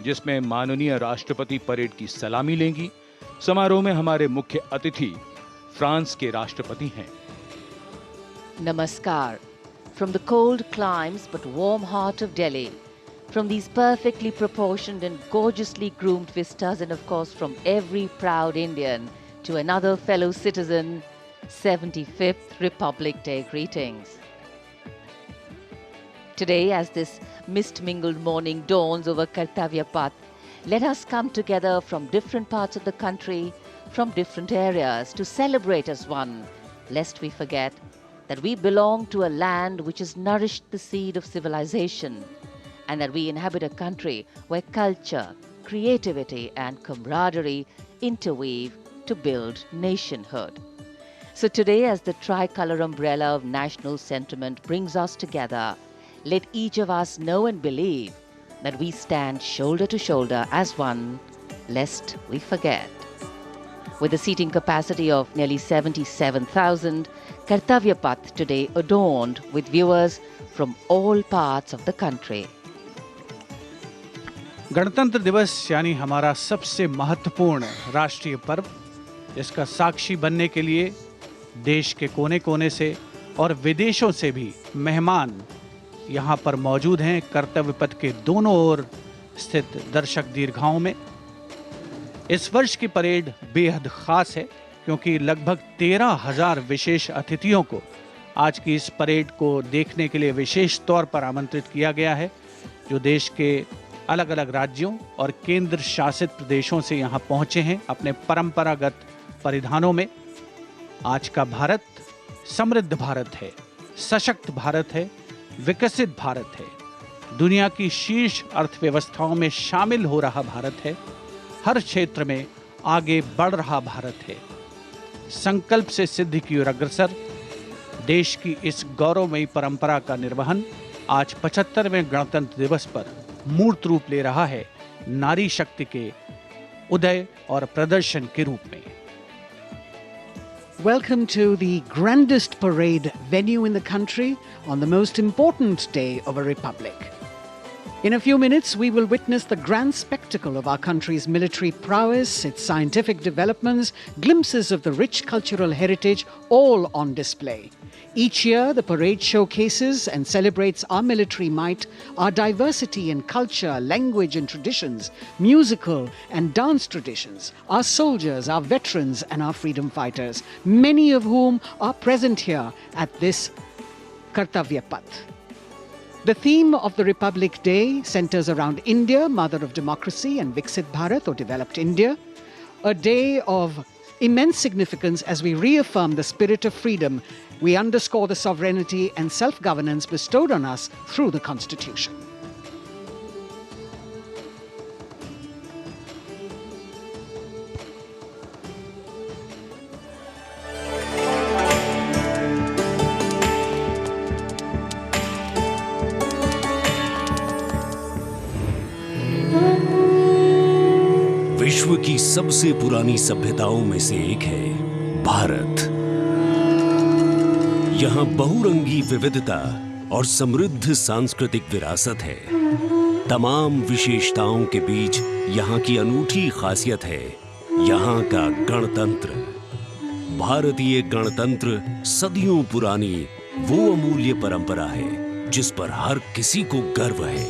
जिसमें माननीय राष्ट्रपति परेड की सलामी लेंगी। समारोह में हमारे मुख्य अतिथि फ्रांस के राष्ट्रपति हैं। Namaskar. From the cold climes but warm heart of Delhi, from these perfectly proportioned and gorgeously groomed vistas, and of course from every proud Indian to another fellow citizen, 75th Republic Day greetings. Today, as this mist-mingled morning dawns over Kartavya Path, let us come together from different parts of the country, from different areas, to celebrate as one, lest we forget that we belong to a land which has nourished the seed of civilization, and that we inhabit a country where culture, creativity and camaraderie interweave to build nationhood. So today, as the tricolour umbrella of national sentiment brings us together, let each of us know and believe that we stand shoulder to shoulder as one, lest we forget. With a seating capacity of nearly 77,000, Kartavya Path today adorned with viewers from all parts of the country. गणतंत्र दिवस यानी हमारा सबसे महत्वपूर्ण राष्ट्रीय पर्व, इसका साक्षी बनने के लिए देश के कोने कोने से और विदेशों से भी मेहमान यहाँ पर मौजूद हैं। कर्तव्य पथ के दोनों ओर स्थित दर्शक दीर्घाओं में इस वर्ष की परेड बेहद खास है, क्योंकि लगभग 13,000 विशेष अतिथियों को आज की इस परेड को देखने के लिए विशेष तौर पर आमंत्रित किया गया है, जो देश के अलग अलग राज्यों और केंद्र शासित प्रदेशों से यहाँ पहुँचे हैं अपने परंपरागत परिधानों में। आज का भारत समृद्ध भारत है, सशक्त भारत है, विकसित भारत है, दुनिया की शीर्ष अर्थव्यवस्थाओं में शामिल हो रहा भारत है, हर क्षेत्र में आगे बढ़ रहा भारत है, संकल्प से सिद्धि की ओर अग्रसर देश की इस गौरवमयी परंपरा का निर्वहन आज 75वें गणतंत्र दिवस पर मूर्त रूप ले रहा है, नारी शक्ति के उदय और प्रदर्शन के रूप में। Welcome to the grandest parade venue in the country on the most important day of a republic. In a few minutes, we will witness the grand spectacle of our country's military prowess, its scientific developments, glimpses of the rich cultural heritage, all on display. Each year, the parade showcases and celebrates our military might, our diversity in culture, language and traditions, musical and dance traditions, our soldiers, our veterans and our freedom fighters, many of whom are present here at this Kartavya Path. The theme of the Republic Day centers around India, mother of democracy, and Viksit Bharat, or developed India, a day of immense significance as we reaffirm the spirit of freedom. We underscore the sovereignty and self-governance bestowed on us through the Constitution. विश्व की सबसे पुरानी सभ्यताओं में से एक है भारत। यहाँ बहुरंगी विविधता और समृद्ध सांस्कृतिक विरासत है। तमाम विशेषताओं के बीच यहाँ की अनूठी खासियत है यहाँ का गणतंत्र। भारतीय गणतंत्र सदियों पुरानी वो अमूल्य परंपरा है जिस पर हर किसी को गर्व है।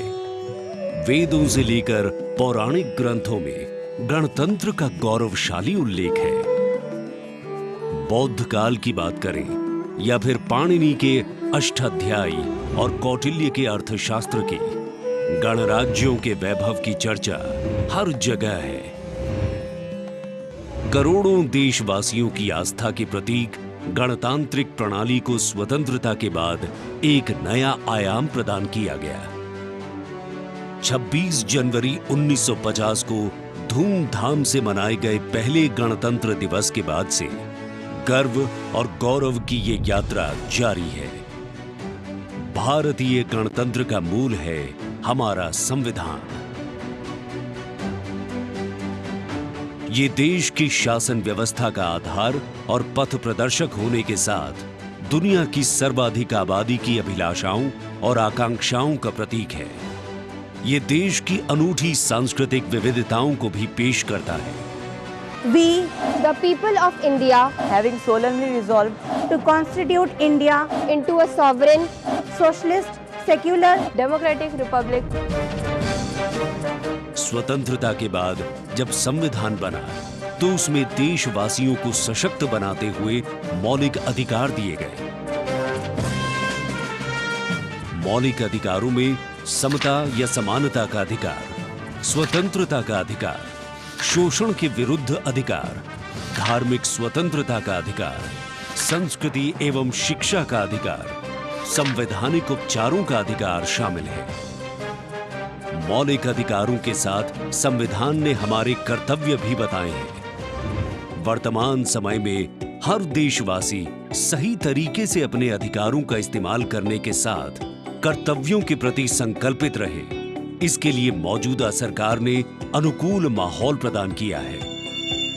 वेदों से लेकर पौराणिक ग्रंथों में गणतंत्र का गौरवशाली उल्लेख है। बौद्ध काल की बात करें या फिर पाणिनि के अष्टाध्यायी और कौटिल्य के अर्थशास्त्र की, गणराज्यों के वैभव की चर्चा हर जगह है। करोड़ों देशवासियों की आस्था के प्रतीक गणतांत्रिक प्रणाली को स्वतंत्रता के बाद एक नया आयाम प्रदान किया गया। 26 जनवरी 1950 को धूमधाम से मनाए गए पहले गणतंत्र दिवस के बाद से गर्व और गौरव की ये यात्रा जारी है। भारतीय गणतंत्र का मूल है हमारा संविधान। ये देश की शासन व्यवस्था का आधार और पथ प्रदर्शक होने के साथ दुनिया की सर्वाधिक आबादी की अभिलाषाओं और आकांक्षाओं का प्रतीक है। ये देश की अनूठी सांस्कृतिक विविधताओं को भी पेश करता है। We, the people of India, having solemnly resolved to constitute India into a sovereign, socialist, secular, democratic republic. स्वतंत्रता के बाद जब संविधान बना तो उसमें देशवासियों को सशक्त बनाते हुए मौलिक अधिकार दिए गए। मौलिक अधिकारों में समता या समानता का अधिकार, स्वतंत्रता का अधिकार, शोषण के विरुद्ध अधिकार, धार्मिक स्वतंत्रता का अधिकार, संस्कृति एवं शिक्षा का अधिकार, संवैधानिक उपचारों का अधिकार शामिल है। मौलिक अधिकारों के साथ संविधान ने हमारे कर्तव्य भी बताए हैं। वर्तमान समय में हर देशवासी सही तरीके से अपने अधिकारों का इस्तेमाल करने के साथ कर्तव्यों के प्रति संकल्पित रहे, इसके लिए मौजूदा सरकार ने अनुकूल माहौल प्रदान किया है।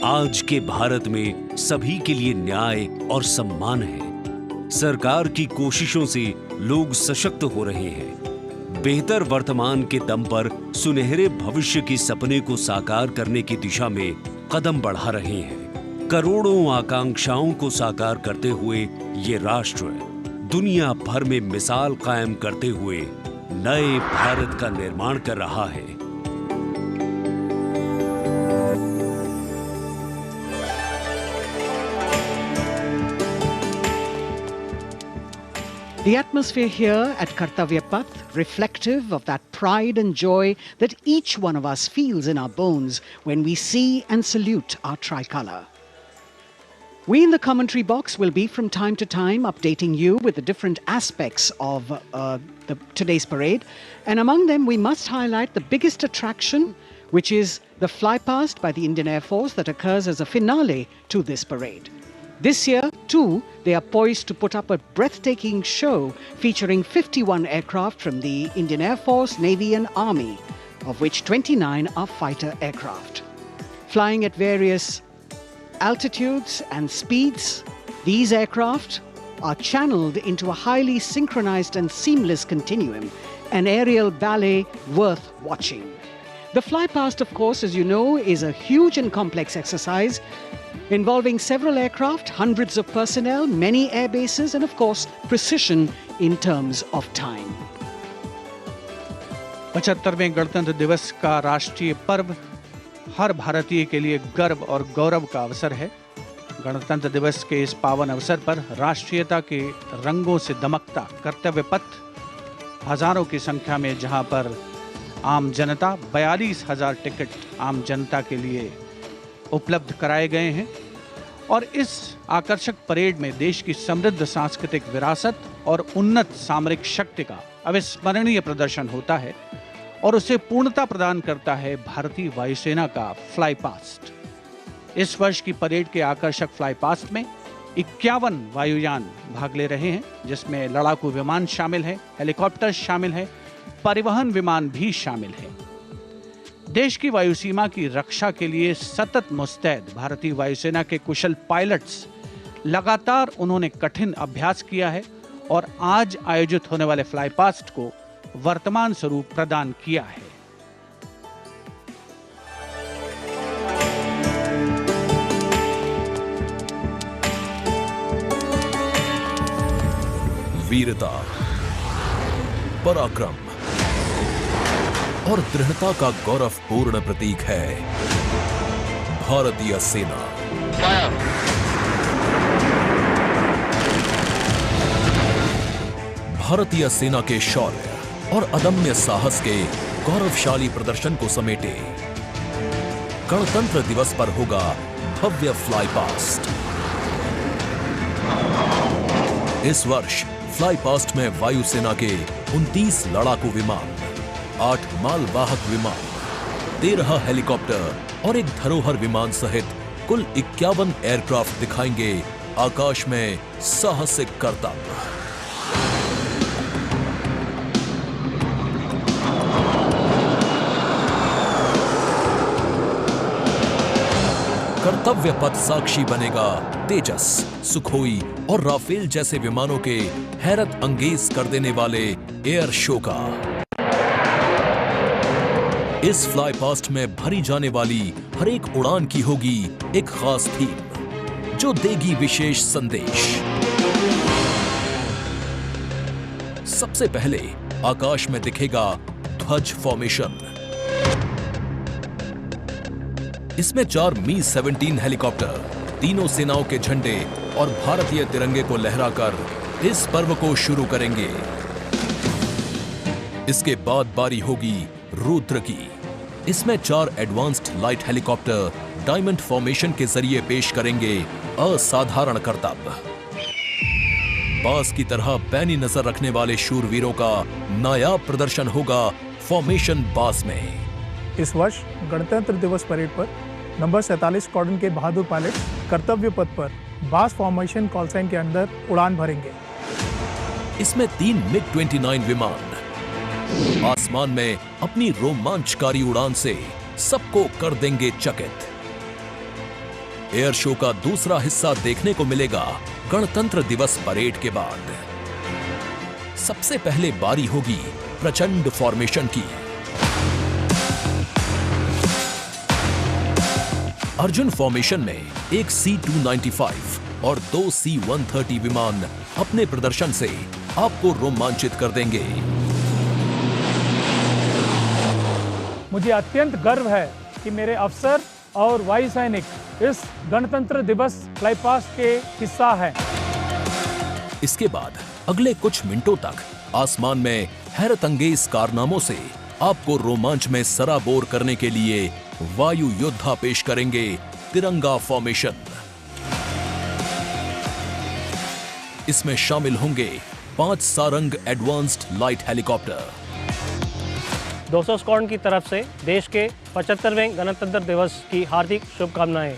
आज के भारत में सभी के लिए न्याय और सम्मान है। सरकार की कोशिशों से लोग सशक्त हो रहे हैं। बेहतर वर्तमान के दम पर सुनहरे भविष्य के सपने को साकार करने की दिशा में कदम बढ़ा रहे हैं। करोड़ों आकांक्षाओं को साकार करते हुए ये राष्ट्र दुनिया भर में मिसाल कायम करते हुए नए भारत का निर्माण कर रहा है। The atmosphere here at Kartavya Path, reflective of that pride and joy that each one of us feels in our bones when we see and salute our tricolour. We in the commentary box will be from time to time updating you with the different aspects of today's parade, and among them we must highlight the biggest attraction, which is the flypast by the Indian Air Force that occurs as a finale to this parade. This year, too, they are poised to put up a breathtaking show featuring 51 aircraft from the Indian Air Force, Navy and Army, of which 29 are fighter aircraft. Flying at various altitudes and speeds, these aircraft are channeled into a highly synchronized and seamless continuum, an aerial ballet worth watching. The flypast, of course, as you know, is a huge and complex exercise involving several aircraft, hundreds of personnel, many air bases, and of course, precision in terms of time. 75वें गणतंत्र दिवस का राष्ट्रीय पर्व हर भारतीय के लिए गर्व और गौरव का अवसर है। गणतंत्र दिवस के इस पावन अवसर पर राष्ट्रीयता के रंगों से दमकता कर्तव्य पथ हजारों की संख्या में, जहां पर आम जनता 42,000 टिकट आम जनता के लिए उपलब्ध कराए गए हैं। और इस आकर्षक परेड में देश की समृद्ध सांस्कृतिक विरासत और उन्नत सामरिक शक्ति का अविस्मरणीय प्रदर्शन होता है और उसे पूर्णता प्रदान करता है भारतीय वायुसेना का फ्लाई पास्ट। इस वर्ष की परेड के आकर्षक फ्लाई पास्ट में 51 वायुयान भाग ले रहे हैं, जिसमें लड़ाकू विमान शामिल है, हेलीकॉप्टर शामिल है, परिवहन विमान भी शामिल है। देश की वायुसीमा की रक्षा के लिए सतत मुस्तैद भारतीय वायुसेना के कुशल पायलट्स लगातार उन्होंने कठिन अभ्यास किया है और आज आयोजित होने वाले फ्लाई पास्ट को वर्तमान स्वरूप प्रदान किया है। वीरता, पराक्रम और दृढ़ता का गौरवपूर्ण प्रतीक है भारतीय सेना। भारतीय सेना के शौर्य और अदम्य साहस के गौरवशाली प्रदर्शन को समेटे गणतंत्र दिवस पर होगा भव्य फ्लाई पास्ट। इस वर्ष फ्लाई पास्ट में वायुसेना के 29 लड़ाकू विमान, 8 मालवाहक विमान, 13 हेलीकॉप्टर और एक धरोहर विमान सहित कुल 51 एयरक्राफ्ट दिखाएंगे आकाश में साहसिक करतब। कर्तव्य पथ साक्षी बनेगा तेजस, सुखोई और राफेल जैसे विमानों के हैरत अंगेज कर देने वाले एयर शो का। इस फ्लाई पास्ट में भरी जाने वाली हर एक उड़ान की होगी एक खास थीम, जो देगी विशेष संदेश। सबसे पहले आकाश में दिखेगा ध्वज फॉर्मेशन। इसमें 4 मी-17 हेलीकॉप्टर तीनों सेनाओं के झंडे और भारतीय तिरंगे को लहराकर इस पर्व को शुरू करेंगे। इसके बाद बारी होगी रुद्र की। इसमें 4 advanced light helicopter diamond formation के जरिए पेश करेंगे असाधारण करतब। बास की तरह पैनी नजर रखने वाले शूरवीरों का नायाब प्रदर्शन होगा फॉर्मेशन बास में। इस वर्ष गणतंत्र दिवस परेड पर नंबर 47 स्क्वाड्रन के बहादुर पायलट कर्तव्य पथ पर बास फॉर्मेशन कॉल साइन के अंदर उड़ान भरेंगे। इसमें 3 मिग-29 विमान आसमान में अपनी रोमांचकारी उड़ान से सबको कर देंगे चकित। एयर शो का दूसरा हिस्सा देखने को मिलेगा गणतंत्र दिवस परेड के बाद। सबसे पहले बारी होगी प्रचंड फॉर्मेशन की। अर्जुन फॉर्मेशन में एक C-295 और 2 C-130 विमान अपने प्रदर्शन से आपको रोमांचित कर देंगे। मुझे अत्यंत गर्व है कि मेरे अफसर और वायु सैनिक इस गणतंत्र दिवस फ्लाई पास्ट के हिस्सा हैं। इसके बाद अगले कुछ मिनटों तक आसमान में हैरत अंगेज कारनामों से आपको रोमांच में सराबोर करने के लिए वायु योद्धा पेश करेंगे तिरंगा फॉर्मेशन। इसमें शामिल होंगे 5 Sarang advanced light helicopter. 200 squadron की तरफ से देश के 75वें गणतंत्र दिवस की हार्दिक शुभकामनाएं।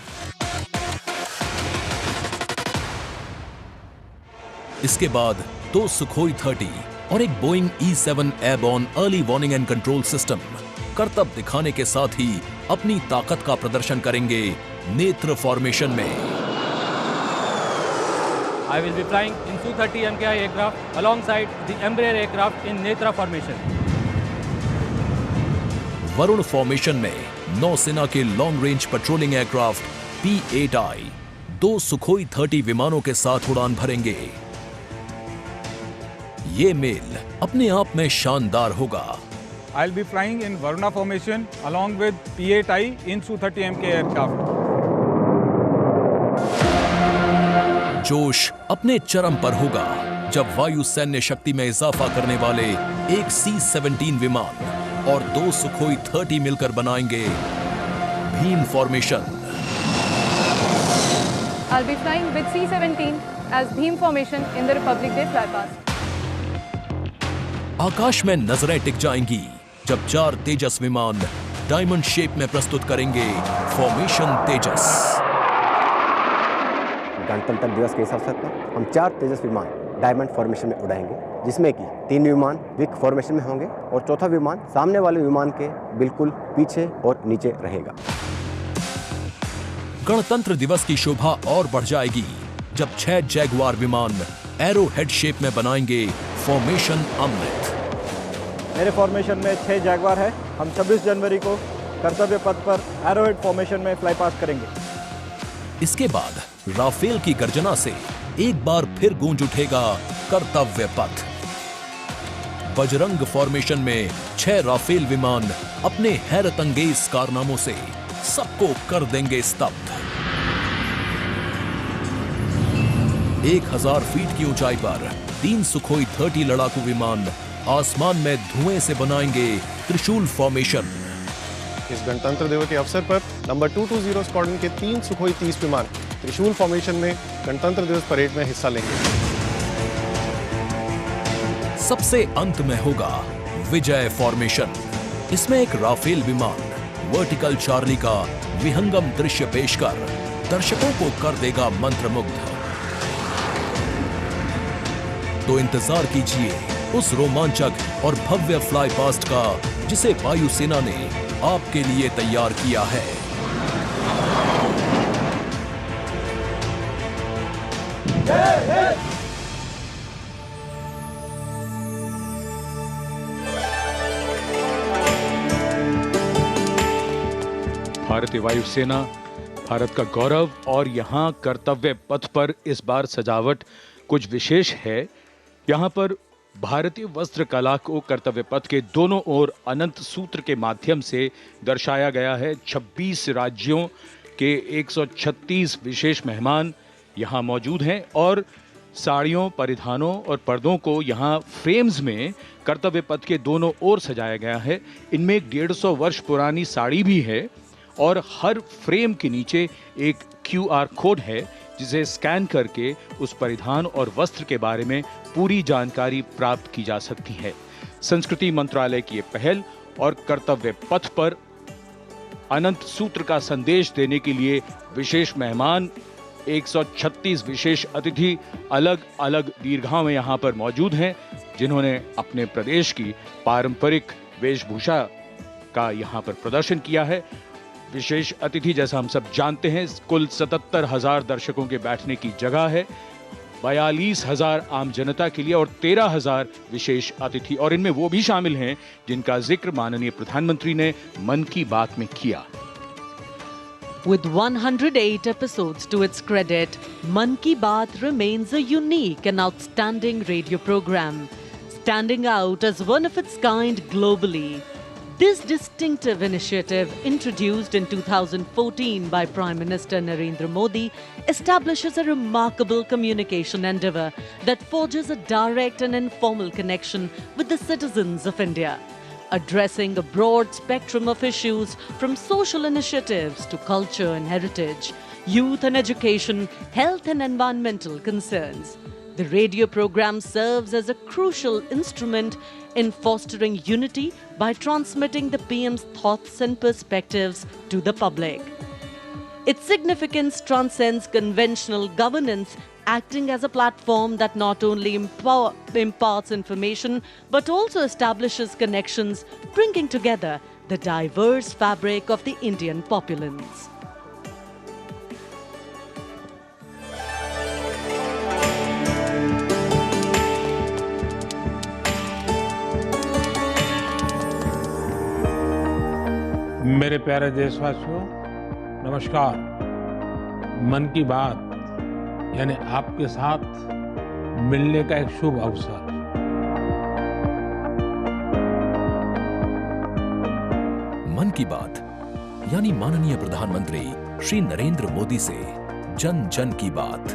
इसके बाद 2 सुखोई 30 और एक Boeing E-7 airborne early warning and control system करतब दिखाने के साथ ही अपनी ताकत का प्रदर्शन करेंगे नेत्र फॉर्मेशन में। I will be flying in Su-30 MKI aircraft alongside the Embraer aircraft in Netra formation. Varun formation में नौसेना के long range patrolling aircraft P-8I 2 Sukhoi 30 विमानों के साथ उड़ान भरेंगे। ये मेल अपने आप में शानदार होगा। I'll be flying in Varuna formation along with P-8I in Su-30 MK aircraft. जोश अपने चरम पर होगा जब वायु सैन्य शक्ति में इजाफा करने वाले एक C-17 विमान और 2 सुखोई 30 मिलकर बनाएंगे Bhim formation. I'll be flying with C-17 as Bhim formation in the Republic Day flypast. आकाश में नजरें टिक जाएंगी जब 4 तेजस विमान डायमंड शेप में प्रस्तुत करेंगे फॉर्मेशन तेजस। गणतंत्र दिवस के इस अवसर पर हम 4 तेजस विमान डायमंड फॉर्मेशन में उड़ाएंगे, जिसमें कि 3 विमान विक फॉर्मेशन में होंगे और चौथा विमान सामने वाले विमान के बिल्कुल पीछे और नीचे रहेगा। गणतंत्र दिवस की शोभा और बढ़ जाएगी जब 6 जैगुआर विमान एरो हेड शेप में बनाएंगे फॉर्मेशन अमृत। मेरे फॉर्मेशन में 6 जैगुआर है। हम 26 जनवरी को कर्तव्य पथ पर एरो हेड फॉर्मेशन में फ्लाई पास्ट करेंगे। इसके बाद राफेल की गर्जना से एक बार फिर गूंज उठेगा कर्तव्य पथ। बजरंग फॉर्मेशन में 6 राफेल विमान अपने हैरत अंगेज कारनामों से सबको कर देंगे स्तब्ध। 1000 फीट की ऊंचाई पर 3 सुखोई 30 लड़ाकू विमान आसमान में धुएं से बनाएंगे त्रिशूल फॉर्मेशन। इस गणतंत्र दिवस के अवसर पर नंबर 220 स्क्वाड्रन के 3 सुखोई 30 विमान त्रिशूल फॉर्मेशन में गणतंत्र दिवस परेड में हिस्सा लेंगे। सबसे अंत में होगा विजय फॉर्मेशन। इसमें एक राफेल विमान वर्टिकल चार्ली का विहंगम दृश्य पेश कर दर्शकों को कर देगा मंत्रमुग्ध। तो इंतजार कीजिए उस रोमांचक और भव्य फ्लाई पास्ट का जिसे वायुसेना ने आपके लिए तैयार किया है। भारतीय वायुसेना भारत का गौरव और यहाँ कर्तव्य पथ पर इस बार सजावट कुछ विशेष है। यहाँ पर भारतीय वस्त्र कला को कर्तव्य पथ के दोनों ओर अनंत सूत्र के माध्यम से दर्शाया गया है। 26 राज्यों के 136 विशेष मेहमान यहाँ मौजूद हैं और साड़ियों, परिधानों और पर्दों को यहाँ फ्रेम्स में कर्तव्य पथ के दोनों ओर सजाया गया है। इनमें 150 वर्ष पुरानी साड़ी भी है और हर फ्रेम के नीचे एक QR कोड है जिसे स्कैन करके उस परिधान और वस्त्र के बारे में पूरी जानकारी प्राप्त की जा सकती है। संस्कृति मंत्रालय की ये पहल और कर्तव्य पथ पर अनंत सूत्र का संदेश देने के लिए विशेष मेहमान 136 विशेष अतिथि अलग अलग दीर्घाओं में यहाँ पर मौजूद हैं, जिन्होंने अपने प्रदेश की पारंपरिक वेशभूषा का यहाँ पर प्रदर्शन किया है। विशेष अतिथि जैसा हम सब जानते हैं कुल 77,000 दर्शकों के बैठने की जगह है, 42,000 आम जनता के लिए और 13,000 विशेष अतिथि, और इनमें वो भी शामिल हैं जिनका जिक्र माननीय प्रधानमंत्री ने मन की बात में किया। With 108 episodes to its credit, Mann Ki Baat remains a unique and outstanding radio program, standing out as one of its kind globally. This distinctive initiative, introduced in 2014 by Prime Minister Narendra Modi, establishes a remarkable communication endeavour that forges a direct and informal connection with the citizens of India, addressing a broad spectrum of issues from social initiatives to culture and heritage, youth and education, health and environmental concerns. The radio program serves as a crucial instrument in fostering unity by transmitting the PM's thoughts and perspectives to the public. Its significance transcends conventional governance, acting as a platform that not only imparts information but also establishes connections, bringing together the diverse fabric of the Indian populace. मेरे प्यारे देशवासियों, नमस्कार। मन की बात यानी आपके साथ मिलने का एक शुभ अवसर। मन की बात यानी माननीय प्रधानमंत्री श्री नरेंद्र मोदी से जन जन की बात।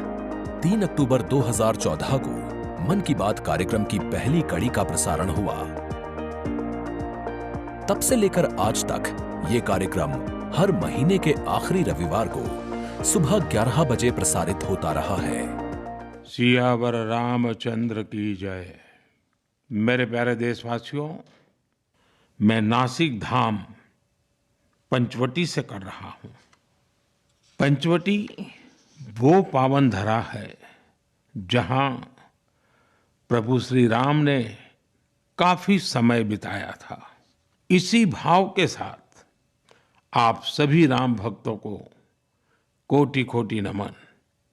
3 अक्टूबर 2014 को मन की बात कार्यक्रम की पहली कड़ी का प्रसारण हुआ। तब से लेकर आज तक ये कार्यक्रम हर महीने के आखिरी रविवार को सुबह 11 बजे प्रसारित होता रहा है। सियावर रामचंद्र की जय। मेरे प्यारे देशवासियों, मैं नासिक धाम पंचवटी से कर रहा हूं। पंचवटी वो पावन धरा है जहां प्रभु श्री राम ने काफी समय बिताया था। इसी भाव के साथ आप सभी राम भक्तों को कोटि कोटि नमन।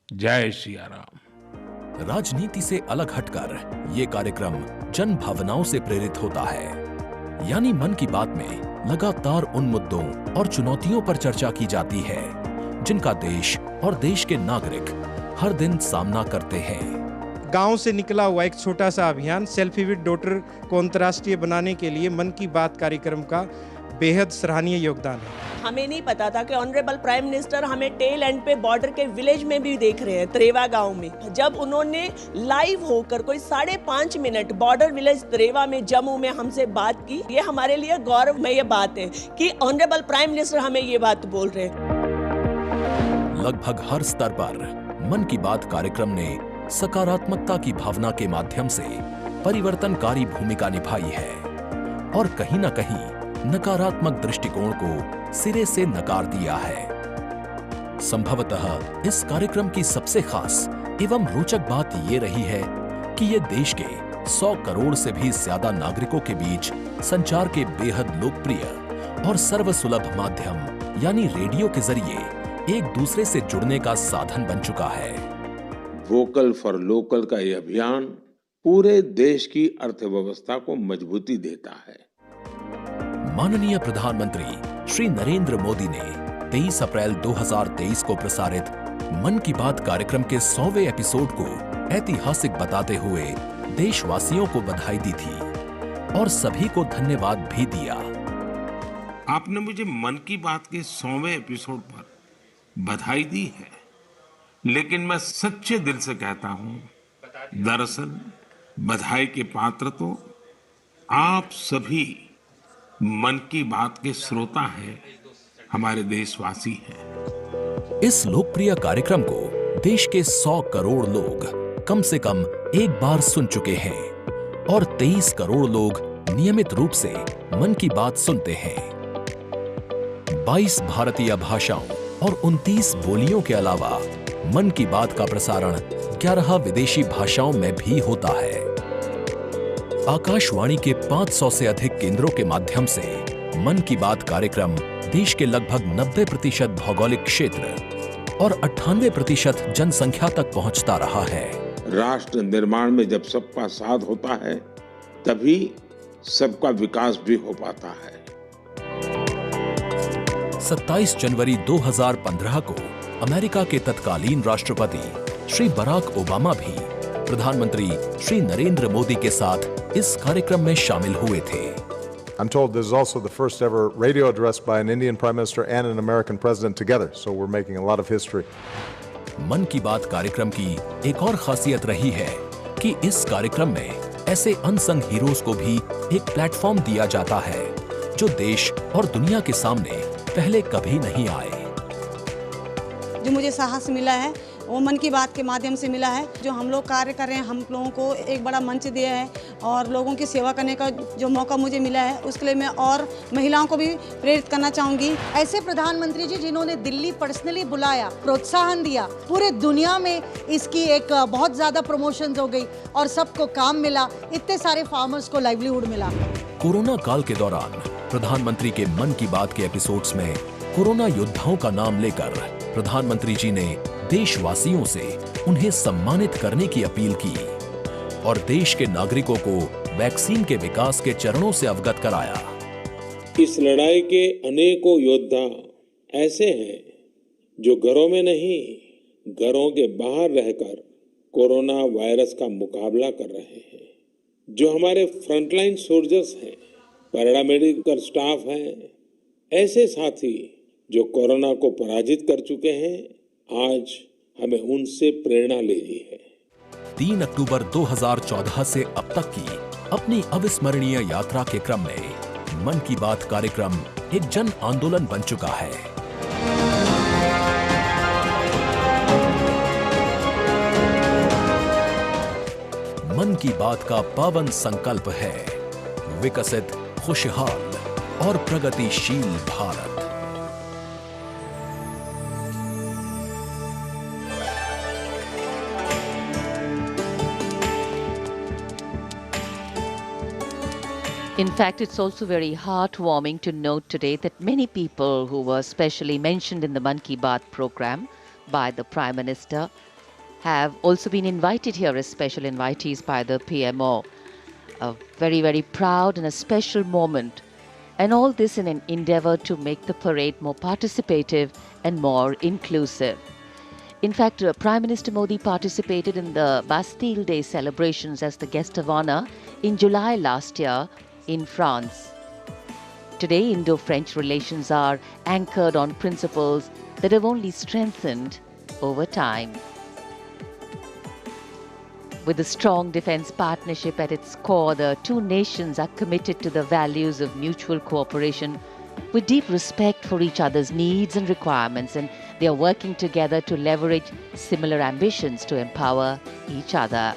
जय सिया राम। राजनीति से अलग हटकर ये कार्यक्रम जन भावनाओं से प्रेरित होता है, यानी मन की बात में लगातार उन मुद्दों और चुनौतियों पर चर्चा की जाती है जिनका देश और देश के नागरिक हर दिन सामना करते हैं। गांव से निकला हुआ एक छोटा सा अभियान सेल्फी विद डॉटर को अंतर्राष्ट्रीय बनाने के लिए मन की बात कार्यक्रम का बेहद सराहनीय योगदान है। हमें नहीं पता था कि ऑनरेबल प्राइम मिनिस्टर हमें टेल एंड पे बॉर्डर के विलेज में भी देख रहे हैं, त्रेवा गांव में। जब उन्होंने लाइव होकर कोई 5.5 मिनट बॉर्डर विलेज त्रेवा में जम्मू में हमसे बात की, ये हमारे लिए गौरवमय बात है कि ऑनरेबल प्राइम मिनिस्टर हमें ये बात बोल रहे हैं। लगभग हर स्तर पर मन की बात कार्यक्रम ने सकारात्मकता की भावना के माध्यम से परिवर्तनकारी भूमिका निभाई है और कहीं न कहीं नकारात्मक दृष्टिकोण को सिरे से नकार दिया है। संभवतः इस कार्यक्रम की सबसे खास एवं रोचक बात ये रही है कि ये देश के 100 करोड़ से भी ज्यादा नागरिकों के बीच संचार के बेहद लोकप्रिय और सर्वसुलभ माध्यम यानी रेडियो के जरिए एक दूसरे से जुड़ने का साधन बन चुका है। वोकल फॉर लोकल का यह अभियान पूरे देश की अर्थव्यवस्था को मजबूती देता है। माननीय प्रधानमंत्री श्री नरेंद्र मोदी ने 23 अप्रैल 2023 को प्रसारित मन की बात कार्यक्रम के 100वें एपिसोड को ऐतिहासिक बताते हुए देशवासियों को बधाई दी थी और सभी को धन्यवाद भी दिया। आपने मुझे मन की बात के 100वें एपिसोड पर बधाई दी है, लेकिन मैं सच्चे दिल से कहता हूं, दरअसल बधाई के पात्र तो आप सभी मन की बात के श्रोता हैं, हमारे देशवासी हैं। इस लोकप्रिय कार्यक्रम को देश के 100 करोड़ लोग कम से कम एक बार सुन चुके हैं और 23 करोड़ लोग नियमित रूप से मन की बात सुनते हैं। 22 भारतीय भाषाओं और 29 बोलियों के अलावा मन की बात का प्रसारण 11 विदेशी भाषाओं में भी होता है। आकाशवाणी के 500 से अधिक केंद्रों के माध्यम से मन की बात कार्यक्रम देश के लगभग 90% भौगोलिक क्षेत्र और 98% जनसंख्या तक पहुंचता रहा है। राष्ट्र निर्माण में जब सबका साथ होता है, तभी सबका विकास भी हो पाता है। 27 जनवरी 2015 को अमेरिका के तत्कालीन राष्ट्रपति श्री बराक ओबामा भी प्रधानमंत्री श्री नरेंद्र मोदी के साथ इस कार्यक्रम में शामिल हुए थे। I'm told this is also the first ever radio address by an Indian Prime Minister and an American President together, so we're making a lot of history. मन की बात कार्यक्रम की एक और खासियत रही है कि इस कार्यक्रम में ऐसे अनसंग हीरोज को भी एक प्लेटफॉर्म दिया जाता है जो देश और दुनिया के सामने पहले कभी नहीं आए। जो मुझे साहस मिला है वो मन की बात के माध्यम से मिला है। जो हम लोग कार्य कर रहे हैं, हम लोगों को एक बड़ा मंच दिया है और लोगों की सेवा करने का जो मौका मुझे मिला है, उसके लिए मैं और महिलाओं को भी प्रेरित करना चाहूँगी। ऐसे प्रधानमंत्री जी जिन्होंने दिल्ली पर्सनली बुलाया, प्रोत्साहन दिया, पूरे दुनिया में इसकी एक बहुत ज़्यादा प्रमोशन हो गई और सबको काम मिला, इतने सारे फार्मर्स को लाइवलीहुड मिला। कोरोना काल के दौरान प्रधानमंत्री के मन की बात के एपिसोड्स में कोरोना योद्धाओं का नाम लेकर प्रधानमंत्री जी ने देशवासियों से उन्हें सम्मानित करने की अपील की और देश के नागरिकों को वैक्सीन के विकास के चरणों से अवगत कराया। इस लड़ाई के अनेकों योद्धा ऐसे हैं जो घरों में नहीं, घरों के बाहर रहकर कोरोना वायरस का मुकाबला कर रहे हैं। जो हमारे फ्रंटलाइन सोल्जर्स हैं, पैरामेडिकल स्टाफ हैं, ऐसे साथी जो कोरोना को पराजित कर चुके हैं, आज हमें उनसे प्रेरणा लेनी है। 3 अक्टूबर 2014 से अब तक की अपनी अविस्मरणीय यात्रा के क्रम में मन की बात कार्यक्रम एक जन आंदोलन बन चुका है। मन की बात का पावन संकल्प है विकसित, खुशहाल और प्रगतिशील Bharat. In fact, it's also very heartwarming to note today that many people who were specially mentioned in the Man Ki Baat program by the Prime Minister have also been invited here as special invitees by the PMO. A very, very proud and a special moment. And all this in an endeavor to make the parade more participative and more inclusive. In fact, Prime Minister Modi participated in the Bastille Day celebrations as the guest of honor in July last year in France. Today, Indo-French relations are anchored on principles that have only strengthened over time. With a strong defense partnership at its core, the two nations are committed to the values of mutual cooperation with deep respect for each other's needs and requirements, and they are working together to leverage similar ambitions to empower each other.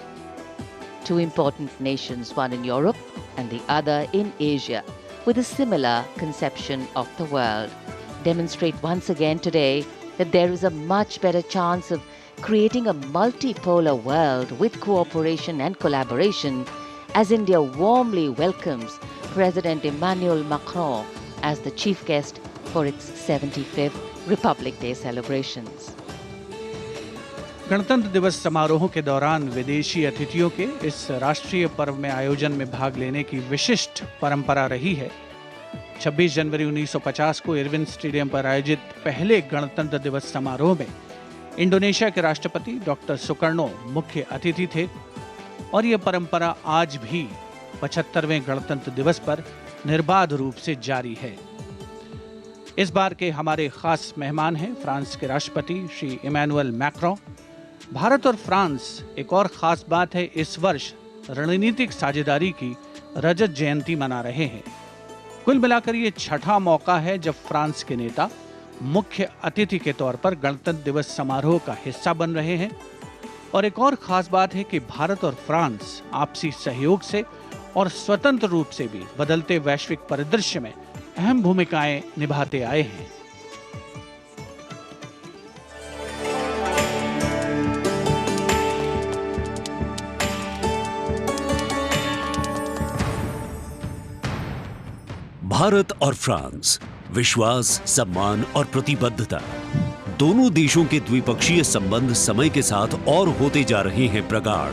Two important nations, one in Europe and the other in Asia, with a similar conception of the world, demonstrate once again today that there is a much better chance of creating a multipolar world with cooperation and collaboration as India warmly welcomes President Emmanuel Macron as the chief guest for its 75th Republic Day celebrations. गणतंत्र दिवस समारोहों के दौरान विदेशी अतिथियों के इस राष्ट्रीय पर्व में आयोजन में भाग लेने की विशिष्ट परंपरा रही है 26 जनवरी 1950 को इरविन स्टेडियम पर आयोजित पहले गणतंत्र दिवस समारोह में इंडोनेशिया के राष्ट्रपति डॉक्टर सुकर्णो मुख्य अतिथि थे और यह परंपरा आज भी 75वें गणतंत्र दिवस पर निर्बाध रूप से जारी है। इस बार के हमारे खास मेहमान हैं फ्रांस के राष्ट्रपति श्री इमैनुअल मैक्रों। भारत और फ्रांस, एक और खास बात है, इस वर्ष रणनीतिक साझेदारी की रजत जयंती मना रहे हैं। कुल मिलाकर ये छठा मौका है जब फ्रांस के नेता मुख्य अतिथि के तौर पर गणतंत्र दिवस समारोह का हिस्सा बन रहे हैं। और एक और खास बात है कि भारत और फ्रांस आपसी सहयोग से और स्वतंत्र रूप से भी बदलते वैश्विक परिदृश्य में अहम भूमिकाएं निभाते आए हैं। भारत और फ्रांस, विश्वास, सम्मान और प्रतिबद्धता, दोनों देशों के द्विपक्षीय संबंध समय के साथ और होते जा रहे हैं प्रगाढ़।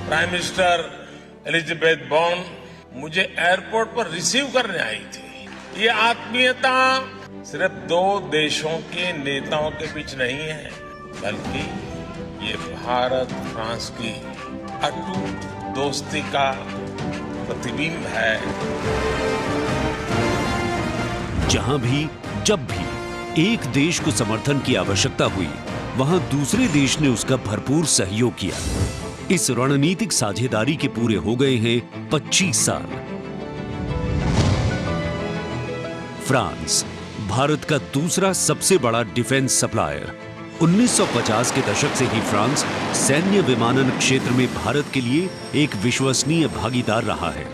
प्राइम मिनिस्टर एलिजाबेथ बॉर्न मुझे एयरपोर्ट पर रिसीव करने आई थी। ये आत्मीयता सिर्फ दो देशों के नेताओं के बीच नहीं है, बल्कि ये भारत फ्रांस की अटूट दोस्ती का प्रतिबिंब है। जहां भी जब भी एक देश को समर्थन की आवश्यकता हुई, वहां दूसरे देश ने उसका भरपूर सहयोग किया। इस रणनीतिक साझेदारी के पूरे हो गए हैं 25 साल। फ्रांस, भारत का दूसरा सबसे बड़ा डिफेंस सप्लायर। 1950 के दशक से ही फ्रांस सैन्य विमानन क्षेत्र में भारत के लिए एक विश्वसनीय भागीदार रहा है।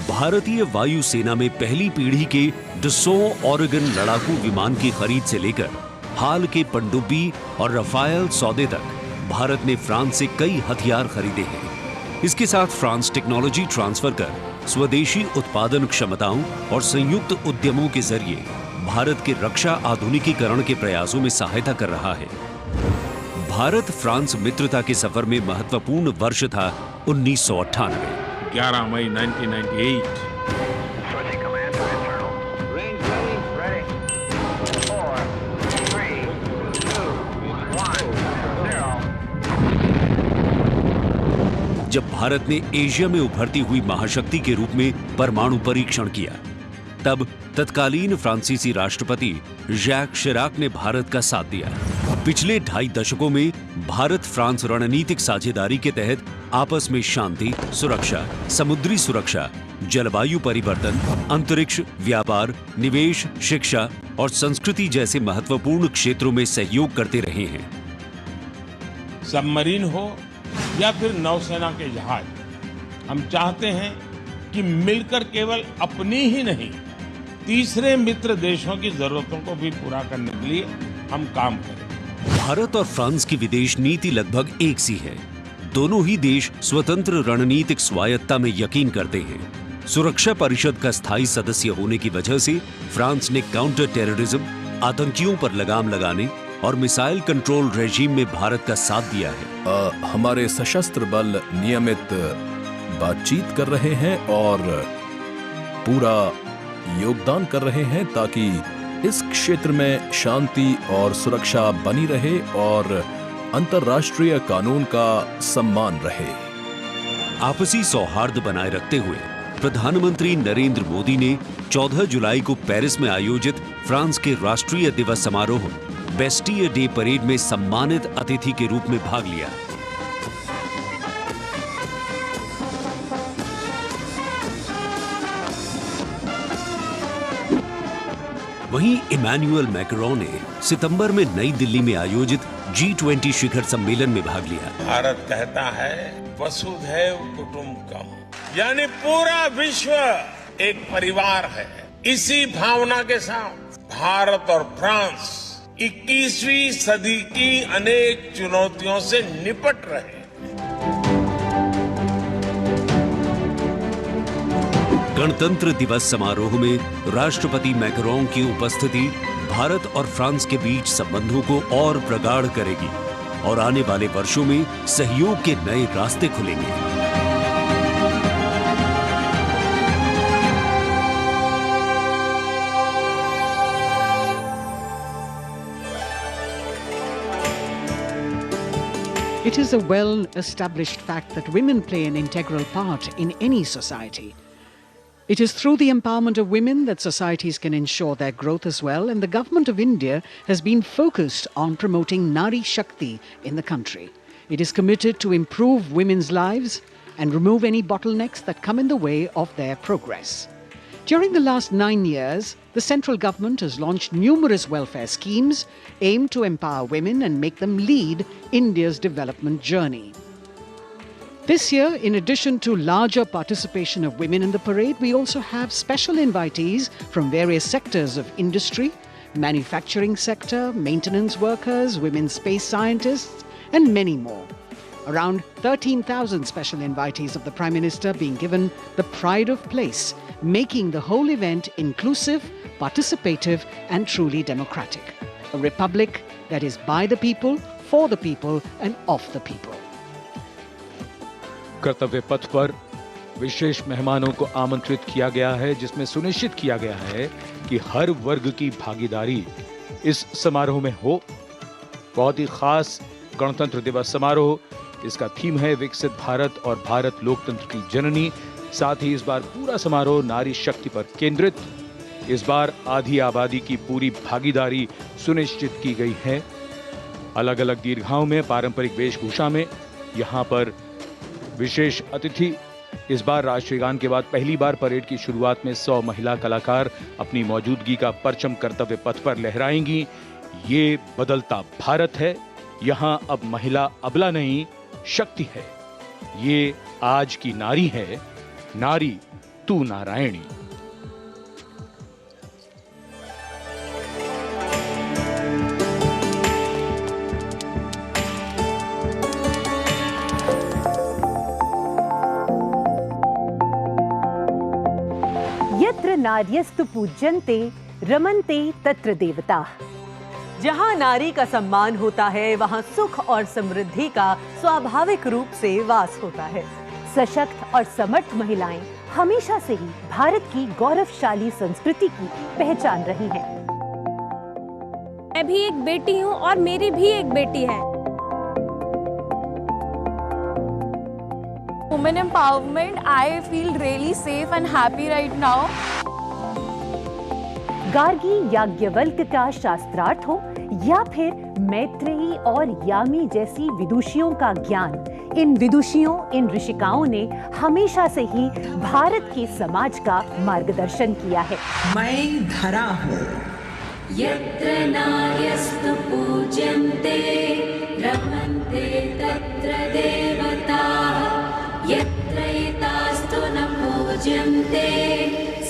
भारतीय वायुसेना में पहली पीढ़ी के डसो ओरेगन लड़ाकू विमान की खरीद से लेकर हाल के पनडुब्बी और रफायल सौदे तक भारत ने फ्रांस से कई हथियार खरीदे हैं। इसके साथ फ्रांस टेक्नोलॉजी ट्रांसफर कर स्वदेशी उत्पादन क्षमताओं और संयुक्त उद्यमों के जरिए भारत के रक्षा आधुनिकीकरण के प्रयासों में सहायता कर रहा है। भारत फ्रांस मित्रता के सफर में महत्वपूर्ण वर्ष था 1998। 11 मई 1998। जब भारत ने एशिया में उभरती हुई महाशक्ति के रूप में परमाणु परीक्षण किया, तब तत्कालीन फ्रांसीसी राष्ट्रपति जैक शिराक ने भारत का साथ दिया। पिछले 2.5 दशकों में भारत फ्रांस रणनीतिक साझेदारी के तहत आपस में शांति, सुरक्षा, समुद्री सुरक्षा, जलवायु परिवर्तन, अंतरिक्ष, व्यापार, निवेश, शिक्षा और संस्कृति जैसे महत्वपूर्ण क्षेत्रों में सहयोग करते रहे हैं। सबमरीन हो या फिर नौसेना के जहाज, हम चाहते हैं कि मिलकर केवल अपनी ही नहीं, तीसरे मित्र देशों की जरूरतों को भी पूरा करने के लिए हम काम करें। भारत और फ्रांस की विदेश नीति लगभग एक सी है। दोनों ही देश स्वतंत्र रणनीतिक स्वायत्ता में यकीन करते हैं। सुरक्षा परिषद का स्थायी सदस्य होने की वजह से फ्रांस ने काउंटर टेररिज्म, आतंकियों पर लगाम लगाने और मिसाइल कंट्रोल रेजीम में भारत का साथ दिया है। हमारे सशस्त्र बल नियमित बातचीत कर रहे हैं और पूरा योगदान कर रहे हैं ताकि इस क्षेत्र में शांति और सुरक्षा बनी रहे और अंतर्राष्ट्रीय कानून का सम्मान रहे। आपसी सौहार्द बनाए रखते हुए प्रधानमंत्री नरेंद्र मोदी ने 14 जुलाई को पेरिस में आयोजित फ्रांस के राष्ट्रीय दिवस समारोह बेस्टियर डे परेड में सम्मानित अतिथि के रूप में भाग लिया। वहीं इमैनुअल मैक्रों ने सितंबर में नई दिल्ली में आयोजित G20 शिखर सम्मेलन में भाग लिया। भारत कहता है वसुधैव कुटुंबकम, यानी पूरा विश्व एक परिवार है। इसी भावना के साथ भारत और फ्रांस 21वीं सदी की अनेक चुनौतियों से निपट रहे। गणतंत्र दिवस समारोह में राष्ट्रपति मैक्रों की उपस्थिति भारत और फ्रांस के बीच संबंधों को और प्रगाढ़ करेगी और आने वाले वर्षों में सहयोग के नए रास्ते खुलेंगे। It is a well-established fact that women play an integral part in any society. It is through the empowerment of women that societies can ensure their growth as well, and the government of India has been focused on promoting Nari Shakti in the country. It is committed to improve women's lives and remove any bottlenecks that come in the way of their progress. During the last 9 years, the central government has launched numerous welfare schemes aimed to empower women and make them lead India's development journey. This year, in addition to larger participation of women in the parade, we also have special invitees from various sectors of industry, manufacturing sector, maintenance workers, women space scientists, and many more. Around 13,000 special invitees of the Prime Minister being given the pride of place, making the whole event inclusive, participative, and truly democratic. A republic that is by the people, for the people, and of the people. कर्तव्य पथ पर विशेष मेहमानों को आमंत्रित किया गया है, जिसमें सुनिश्चित किया गया है कि हर वर्ग की भागीदारी इस समारोह में हो। बहुत ही खास गणतंत्र दिवस समारोह, इसका थीम है विकसित भारत और भारत लोकतंत्र की जननी। साथ ही इस बार पूरा समारोह नारी शक्ति पर केंद्रित। इस बार आधी आबादी की पूरी भागीदारी सुनिश्चित की गई है। अलग अलग दीर्घाओं में पारंपरिक वेशभूषा में यहाँ पर विशेष अतिथि। इस बार राष्ट्रीय गान के बाद पहली बार परेड की शुरुआत में 100 महिला कलाकार अपनी मौजूदगी का परचम कर्तव्य पथ पर लहराएंगी। ये बदलता भारत है, यहाँ अब महिला अबला नहीं, शक्ति है। ये आज की नारी है, नारी तू नारायणी। यत्र नार्यस्तु पूज्यन्ते रमन्ते तत्र देवताः। जहाँ नारी का सम्मान होता है, वहाँ सुख और समृद्धि का स्वाभाविक रूप से वास होता है। सशक्त और समर्थ महिलाएं हमेशा से ही भारत की गौरवशाली संस्कृति की पहचान रही हैं। मैं भी एक बेटी हूँ और मेरी भी एक बेटी है। Women empowerment, I feel really safe and happy right now. Gargi Yajnavalkya का शास्त्रार्थ हो या फिर मैत्रेयी और यामी जैसी विदुषियों का ज्ञान, इन विदुषियों, इन ऋषिकाओं ने हमेशा से ही भारत के समाज का मार्गदर्शन किया है। मैं धरा हूँ। यत्र नार्यस्तु पूज्यन्ते रमन्ते तत्र देवताः। यत्र एतास्तु न पूज्यन्ते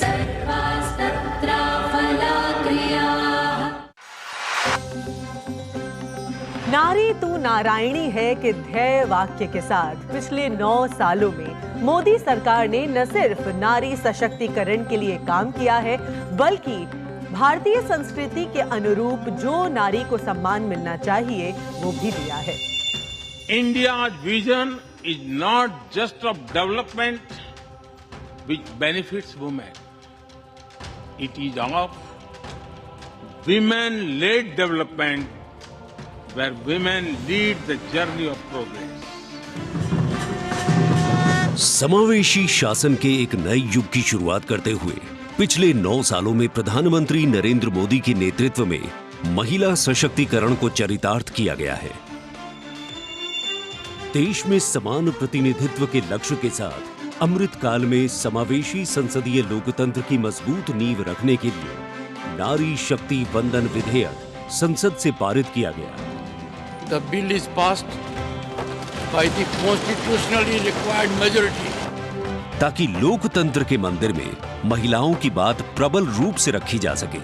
सर्वास्तत्र फलाक्रियाः। नारी तू नारायणी है के ध्येय वाक्य के साथ पिछले 9 सालों में मोदी सरकार ने न सिर्फ नारी सशक्तिकरण के लिए काम किया है, बल्कि भारतीय संस्कृति के अनुरूप जो नारी को सम्मान मिलना चाहिए वो भी दिया है। India's vision is not just of development which benefits women. It is of women-led development where women lead the journey of progress. समावेशी शासन के एक नए युग की शुरुआत करते हुए पिछले 9 सालों में प्रधानमंत्री नरेंद्र मोदी के नेतृत्व में महिला सशक्तिकरण को चरितार्थ किया गया है। देश में समान प्रतिनिधित्व के लक्ष्य के साथ अमृत काल में समावेशी संसदीय लोकतंत्र की मजबूत नींव रखने के लिए नारी शक्ति वंदन विधेयक संसद से पारित किया गया। The bill is passed by the constitutionally required majority. ताकि लोकतंत्र के मंदिर में महिलाओं की बात प्रबल रूप से रखी जा सके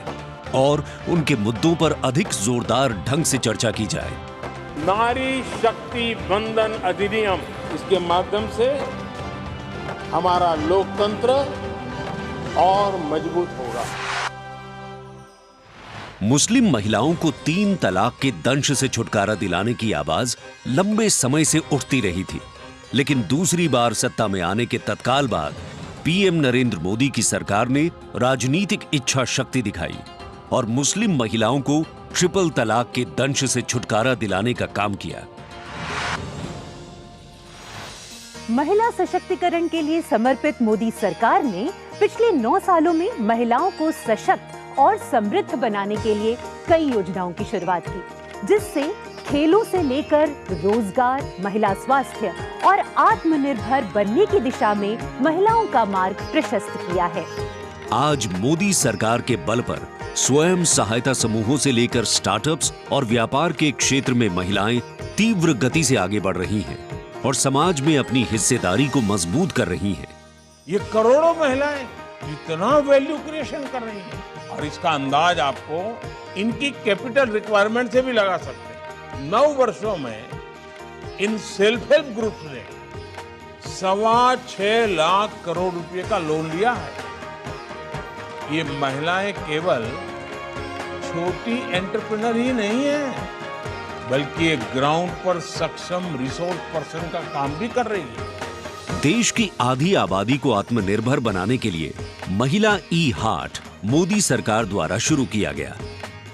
और उनके मुद्दों पर अधिक जोरदार ढंग से चर्चा की जाए। नारी शक्ति वंदन अधिनियम, इसके माध्यम से हमारा लोकतंत्र और मजबूत होगा। मुस्लिम महिलाओं को 3 तलाक के दंश से छुटकारा दिलाने की आवाज लंबे समय से उठती रही थी, लेकिन दूसरी बार सत्ता में आने के तत्काल बाद पीएम नरेंद्र मोदी की सरकार ने राजनीतिक इच्छा शक्ति दिखाई और मुस्लिम महिलाओं को ट्रिपल तलाक के दंश से छुटकारा दिलाने का काम किया। महिला सशक्तिकरण के लिए समर्पित मोदी सरकार ने पिछले 9 सालों में महिलाओं को सशक्त और समृद्ध बनाने के लिए कई योजनाओं की शुरुआत की, जिससे खेलों से लेकर रोजगार, महिला स्वास्थ्य और आत्मनिर्भर बनने की दिशा में महिलाओं का मार्ग प्रशस्त किया है। आज मोदी सरकार के बल पर स्वयं सहायता समूहों से लेकर स्टार्टअप्स और व्यापार के क्षेत्र में महिलाएं तीव्र गति से आगे बढ़ रही हैं और समाज में अपनी हिस्सेदारी को मजबूत कर रही हैं। ये करोड़ों महिलाएं इतना वैल्यू क्रिएशन कर रही हैं और इसका अंदाज आपको इनकी कैपिटल रिक्वायरमेंट से भी लगा सकते हैं। 9 वर्षों में इन सेल्फ हेल्प ग्रुप्स ने 6.25 लाख करोड़ रुपए का लोन लिया है। ये महिलाएं केवल छोटी एंटरप्रेन्योर ही नहीं है, बल्कि एक ग्राउंड पर सक्षम रिसोर्स पर्सन का काम भी कर रही है। देश की आधी आबादी को आत्मनिर्भर बनाने के लिए महिला ई-हाट मोदी सरकार द्वारा शुरू किया गया।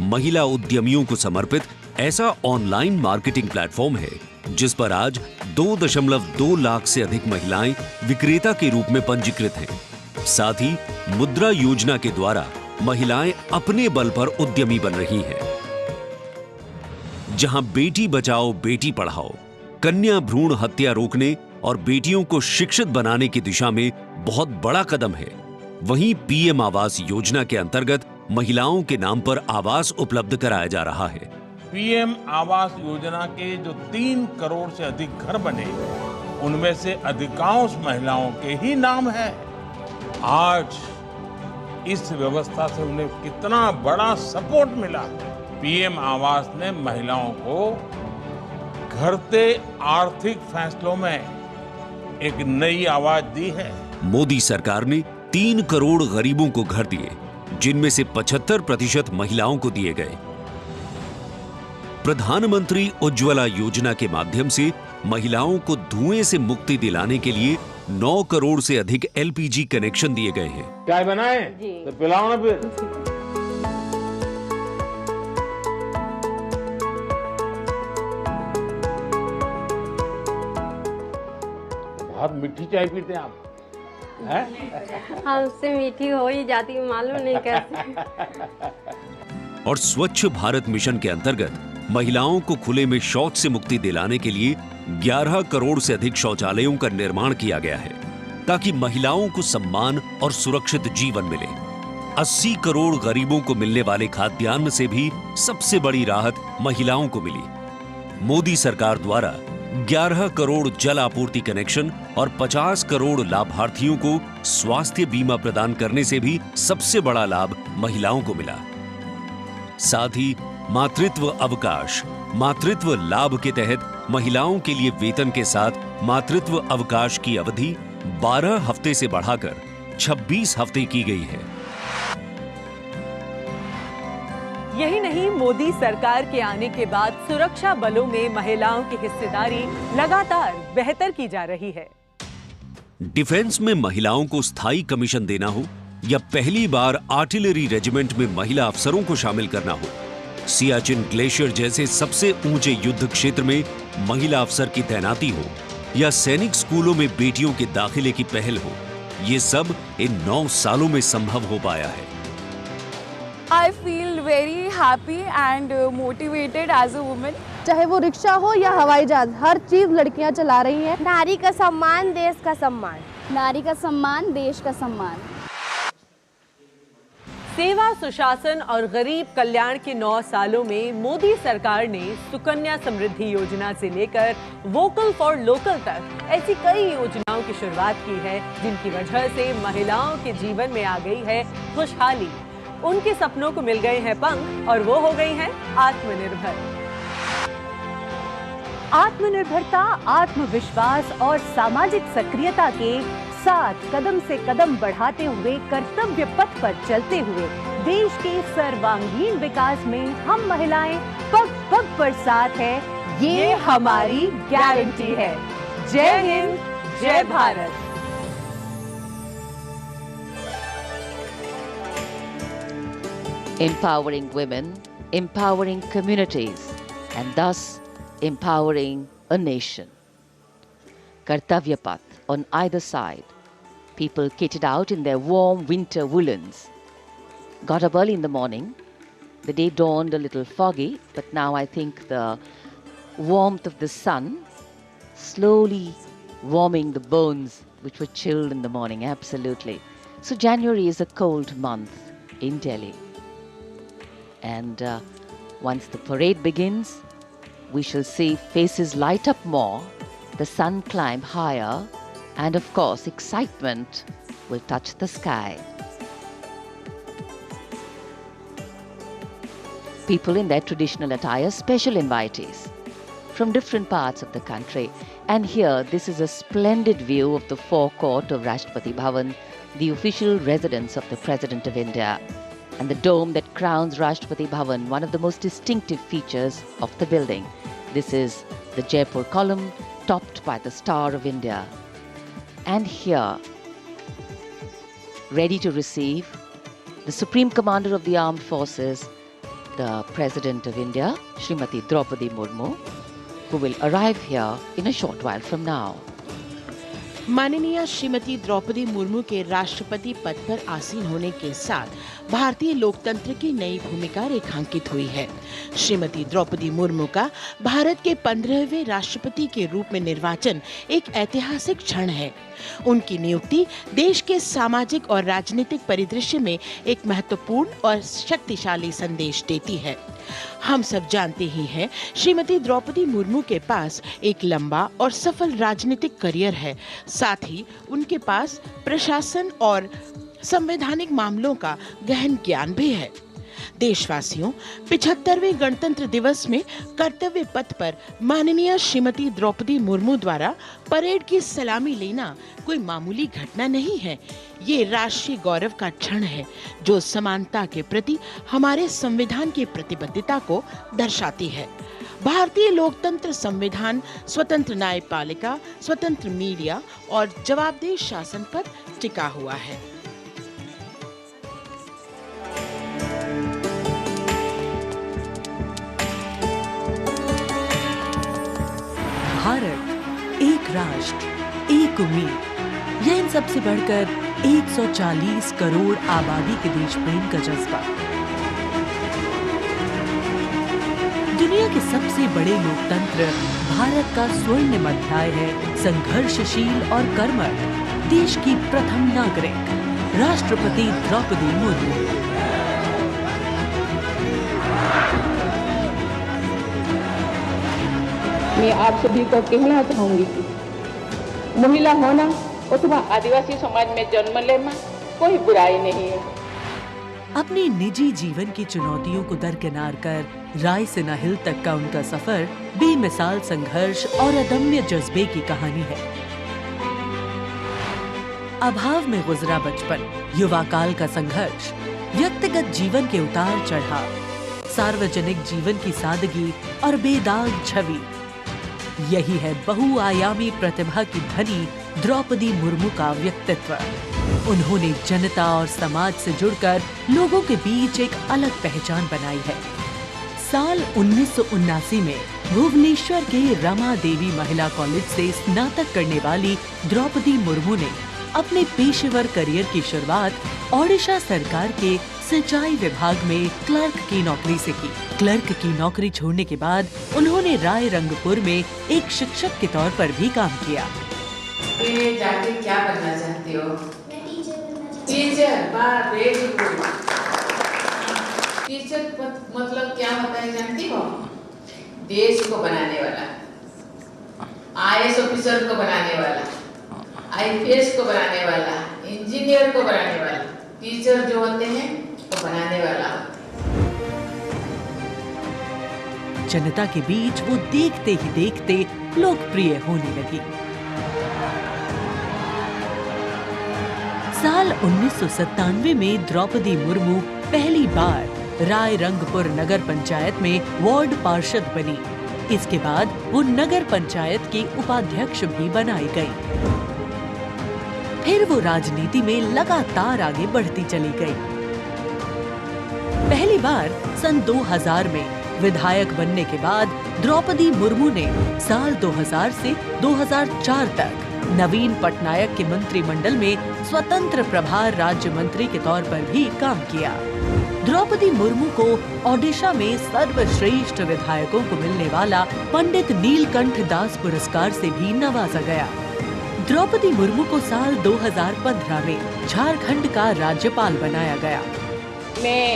महिला उद्यमियों को समर्पित ऐसा ऑनलाइन मार्केटिंग प्लेटफॉर्म है जिस पर आज 2.2 लाख से अधिक महिलाएं विक्रेता के रूप में पंजीकृत हैं। साथ ही मुद्रा योजना के द्वारा महिलाएं अपने बल पर उद्यमी बन रही हैं। जहां बेटी बचाओ बेटी पढ़ाओ, कन्या भ्रूण हत्या रोकने और बेटियों को शिक्षित बनाने की दिशा में बहुत बड़ा कदम है, वहीं पीएम आवास योजना के अंतर्गत महिलाओं के नाम पर आवास उपलब्ध कराया जा रहा है। पीएम आवास योजना के जो 3 करोड़ से अधिक घर बने, उनमें से अधिकांश महिलाओं के ही नाम है। आज इस व्यवस्था से उन्हें कितना बड़ा सपोर्ट मिला। पीएम आवास ने महिलाओं को घटते आर्थिक फैसलों में एक नई आवाज दी है। मोदी सरकार ने 3 करोड़ गरीबों को घर दिए, जिनमें से 75% महिलाओं को दिए गए। प्रधानमंत्री उज्ज्वला योजना के माध्यम से महिलाओं को धुएं से मुक्ति दिलाने के लिए 9 करोड़ से अधिक एलपीजी कनेक्शन दिए गए हैं। चाय बनाए तो पिलाओ ना फिर। बहुत मीठी चाय पीते हैं आप, हैं? हमसे मीठी हो ही जाती, मालूम नहीं कैसे। और स्वच्छ भारत मिशन के अंतर्गत महिलाओं को खुले में शौच से मुक्ति दिलाने के लिए 11 करोड़ से अधिक शौचालयों का निर्माण किया गया है, ताकि महिलाओं को सम्मान और सुरक्षित जीवन मिले। 80 करोड़ गरीबों को मिलने वाले खाद्यान्न से भी सबसे बड़ी राहत महिलाओं को मिली। मोदी सरकार द्वारा 11 करोड़ जल आपूर्ति कनेक्शन और 50 करोड़ लाभार्थियों को स्वास्थ्य बीमा प्रदान करने से भी सबसे बड़ा लाभ महिलाओं को मिला। साथ ही मातृत्व अवकाश, मातृत्व लाभ के तहत महिलाओं के लिए वेतन के साथ मातृत्व अवकाश की अवधि 12 हफ्ते से बढ़ाकर 26 हफ्ते की गई है। यही नहीं, मोदी सरकार के आने के बाद सुरक्षा बलों में महिलाओं की हिस्सेदारी लगातार बेहतर की जा रही है। डिफेंस में महिलाओं को स्थायी कमीशन देना हो या पहली बार आर्टिलरी रेजिमेंट में महिला अफसरों को शामिल करना हो, सियाचिन ग्लेशियर जैसे सबसे ऊंचे युद्ध क्षेत्र में महिला अफसर की तैनाती हो या सैनिक स्कूलों में बेटियों के दाखिले की पहल हो, ये सब इन 9 सालों में संभव हो पाया है। I feel very happy and motivated as a woman. चाहे वो रिक्शा हो या हवाई जहाज, हर चीज लड़कियां चला रही हैं। नारी का सम्मान देश का सम्मान, नारी का सम्मान देश का सम्मान। सेवा, सुशासन और गरीब कल्याण के 9 सालों में मोदी सरकार ने सुकन्या समृद्धि योजना से लेकर वोकल फॉर लोकल तक ऐसी कई योजनाओं की शुरुआत की है, जिनकी वजह से महिलाओं के जीवन में आ गई है खुशहाली। उनके सपनों को मिल गए हैं पंख और वो हो गई हैं आत्मनिर्भर। आत्मनिर्भरता, आत्मविश्वास और सामाजिक सक्रियता के साथ कदम से कदम बढ़ाते हुए कर्तव्य पथ पर चलते हुए देश के सर्वांगीण विकास में हम महिलाएं पग पग पर साथ है, ये हमारी गारंटी है। जय हिंद, जय Bharat. Empowering women, empowering communities, and thus empowering a nation. Kartavya Path on either side. People kitted out in their warm winter woolens. Got up early in the morning. The day dawned a little foggy, but now I think the warmth of the sun slowly warming the bones which were chilled in the morning, absolutely. So January is a cold month in Delhi. And once the parade begins, we shall see faces light up more, the sun climb higher, and of course excitement will touch the sky. People in their traditional attire, special invitees from different parts of the country. And here, this is a splendid view of the forecourt of Rashtrapati Bhavan, the official residence of the President of India, and the dome that crowns Rashtrapati Bhavan, one of the most distinctive features of the building. This is the Jaipur column, topped by the Star of India. And here, ready to receive the Supreme Commander of the Armed Forces, the President of India, Srimati Draupadi Murmu, who will arrive here in a short while from now. माननीय श्रीमती द्रौपदी मुर्मू के राष्ट्रपति पद पर आसीन होने के साथ भारतीय लोकतंत्र की नई भूमिका रेखांकित हुई है। श्रीमती द्रौपदी मुर्मू का भारत के 15वें राष्ट्रपति के रूप में निर्वाचन एक ऐतिहासिक क्षण है। उनकी नियुक्ति देश के सामाजिक और राजनीतिक परिदृश्य में एक महत्वपूर्ण और शक्तिशाली संदेश देती है। हम सब जानते ही हैं, श्रीमती द्रौपदी मुर्मू के पास एक लंबा और सफल राजनीतिक करियर है। साथ ही उनके पास प्रशासन और संवैधानिक मामलों का गहन ज्ञान भी है। देशवासियों, 75वें गणतंत्र दिवस में कर्तव्य पथ पर माननीय श्रीमती द्रौपदी मुर्मू द्वारा परेड की सलामी लेना कोई मामूली घटना नहीं है। ये राष्ट्रीय गौरव का क्षण है जो समानता के प्रति हमारे संविधान की प्रतिबद्धता को दर्शाती है। भारतीय लोकतंत्र संविधान स्वतंत्र न्यायपालिका, स्वतंत्र मीडिया और जवाबदेह शासन पर टिका हुआ है। भारत एक राष्ट्र, एक उम्मीद, यह इन सबसे बढ़कर 140 करोड़ आबादी के देश प्रेम का जज्बा। दुनिया के सबसे बड़े लोकतंत्र भारत का स्वर्णिम अध्याय है संघर्षशील और कर्मठ देश की प्रथम नागरिक राष्ट्रपति द्रौपदी मुर्मू। मैं आप सभी को कहना चाहूंगी कि महिला होना अथवा आदिवासी समाज में जन्म लेना कोई बुराई नहीं है। अपने निजी जीवन की चुनौतियों को दरकिनार कर रायसीना हिल तक का उनका सफर बेमिसाल संघर्ष और अदम्य जज्बे की कहानी है। अभाव में गुजरा बचपन, युवा काल का संघर्ष, व्यक्तिगत जीवन के उतार चढ़ाव, सार्वजनिक जीवन की सादगी और बेदाग छवि, यही है बहुआयामी प्रतिभा की धनी द्रौपदी मुर्मू का व्यक्तित्व। उन्होंने जनता और समाज से जुड़कर लोगों के बीच एक अलग पहचान बनाई है। साल 1979 में भुवनेश्वर के रमा देवी महिला कॉलेज से स्नातक करने वाली द्रौपदी मुर्मू ने अपने पेशेवर करियर की शुरुआत ओडिशा सरकार के सिंचाई विभाग में क्लर्क की नौकरी से की। क्लर्क की नौकरी छोड़ने के बाद उन्होंने रायरंगपुर में एक शिक्षक के तौर पर भी काम किया। जाके क्या बनना चाहती हो? टीचर। Very good. टीचर मतलब क्या होता है जानती हो? देश को बनाने वाला, IAS ऑफिसर को बनाने वाला, IPS को बनाने वाला, इंजीनियर को बनाने वाला। टीचर जो होते हैं वो बनाने वाला। जनता के बीच वो देखते ही देखते लोकप्रिय होने लगी। साल 1997 में द्रौपदी मुर्मू पहली बार रायरंगपुर नगर पंचायत में वार्ड पार्षद बनी। इसके बाद वो नगर पंचायत की उपाध्यक्ष भी बनाई गई। फिर वो राजनीति में लगातार आगे बढ़ती चली गई। पहली बार सन 2000 में विधायक बनने के बाद द्रौपदी मुर्मू ने साल 2000 से 2004 तक नवीन पटनायक के मंत्रिमंडल में स्वतंत्र प्रभार राज्य मंत्री के तौर पर भी काम किया। द्रौपदी मुर्मू को ओडिशा में सर्वश्रेष्ठ विधायकों को मिलने वाला पंडित नीलकंठ दास पुरस्कार से भी नवाजा गया। द्रौपदी मुर्मू को साल 2015 में झारखंड का राज्यपाल बनाया गया। मैं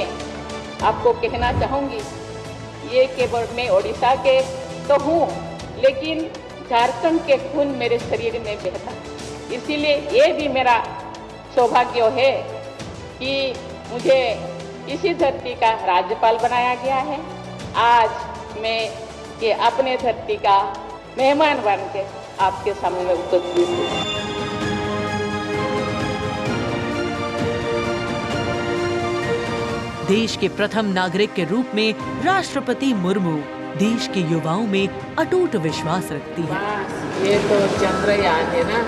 आपको कहना चाहूंगी, ये केवल मैं ओडिशा के तो हूँ, लेकिन झारखंड के खून मेरे शरीर में बहता है। इसीलिए ये भी मेरा सौभाग्य है कि मुझे इसी धरती का राज्यपाल बनाया गया है। आज मैं ये अपने धरती का मेहमान बन के आपके सामने उपस्थित हूँ। देश के प्रथम नागरिक के रूप में राष्ट्रपति मुर्मू देश के युवाओं में अटूट विश्वास रखती है। ये तो चंद्रयान है ना,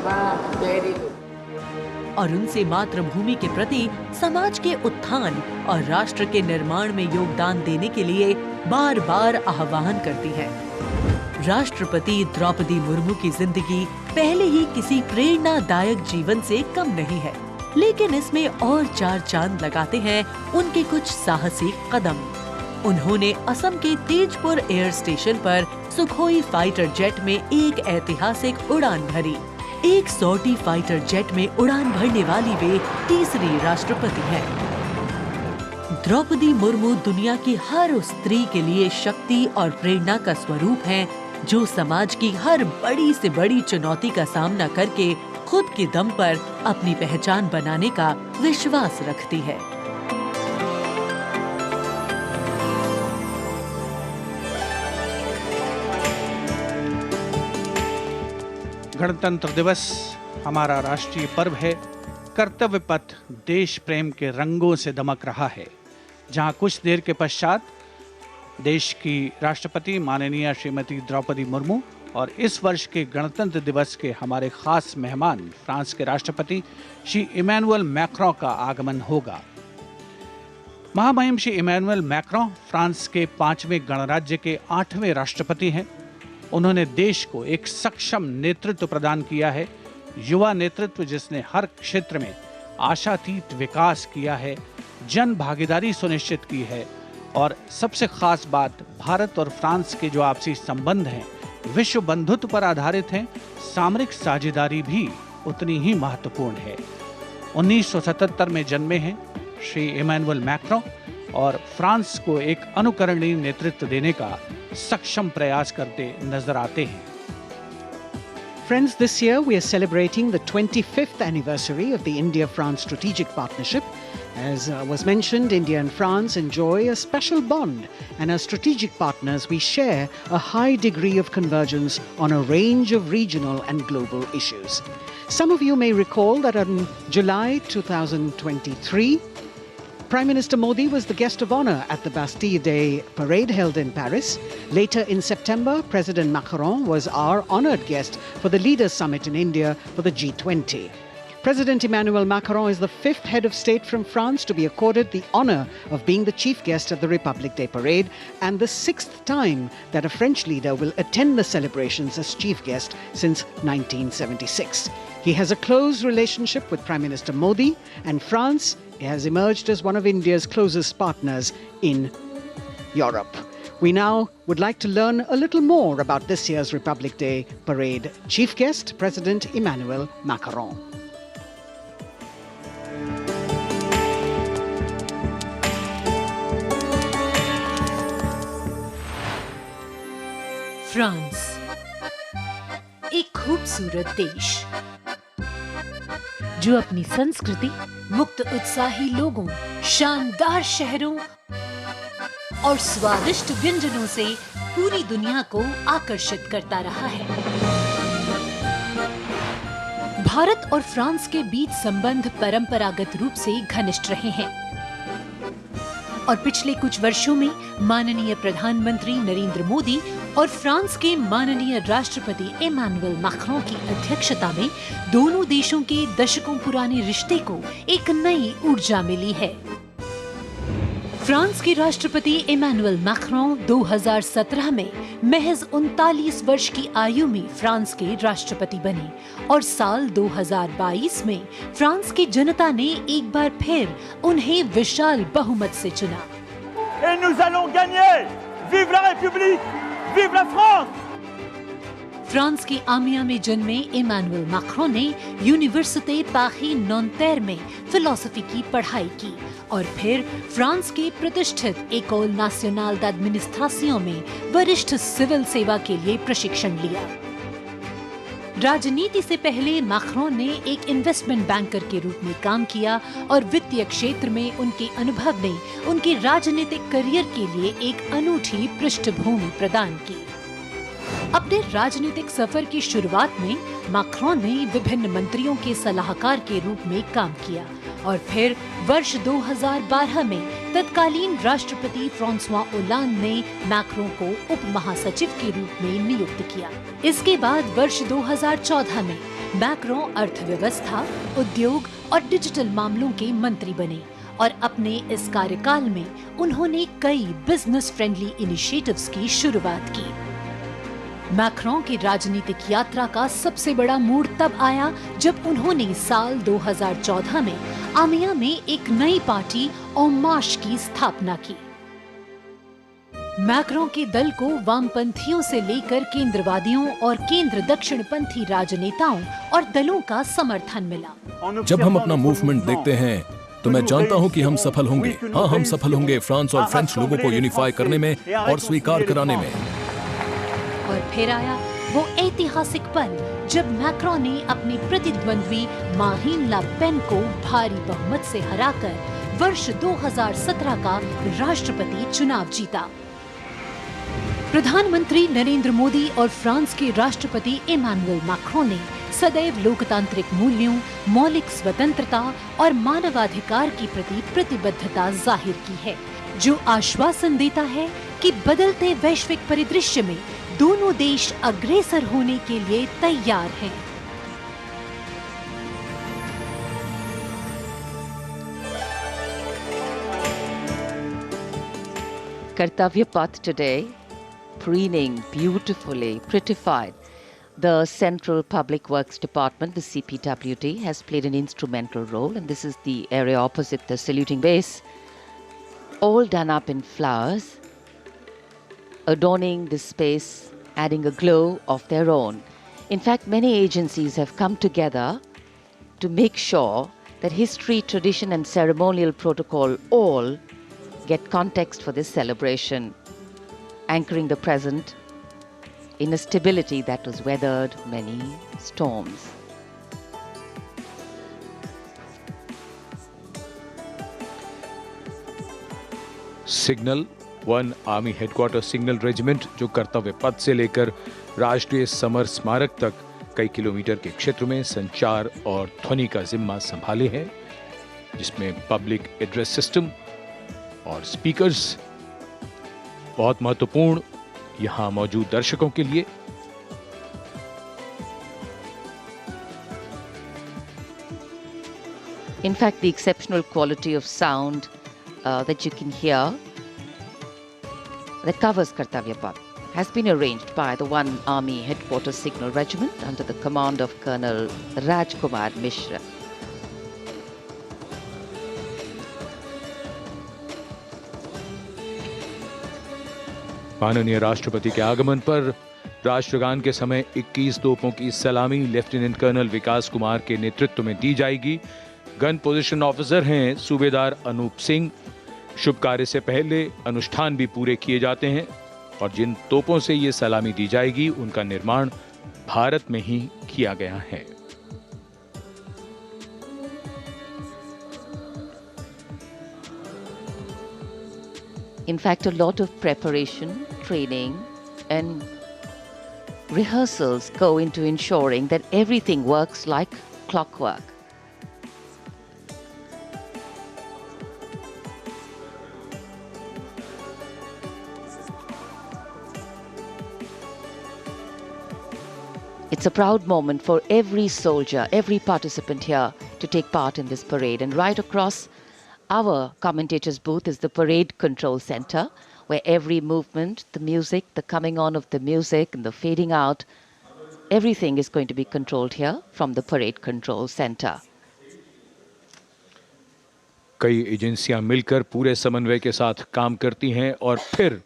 वाह, वेरी गुड। और उनसे मातृभूमि के प्रति समाज के उत्थान और राष्ट्र के निर्माण में योगदान देने के लिए बार बार आह्वान करती है। राष्ट्रपति द्रौपदी मुर्मू की जिंदगी पहले ही किसी प्रेरणादायक जीवन से कम नहीं है, लेकिन इसमें और चार चांद लगाते हैं उनके कुछ साहसी कदम। उन्होंने असम के तेजपुर एयर स्टेशन पर सुखोई फाइटर जेट में एक ऐतिहासिक उड़ान भरी। एक सॉर्टी फाइटर जेट में उड़ान भरने वाली वे तीसरी राष्ट्रपति हैं। द्रौपदी मुर्मू दुनिया की हर उस स्त्री के लिए शक्ति और प्रेरणा का स्वरूप हैं, जो समाज की हर बड़ी से बड़ी चुनौती का सामना करके खुद के दम पर अपनी पहचान बनाने का विश्वास रखती है। गणतंत्र दिवस हमारा राष्ट्रीय पर्व है। कर्तव्य पथ देश प्रेम के रंगों से दमक रहा है, जहां कुछ देर के पश्चात देश की राष्ट्रपति माननीय श्रीमती द्रौपदी मुर्मू और इस वर्ष के गणतंत्र दिवस के हमारे खास मेहमान फ्रांस के राष्ट्रपति श्री इमैनुअल मैक्रों का आगमन होगा। महामहिम श्री इमैनुअल मैक्रों फ्रांस के 5वें गणराज्य के 8वें राष्ट्रपति हैं। उन्होंने देश को एक सक्षम नेतृत्व प्रदान किया है, युवा नेतृत्व जिसने हर क्षेत्र में आशातीत विकास किया है, जन भागीदारी सुनिश्चित की है और सबसे खास बात भारत और फ्रांस के जो आपसी संबंध हैं विश्व बंधुत्व पर आधारित हैं। सामरिक साझेदारी भी उतनी ही महत्वपूर्ण है। 1977 में जन्मे हैं श्री इमैनुअल मैक्रों और फ्रांस को एक अनुकरणीय नेतृत्व देने का सक्षम प्रयास करते नजर आते हैं। Friends, this year we are celebrating the 25th anniversary of the India-France strategic partnership. As was mentioned, India and France enjoy a special bond, and as strategic partners we share a high degree of convergence on a range of regional and global issues. Some of you may recall that in July 2023, Prime Minister Modi was the guest of honor at the Bastille Day parade held in Paris. Later in September, President Macron was our honored guest for the Leaders Summit in India for the G20. President Emmanuel Macron is the 5th head of state from France to be accorded the honor of being the chief guest at the Republic Day parade, and the 6th time that a French leader will attend the celebrations as chief guest since 1976. He has a close relationship with Prime Minister Modi, and France has emerged as one of India's closest partners in Europe. We now would like to learn a little more about this year's Republic Day parade. Chief guest, President Emmanuel Macron. France, एक खूबसूरत देश जो अपनी संस्कृति, मुक्त उत्साही लोगों, शानदार शहरों और स्वादिष्ट व्यंजनों से पूरी दुनिया को आकर्षित करता रहा है। भारत और फ्रांस के बीच संबंध परंपरागत रूप से घनिष्ठ रहे हैं और पिछले कुछ वर्षों में माननीय प्रधानमंत्री नरेंद्र मोदी और फ्रांस के माननीय राष्ट्रपति इमैनुअल मैक्रों की अध्यक्षता में दोनों देशों के दशकों पुराने रिश्ते को एक नई ऊर्जा मिली है। फ्रांस के राष्ट्रपति इमैनुअल मैक्रों 2017 में महज 39 वर्ष की आयु में फ्रांस के राष्ट्रपति बने और साल 2022 में फ्रांस की जनता ने एक बार फिर उन्हें विशाल बहुमत से चुना। Et nous allons gagner! Vive la République! Vive la France! France की आमिया में जन्मे इमैनुअल मैक्रों ने यूनिवर्सिटी पारी नॉन्तेर में फिलॉसफी की पढ़ाई की और फिर फ्रांस के प्रतिष्ठित एकोल नेशनल d'administration में वरिष्ठ सिविल सेवा के लिए प्रशिक्षण लिया। राजनीति से पहले मैक्रों ने एक इन्वेस्टमेंट बैंकर के रूप में काम किया और वित्तीय क्षेत्र में उनके अनुभव ने उनके राजनीतिक करियर के लिए एक अनूठी पृष्ठभूमि प्रदान की। अपने राजनीतिक सफर की शुरुआत में मैक्रों ने विभिन्न मंत्रियों के सलाहकार के रूप में काम किया और फिर वर्ष 2012 में तत्कालीन राष्ट्रपति फ्रांसवा ओलांद ने मैक्रों को उप महासचिव के रूप में नियुक्त किया। इसके बाद वर्ष 2014 में मैक्रों अर्थव्यवस्था, उद्योग और डिजिटल मामलों के मंत्री बने और अपने इस कार्यकाल में उन्होंने कई बिजनेस फ्रेंडली इनिशिएटिव्स की शुरुआत की। मैक्रों की राजनीतिक यात्रा का सबसे बड़ा मोड़ तब आया जब उन्होंने साल 2014 में आमिया में एक नई पार्टी En Marche की स्थापना की। मैक्रों के दल को वामपंथियों से लेकर केंद्रवादियों और केंद्र दक्षिणपंथी राजनेताओं और दलों का समर्थन मिला। जब हम अपना मूवमेंट देखते हैं तो मैं जानता हूं कि हम सफल होंगे। हाँ, हम सफल होंगे फ्रांस और फ्रेंच लोगों को यूनिफाई करने में और स्वीकार कराने में। और फिर आया वो ऐतिहासिक पल जब मैक्रों ने अपने प्रतिद्वंद्वी मारीन ला पेन को भारी बहुमत से हराकर वर्ष 2017 का राष्ट्रपति चुनाव जीता। प्रधानमंत्री नरेंद्र मोदी और फ्रांस के राष्ट्रपति इमैनुअल मैक्रों ने सदैव लोकतांत्रिक मूल्यों, मौलिक स्वतंत्रता और मानवाधिकार के प्रति प्रतिबद्धता जाहिर की है, जो आश्वासन देता है कि बदलते वैश्विक परिदृश्य में दोनों देश अग्रसर होने के लिए तैयार हैं। Kartavya Path today, preening beautifully, prettified. The Central Public Works Department, the CPWD, has played an instrumental role, and this is the area opposite the saluting base, all done up in flowers, adorning this space, adding a glow of their own. In fact, many agencies have come together to make sure that history, tradition and ceremonial protocol all get context for this celebration, anchoring the present in a stability that was weathered many storms. Signal 1 army headquarter signal regiment जो कर्तव्य पथ से लेकर राष्ट्रीय summer स्मारक तक कई kilometre के क्षेत्र में संचार और ध्वनि का जिम्मा संभाले हैं, जिसमें पब्लिक एड्रेस सिस्टम और स्पीकर्स बहुत महत्वपूर्ण यहां मौजूद दर्शकों के लिए। In fact, the exceptional quality of sound that you can hear that covers Kartavya Path has been arranged by the 1 Army Headquarters Signal Regiment under the command of Colonel Rajkumar Mishra. माननीय राष्ट्रपति के आगमन पर राष्ट्रगान के समय 21 तोपों की सलामी लेफ्टिनेंट कर्नल विकास कुमार के नेतृत्व में दी जाएगी। गन पोजीशन ऑफिसर हैं सूबेदार अनूप सिंह। शुभ कार्य से पहले अनुष्ठान भी पूरे किए जाते हैं और जिन तोपों से ये सलामी दी जाएगी उनका निर्माण भारत में ही किया गया है। In fact, a lot of preparation, training and rehearsals go into ensuring that everything works like clockwork. It's a proud moment for every soldier, every participant here to take part in this parade. And right across Our commentator's booth is the parade control center, where every movement, the music, the coming on of the music and the fading out, everything is going to be controlled here from the parade control center. कई एजेंसियां मिलकर पूरे समन्वय के साथ काम करती हैं और फिर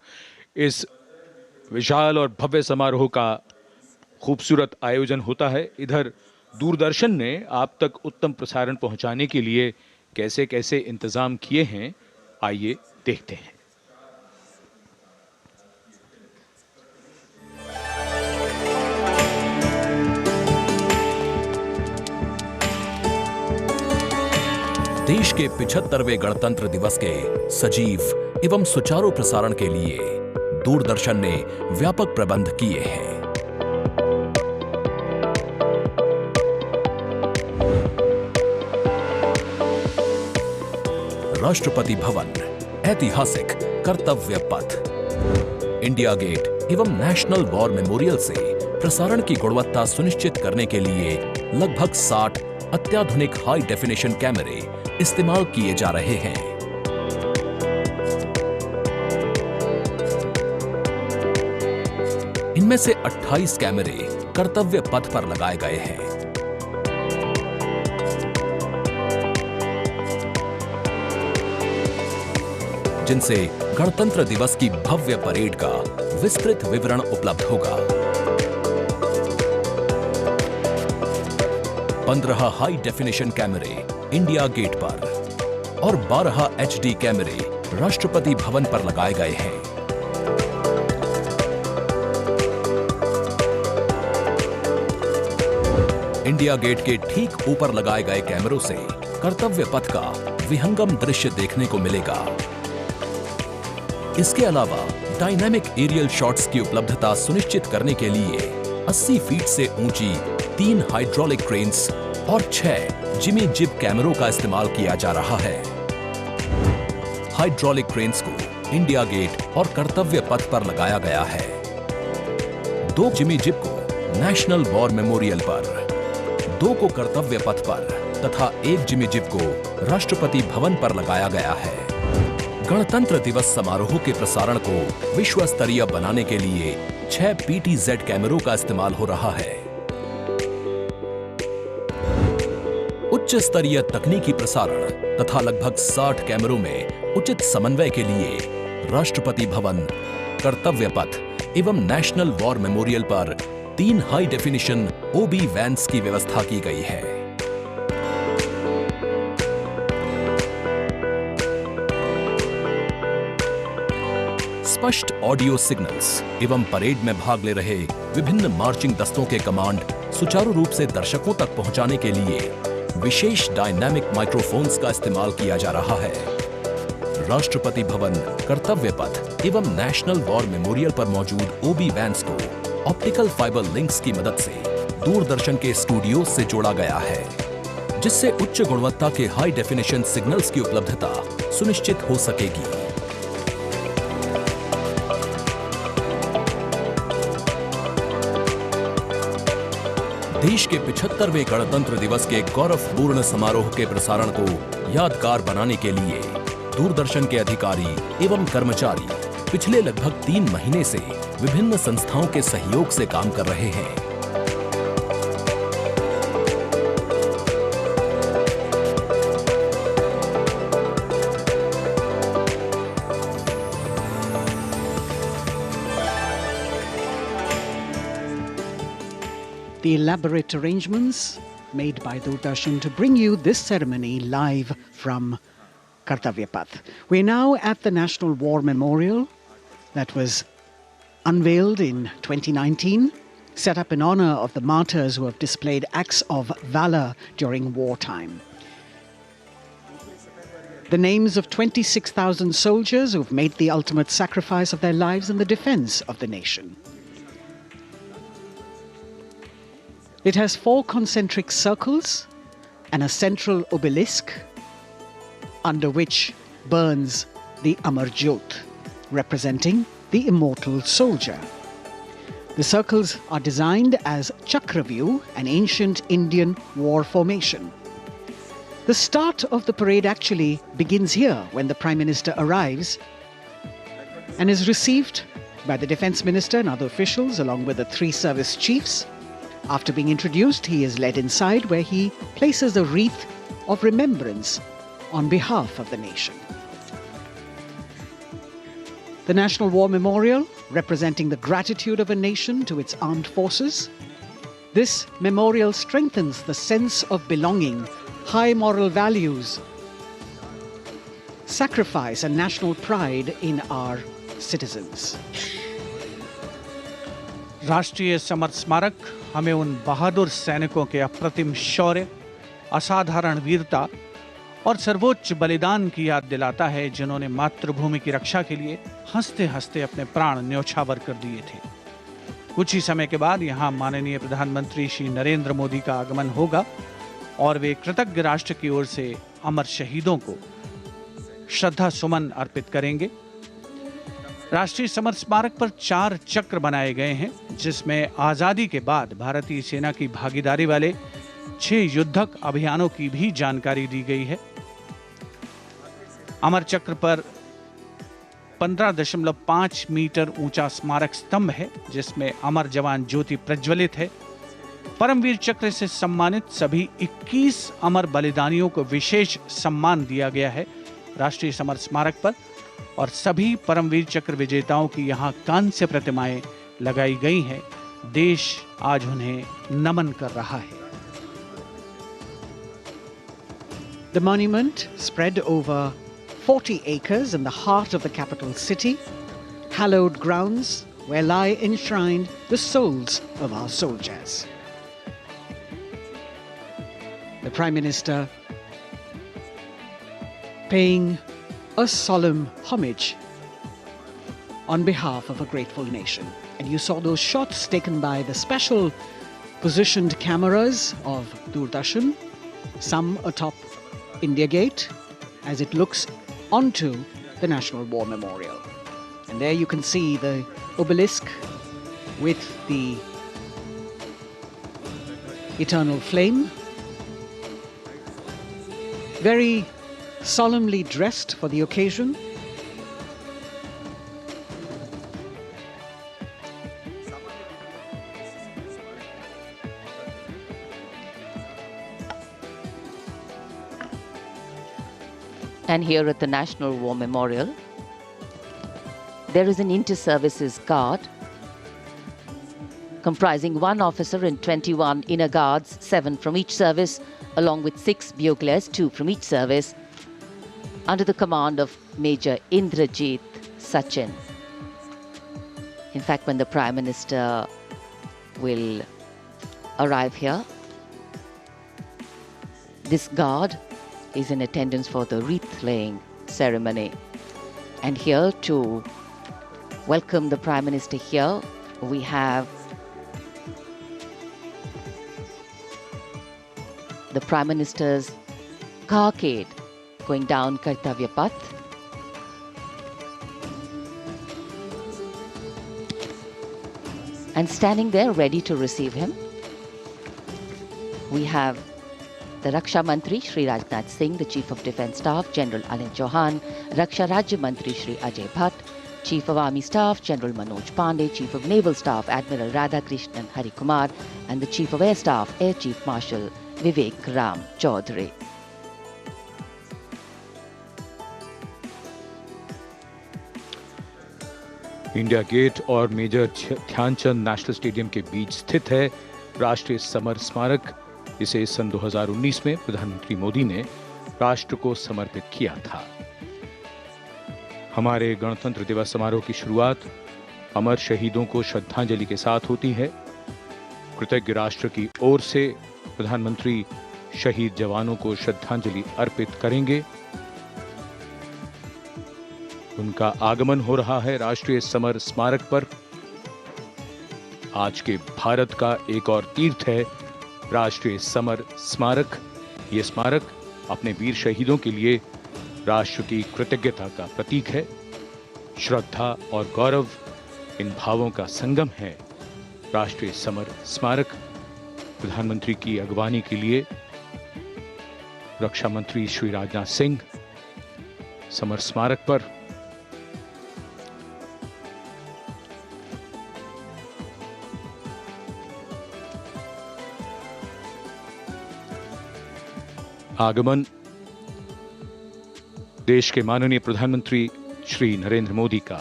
इस विशाल और भव्य समारोह का खूबसूरत आयोजन होता है। इधर दूरदर्शन ने आप तक उत्तम प्रसारण पहुंचाने के लिए कैसे कैसे इंतजाम किए हैं, आइए देखते हैं। देश के 75वें गणतंत्र दिवस के सजीव एवं सुचारू प्रसारण के लिए दूरदर्शन ने व्यापक प्रबंध किए हैं। राष्ट्रपति भवन, ऐतिहासिक कर्तव्य पथ, इंडिया गेट एवं नेशनल वॉर मेमोरियल से प्रसारण की गुणवत्ता सुनिश्चित करने के लिए लगभग 60 अत्याधुनिक हाई डेफिनेशन कैमरे इस्तेमाल किए जा रहे हैं। इनमें से 28 कैमरे कर्तव्य पथ पर लगाए गए हैं। जिनसे गणतंत्र दिवस की भव्य परेड का विस्तृत विवरण उपलब्ध होगा। 15 हाई डेफिनेशन कैमरे इंडिया गेट पर और 12 HD कैमरे राष्ट्रपति भवन पर लगाए गए हैं। इंडिया गेट के ठीक ऊपर लगाए गए कैमरों से कर्तव्य पथ का विहंगम दृश्य देखने को मिलेगा। इसके अलावा डायनामिक एरियल शॉट्स की उपलब्धता सुनिश्चित करने के लिए 80 फीट से ऊंची 3 हाइड्रोलिक क्रेन्स और 6 जिमी जिब कैमरों का इस्तेमाल किया जा रहा है। हाइड्रोलिक क्रेन्स को इंडिया गेट और कर्तव्य पथ पर लगाया गया है। 2 जिमी जिब को नेशनल वॉर मेमोरियल पर, 2 को कर्तव्य पथ पर तथा 1 जिमी जिब को राष्ट्रपति भवन पर लगाया गया है। गणतंत्र दिवस समारोह के प्रसारण को विश्व स्तरीय बनाने के लिए 6 PTZ कैमरों का इस्तेमाल हो रहा है। उच्च स्तरीय तकनीकी प्रसारण तथा लगभग 60 कैमरों में उचित समन्वय के लिए राष्ट्रपति भवन, कर्तव्य पथ एवं नेशनल वॉर मेमोरियल पर 3 हाई डेफिनेशन OB वैन्स की व्यवस्था की गई है। स्पष्ट ऑडियो सिग्नल्स एवं परेड में भाग ले रहे विभिन्न मार्चिंग दस्तों के कमांड सुचारू रूप से दर्शकों तक पहुंचाने के लिए विशेष डायनामिक माइक्रोफोन्स का इस्तेमाल किया जा रहा है। राष्ट्रपति भवन, कर्तव्य पथ एवं नेशनल वॉर मेमोरियल पर मौजूद OB वैन्स को ऑप्टिकल फाइबर लिंक्स की मदद से दूरदर्शन के स्टूडियो से जोड़ा गया है, जिससे उच्च गुणवत्ता के हाई डेफिनेशन सिग्नल्स की उपलब्धता सुनिश्चित हो सकेगी। देश के 75वें गणतंत्र दिवस के गौरवपूर्ण समारोह के प्रसारण को यादगार बनाने के लिए दूरदर्शन के अधिकारी एवं कर्मचारी पिछले लगभग 3 महीने से विभिन्न संस्थाओं के सहयोग से काम कर रहे हैं। The elaborate arrangements made by Doordarshan to bring you this ceremony live from Kartavya Path. We're now at the National War Memorial that was unveiled in 2019, set up in honor of the martyrs who have displayed acts of valor during wartime. The names of 26,000 soldiers who've made the ultimate sacrifice of their lives in the defense of the nation. It has 4 concentric circles and a central obelisk under which burns the Amar Jyot, representing the immortal soldier. The circles are designed as Chakravyu, an ancient Indian war formation. The start of the parade actually begins here when the Prime Minister arrives and is received by the Defence Minister and other officials along with the 3 service chiefs. After being introduced, he is led inside where he places a wreath of remembrance on behalf of the nation. The National War Memorial, representing the gratitude of a nation to its armed forces. This memorial strengthens the sense of belonging, high moral values, sacrifice and national pride in our citizens. राष्ट्रीय summer स्मारक हमें उन बहादुर सैनिकों के अप्रतिम शौर्य, असाधारण वीरता और सर्वोच्च बलिदान की याद दिलाता है, जिन्होंने मातृभूमि की रक्षा के लिए हंसते हंसते अपने प्राण न्योछावर कर दिए थे। कुछ ही समय के बाद यहाँ माननीय प्रधानमंत्री श्री नरेंद्र मोदी का आगमन होगा और वे कृतज्ञ राष्ट्र की ओर से अमर शहीदों को श्रद्धा सुमन अर्पित करेंगे। राष्ट्रीय समर स्मारक पर 4 चक्र बनाए गए हैं, जिसमें आजादी के बाद भारतीय सेना की भागीदारी वाले 6 युद्धक अभियानों की भी जानकारी दी गई है। अमर चक्र पर 15.5 मीटर ऊंचा स्मारक स्तंभ है, जिसमें अमर जवान ज्योति प्रज्वलित है। परमवीर चक्र से सम्मानित सभी 21 अमर बलिदानियों को विशेष सम्मान दिया गया है राष्ट्रीय समर स्मारक पर, और सभी परमवीर चक्र विजेताओं की यहां कांस्य प्रतिमाएं लगाई गई हैं। देश आज उन्हें नमन कर रहा है। The monument, spread over 40 acres in the heart of the capital city, hallowed grounds where lie enshrined the souls of our soldiers. The Prime Minister paying a solemn homage on behalf of a grateful nation. And you saw those shots taken by the special positioned cameras of Doordarshan, some atop India Gate, as it looks onto the National War Memorial. And there you can see the obelisk with the eternal flame, very solemnly dressed for the occasion. And here at the National War Memorial, there is an inter-services guard comprising 1 officer and 21 inner guards, 7 from each service, along with 6 buglers, 2 from each service, under the command of Major Indrajit Sachin. In fact, when the Prime Minister will arrive here, this guard is in attendance for the wreath-laying ceremony. And here to welcome the Prime Minister here, we have the Prime Minister's carcade going down Kartavya Path. And standing there ready to receive him, we have the Raksha Mantri Shri Rajnath Singh, the Chief of Defence Staff General Anil Chauhan, Raksha Rajya Mantri Shri Ajay Bhatt, Chief of Army Staff General Manoj Pandey, Chief of Naval Staff Admiral Radhakrishnan Harikumar, and the Chief of Air Staff Air Chief Marshal Vivek Ram Chaudhary. India Gate और major Dhyanchand national stadium के बीच स्थित है राष्ट्रीय summer स्मारक। इसे सन 2019 में प्रधानमंत्री मोदी ने राष्ट्र को समर्पित किया था। हमारे गणतंत्र दिवस समारोह की शुरुआत अमर शहीदों को श्रद्धांजलि के साथ होती है। कृतज्ञ राष्ट्र की ओर से प्रधानमंत्री शहीद जवानों को श्रद्धांजलि अर्पित करेंगे। उनका आगमन हो रहा है राष्ट्रीय समर स्मारक पर। आज के भारत का एक और तीर्थ है राष्ट्रीय समर स्मारक। ये स्मारक अपने वीर शहीदों के लिए राष्ट्र की कृतज्ञता का प्रतीक है। श्रद्धा और गौरव इन भावों का संगम है राष्ट्रीय समर स्मारक। प्रधानमंत्री की अगवानी के लिए रक्षा मंत्री श्री राजनाथ सिंह समर स्मारक पर। आगमन देश के माननीय प्रधानमंत्री श्री नरेंद्र मोदी का।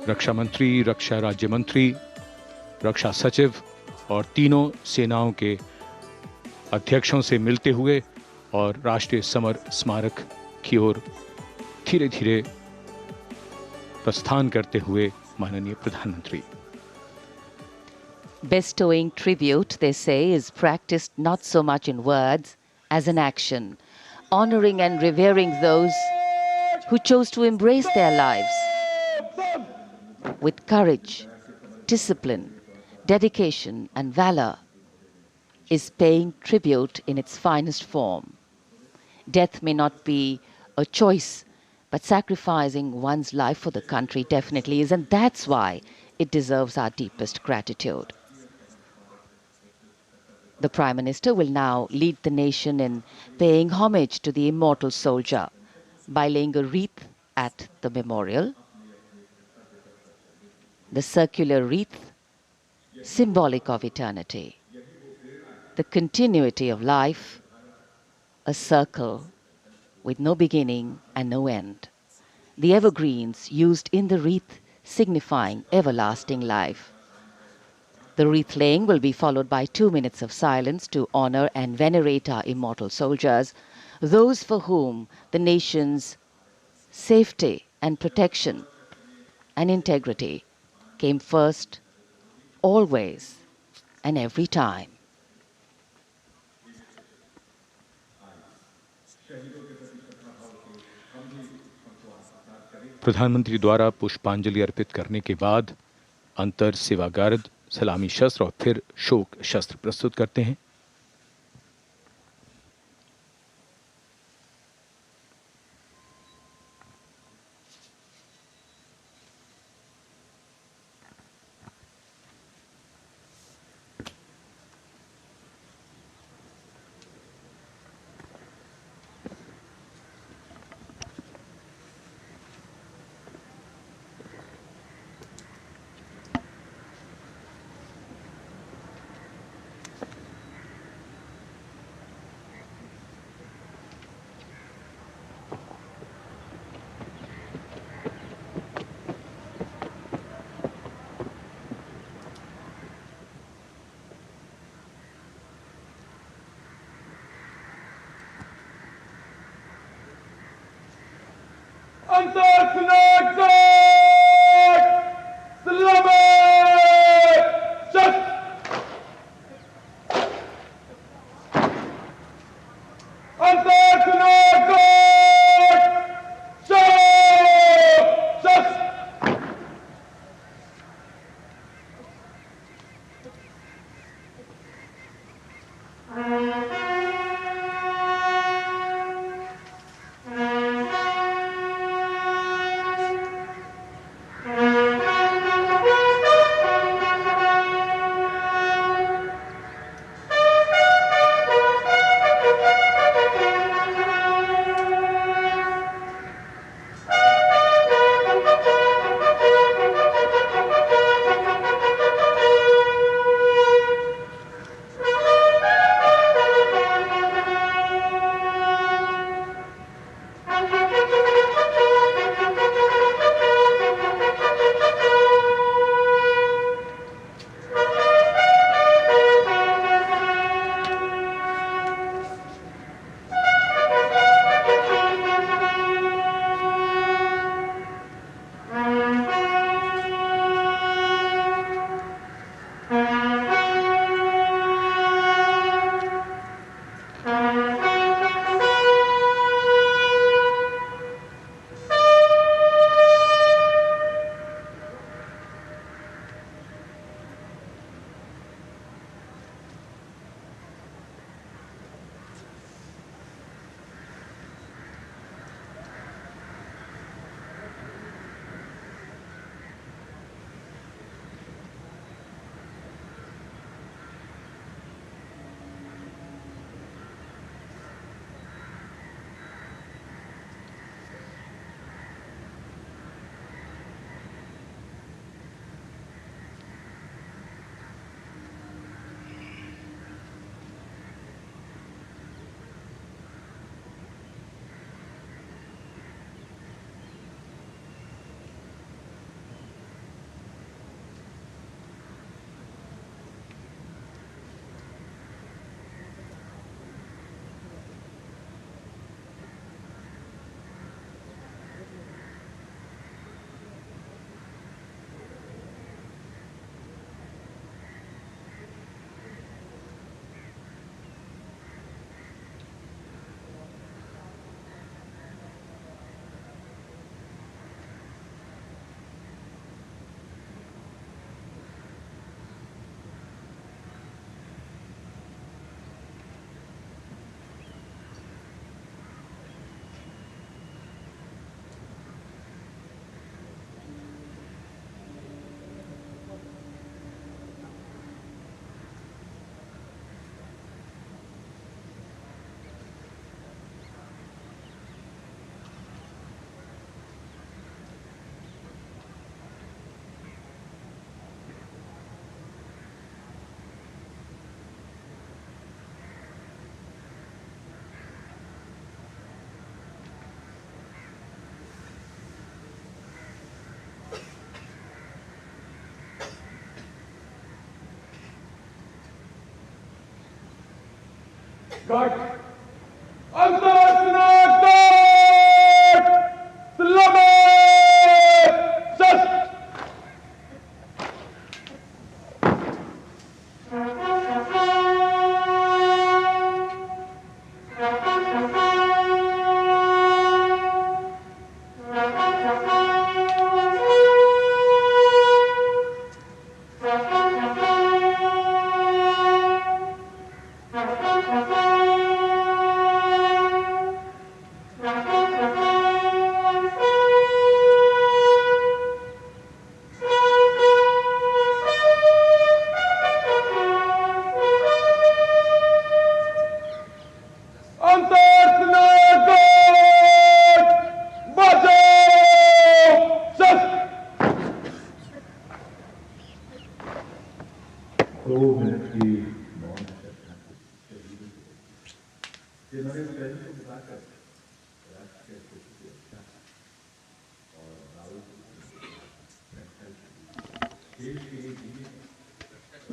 रक्षा मंत्री, रक्षा राज्य मंत्री, रक्षा सचिव और तीनों सेनाओं के अध्यक्षों से मिलते हुए और राष्ट्रीय समर स्मारक की ओर धीरे धीरे प्रस्थान करते हुए माननीय प्रधानमंत्री। Bestowing tribute, they say, is practiced not so much in words as in action, honoring and revering those who chose to embrace their lives with courage, discipline, dedication, and valor, is paying tribute in its finest form. Death may not be a choice, but sacrificing one's life for the country definitely is, and that's why it deserves our deepest gratitude. The Prime Minister will now lead the nation in paying homage to the immortal soldier by laying a wreath at the memorial. The circular wreath, symbolic of eternity, the continuity of life, a circle with no beginning and no end. The evergreens used in the wreath signifying everlasting life. The wreath laying will be followed by 2 minutes of silence to honor and venerate our immortal soldiers, those for whom the nation's safety and protection and integrity came first, always and every time. प्रधानमंत्री द्वारा पुष्पांजलि अर्पित करने के बाद अंतर सेवा guard सलामी शस्त्र और फिर शोक शस्त्र प्रस्तुत करते हैं।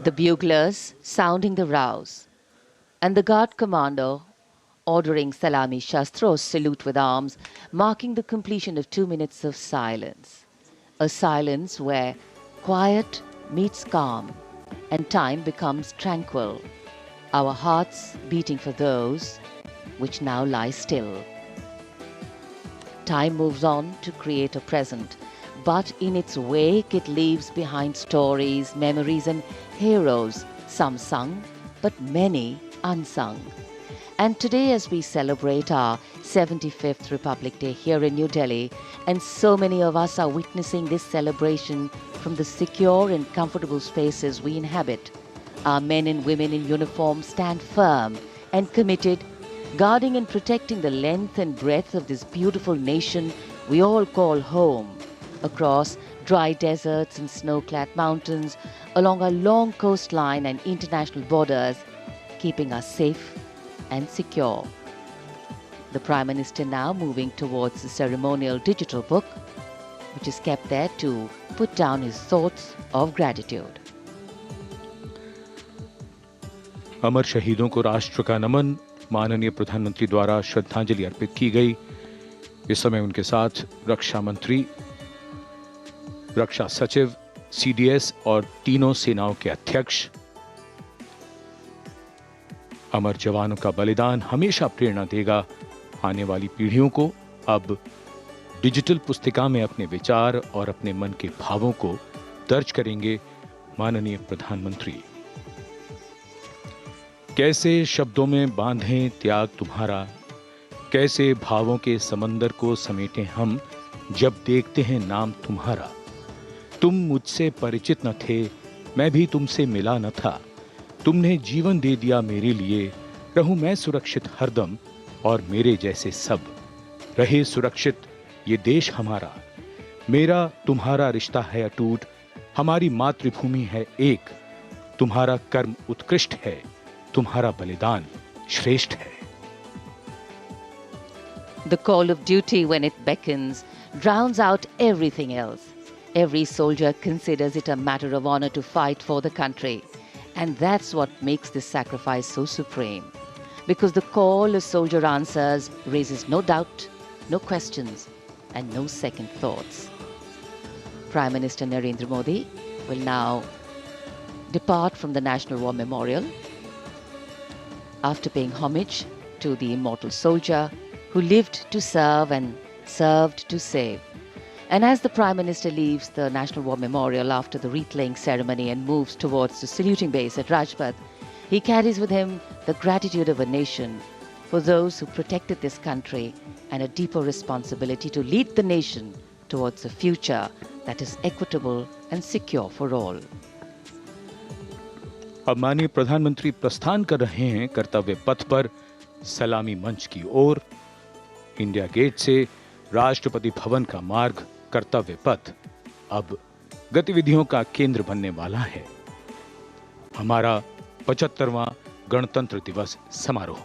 The buglers sounding the rouse, and the guard commander ordering Salami Shastros salute with arms, marking the completion of 2 minutes of silence. A silence where quiet meets calm and time becomes tranquil, our hearts beating for those which now lie still. Time moves on to create a present, but in its wake it leaves behind stories, memories and heroes, some sung, but many unsung. And today, as we celebrate our 75th Republic Day here in New Delhi, and so many of us are witnessing this celebration from the secure and comfortable spaces we inhabit, our men and women in uniform stand firm and committed, guarding and protecting the length and breadth of this beautiful nation we all call home, across dry deserts and snow-clad mountains, along our long coastline and international borders, keeping us safe and secure. The Prime Minister now moving towards the ceremonial digital book, which is kept there to put down his thoughts of gratitude. अमर शहीदों को राष्ट्र का नमन, माननीय प्रधानमंत्री द्वारा श्रद्धांजलि अर्पित की गई। इस समय उनके साथ रक्षा मंत्री, रक्षा सचिव, सीडीएस और तीनों सेनाओं के अध्यक्ष। अमर जवानों का बलिदान हमेशा प्रेरणा देगा आने वाली पीढ़ियों को। अब डिजिटल पुस्तिका में अपने विचार और अपने मन के भावों को दर्ज करेंगे माननीय प्रधानमंत्री। कैसे शब्दों में बांधें त्याग तुम्हारा, कैसे भावों के समंदर को समेटें हम, जब देखते हैं नाम तुम्हारा। तुम मुझसे परिचित न थे, मैं भी तुमसे मिला न था, तुमने जीवन दे दिया मेरे लिए, रहूं मैं सुरक्षित हरदम और मेरे जैसे सब। रहे सुरक्षित ये देश हमारा, मेरा तुम्हारा रिश्ता है अटूट, हमारी मातृभूमि है एक, तुम्हारा कर्म उत्कृष्ट है, तुम्हारा बलिदान श्रेष्ठ है। The call of duty, when it beckons, drowns out everything else. Every soldier considers it a matter of honor to fight for the country. And that's what makes this sacrifice so supreme. Because the call a soldier answers raises no doubt, no questions, and no second thoughts. Prime Minister Narendra Modi will now depart from the National War Memorial after paying homage to the immortal soldier who lived to serve and served to save. And as the Prime Minister leaves the National War Memorial after the wreath-laying ceremony and moves towards the saluting base at Rajpath, he carries with him the gratitude of a nation for those who protected this country and a deeper responsibility to lead the nation towards a future that is equitable and secure for all. अब माननीय प्रधानमंत्री प्रस्थान कर रहे हैं कर्तव्य पथ पर सलामी मंच की ओर। इंडिया गेट से राष्ट्रपति भवन का मार्ग कर्तव्य पथ अब गतिविधियों का केंद्र बनने वाला है। हमारा 75वां गणतंत्र दिवस समारोह।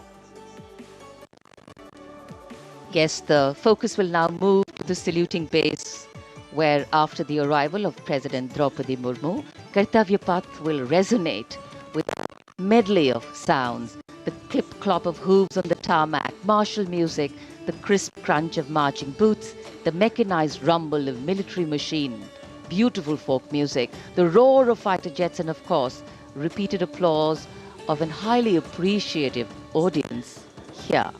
Yes, the focus will now move to the saluting base, where after the arrival of President Draupadi Murmu, Kartavya Path will resonate with a medley of sounds, the clip-clop of hooves on the tarmac, martial music, the crisp crunch of marching boots, the mechanized rumble of military machine, beautiful folk music, the roar of fighter jets, and of course, repeated applause of an highly appreciative audience here.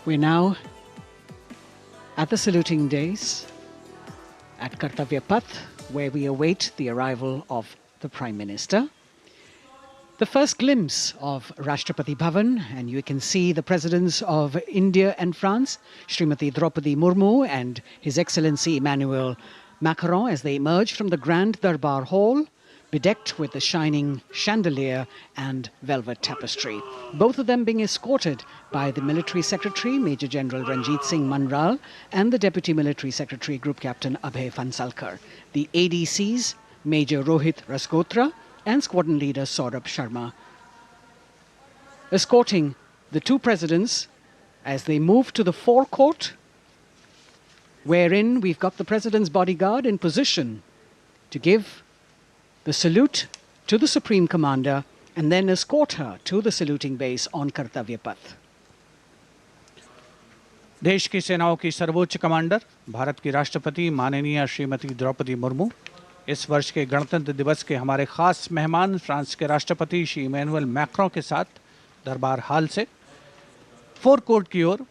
We're now at the saluting days at Kartavya Path, where we await the arrival of the Prime Minister. The first glimpse of Rashtrapati Bhavan, and you can see the presidents of India and France, Srimati Draupadi Murmu and His Excellency Emmanuel Macron, as they emerge from the Grand Darbar Hall, bedecked with the shining chandelier and velvet tapestry. Both of them being escorted by the Military Secretary, Major General Ranjit Singh Manral, and the Deputy Military Secretary, Group Captain Abhay Phansalkar. The ADCs, Major Rohit Rasgotra and Squadron Leader Saurabh Sharma, escorting the two presidents as they move to the forecourt, wherein we've got the President's bodyguard in position to give the salute to the Supreme Commander and then escort her to the saluting base on Kartavya Path. देश की सेनाओं की सर्वोच्च commander Bharat की राष्ट्रपति माननीय श्रीमती द्रौपदी मुर्मू इस वर्ष के गणतंत्र दिवस के हमारे खास मेहमान फ्रांस के राष्ट्रपति श्री इमैनुअल मैक्रों के साथ दरबार हाल से फोर कोर्ट की ओर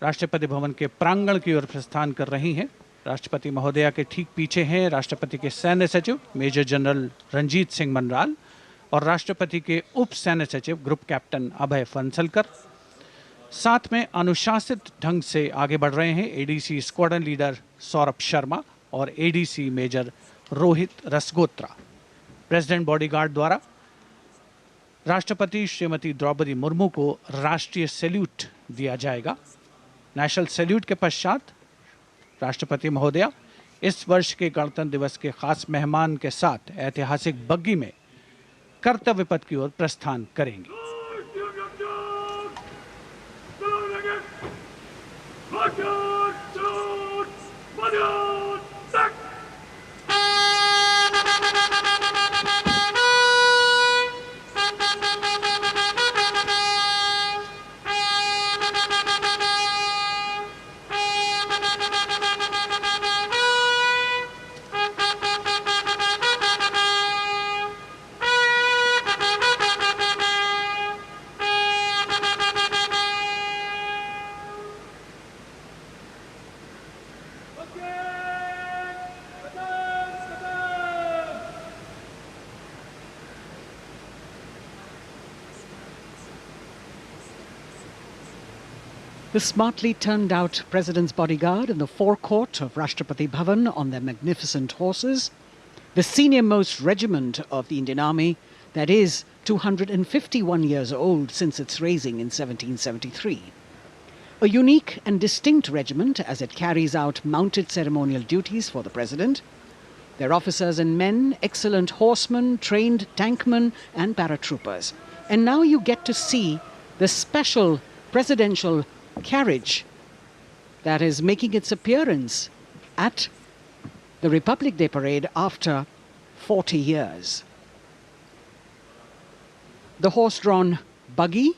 राष्ट्रपति भवन के प्रांगण की ओर प्रस्थान कर रही हैं। राष्ट्रपति महोदया के ठीक पीछे हैं राष्ट्रपति के सैन्य सचिव मेजर जनरल रंजीत सिंह मनराल और राष्ट्रपति के उप सैन्य सचिव ग्रुप कैप्टन अभय फंसलकर। साथ में अनुशासित ढंग से आगे बढ़ रहे हैं ADC squadron leader Saurabh Sharma और ADC major Rohit Rasgotra. President bodyguard द्वारा राष्ट्रपति श्रीमती द्रौपदी मुर्मू को राष्ट्रीय सैल्यूट दिया जाएगा। नेशनल सैल्यूट के पश्चात राष्ट्रपति महोदया इस वर्ष के गणतंत्र दिवस के खास मेहमान के साथ ऐतिहासिक बग्गी में कर्तव्य पथ की ओर प्रस्थान करेंगी। The smartly turned out President's bodyguard in the forecourt of Rashtrapati Bhavan on their magnificent horses, the senior-most regiment of the Indian Army, that is 251 years old since its raising in 1773. A unique and distinct regiment as it carries out mounted ceremonial duties for the President. Their officers and men, excellent horsemen, trained tankmen and paratroopers. And now you get to see the special presidential carriage that is making its appearance at the Republic Day Parade after 40 years. The horse-drawn buggy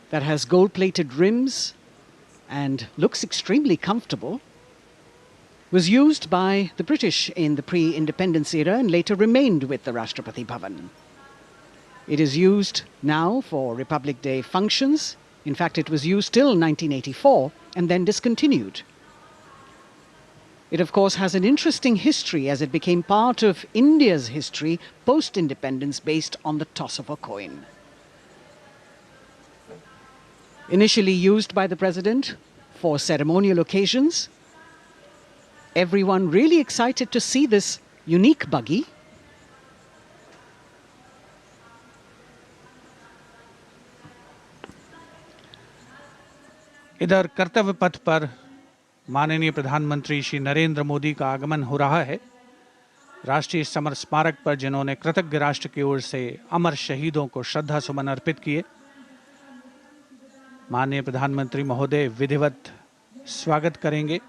that has gold-plated rims and looks extremely comfortable was used by the British in the pre-independence era and later remained with the Rashtrapati Bhavan. It is used now for Republic Day functions. In fact, it was used till 1984 and then discontinued. It, of course, has an interesting history as it became part of India's history post-independence based on the toss of a coin. Initially used by the President for ceremonial occasions, everyone really excited to see this unique buggy. इधर कर्तव्य पथ पर माननीय प्रधानमंत्री श्री नरेंद्र मोदी का आगमन हो रहा है। राष्ट्रीय समर स्मारक पर जिन्होंने कृतज्ञ राष्ट्र की ओर से अमर शहीदों को श्रद्धा सुमन अर्पित किए, माननीय प्रधानमंत्री महोदय विधिवत स्वागत करेंगे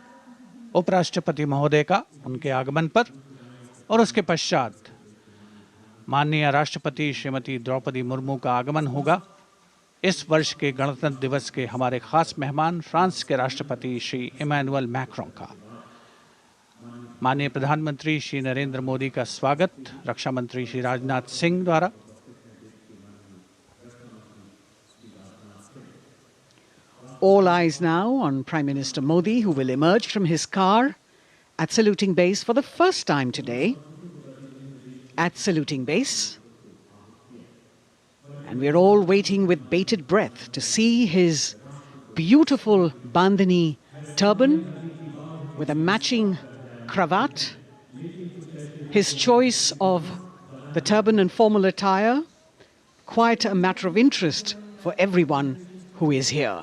उपराष्ट्रपति महोदय का उनके आगमन पर और उसके पश्चात माननीय राष्ट्रपति श्रीमती द्रौपदी मुर्मू का आगमन होगा। इस वर्ष के गणतंत्र दिवस के हमारे खास मेहमान फ्रांस के राष्ट्रपति श्री इमैनुअल मैक्रों का। माननीय प्रधानमंत्री श्री नरेंद्र मोदी का स्वागत रक्षा मंत्री श्री राजनाथ सिंह द्वारा। All eyes now on Prime Minister Modi, who will emerge from his car at saluting base for the first time today. At saluting base. And we're all waiting with bated breath to see his beautiful bandhani turban with a matching cravat. His choice of the turban and formal attire, quite a matter of interest for everyone who is here.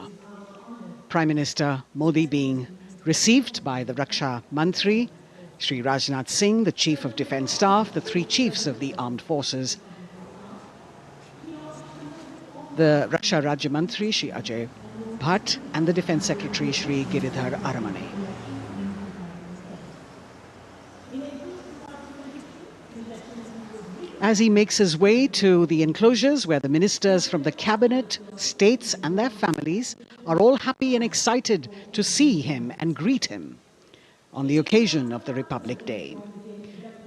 Prime Minister Modi being received by the Raksha Mantri, Shri Rajnath Singh, the Chief of Defence Staff, the three chiefs of the armed forces, the Raksha Rajya Mantri, Shri Ajay Bhatt, and the Defence Secretary, Shri Giridhar Aramane. As he makes his way to the enclosures where the ministers from the cabinet, states and their families are all happy and excited to see him and greet him on the occasion of the Republic Day.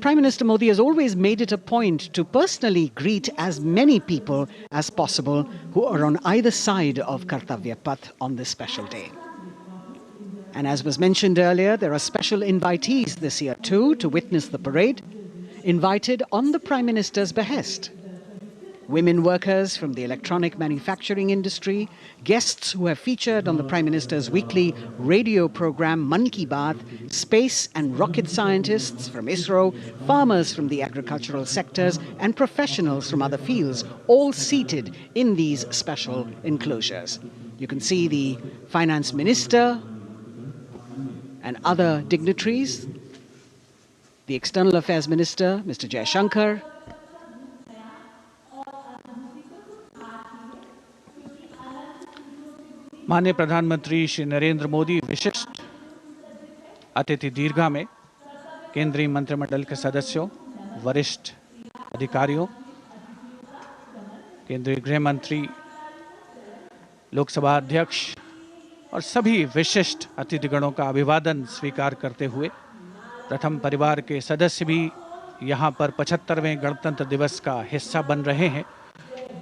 Prime Minister Modi has always made it a point to personally greet as many people as possible who are on either side of Kartavya Path on this special day. And as was mentioned earlier, there are special invitees this year too to witness the parade, invited on the Prime Minister's behest. Women workers from the electronic manufacturing industry, guests who have featured on the Prime Minister's weekly radio program Mann Ki Baat, space and rocket scientists from ISRO, farmers from the agricultural sectors and professionals from other fields, all seated in these special enclosures. You can see the Finance Minister and other dignitaries, the External Affairs Minister, Mr. Jaishankar, माननीय प्रधानमंत्री श्री नरेंद्र मोदी विशिष्ट अतिथि दीर्घा में केंद्रीय मंत्रिमंडल के सदस्यों, वरिष्ठ अधिकारियों, केंद्रीय गृह मंत्री, लोकसभा अध्यक्ष और सभी विशिष्ट अतिथिगणों का अभिवादन स्वीकार करते हुए प्रथम परिवार के सदस्य भी यहाँ पर 75वें गणतंत्र दिवस का हिस्सा बन रहे हैं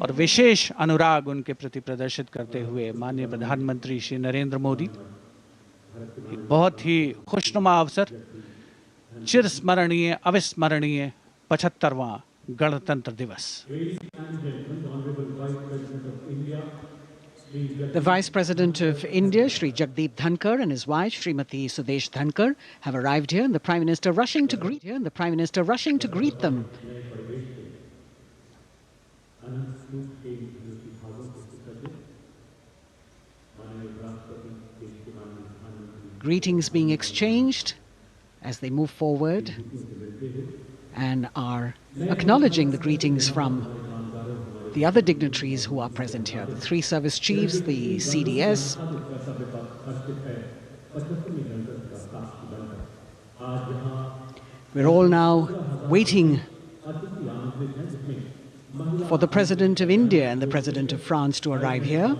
और विशेष अनुराग उनके प्रति प्रदर्शित करते हुए माननीय प्रधानमंत्री श्री नरेंद्र मोदी बहुत ही खुशनुमा अवसर, चिरस्मरणीय अविस्मरणीय 75वां गणतंत्र दिवस। The Vice President of India, Shri Jagdeep Dhankar, and his wife, Srimati Sudesh Dhankar, have arrived here, and the Prime Minister rushing to greet them. Greetings being exchanged as they move forward and are acknowledging the greetings from the other dignitaries who are present here, the three service chiefs, the CDS. We're all now waiting for the President of India and the President of France to arrive here.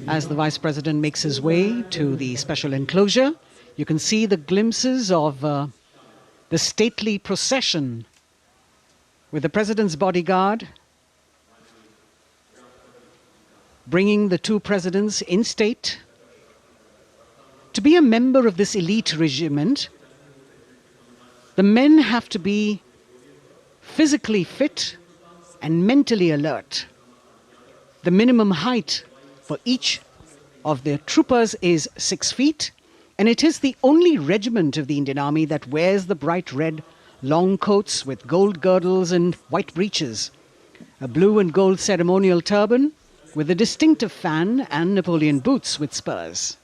As the Vice President makes his way to the special enclosure, you can see the glimpses of the stately procession with the President's bodyguard bringing the two presidents in state. To be a member of this elite regiment, the men have to be physically fit and mentally alert. The minimum height for each of the troopers is 6 feet, and it is the only regiment of the Indian Army that wears the bright red long coats with gold girdles and white breeches, a blue and gold ceremonial turban with a distinctive fan and Napoleon boots with spurs.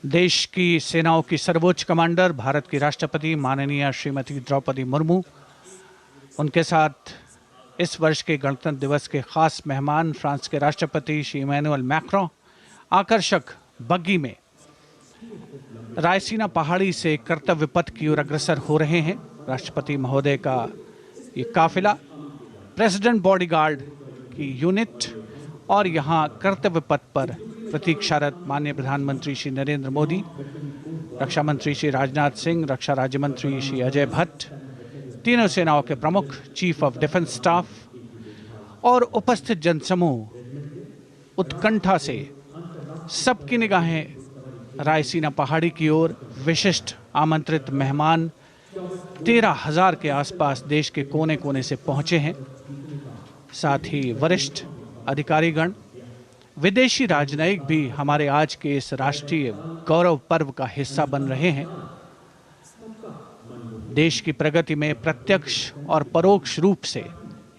देश की सेनाओं की सर्वोच्च commander Bharat की राष्ट्रपति माननीय श्रीमती द्रौपदी मुर्मू, उनके साथ इस वर्ष के गणतंत्र दिवस के खास मेहमान फ्रांस के राष्ट्रपति श्री इमैनुअल मैक्रों आकर्षक बग्गी में रायसीना पहाड़ी से कर्तव्य पथ की ओर अग्रसर हो रहे हैं। राष्ट्रपति महोदय का ये काफिला, प्रेसिडेंट बॉडीगार्ड की यूनिट और यहाँ कर्तव्य पथ पर प्रतीक्षारत माननीय प्रधानमंत्री श्री नरेंद्र मोदी, रक्षा मंत्री श्री राजनाथ सिंह, रक्षा राज्य मंत्री श्री अजय भट्ट, तीनों सेनाओं के प्रमुख, चीफ ऑफ डिफेंस स्टाफ और उपस्थित जनसमूह उत्कंठा से सबकी निगाहें रायसीना पहाड़ी की ओर। विशिष्ट आमंत्रित मेहमान 13,000 के आसपास देश के कोने कोने से पहुंचे हैं। साथ ही वरिष्ठ अधिकारीगण, विदेशी राजनयिक भी हमारे आज के इस राष्ट्रीय गौरव पर्व का हिस्सा बन रहे हैं। देश की प्रगति में प्रत्यक्ष और परोक्ष रूप से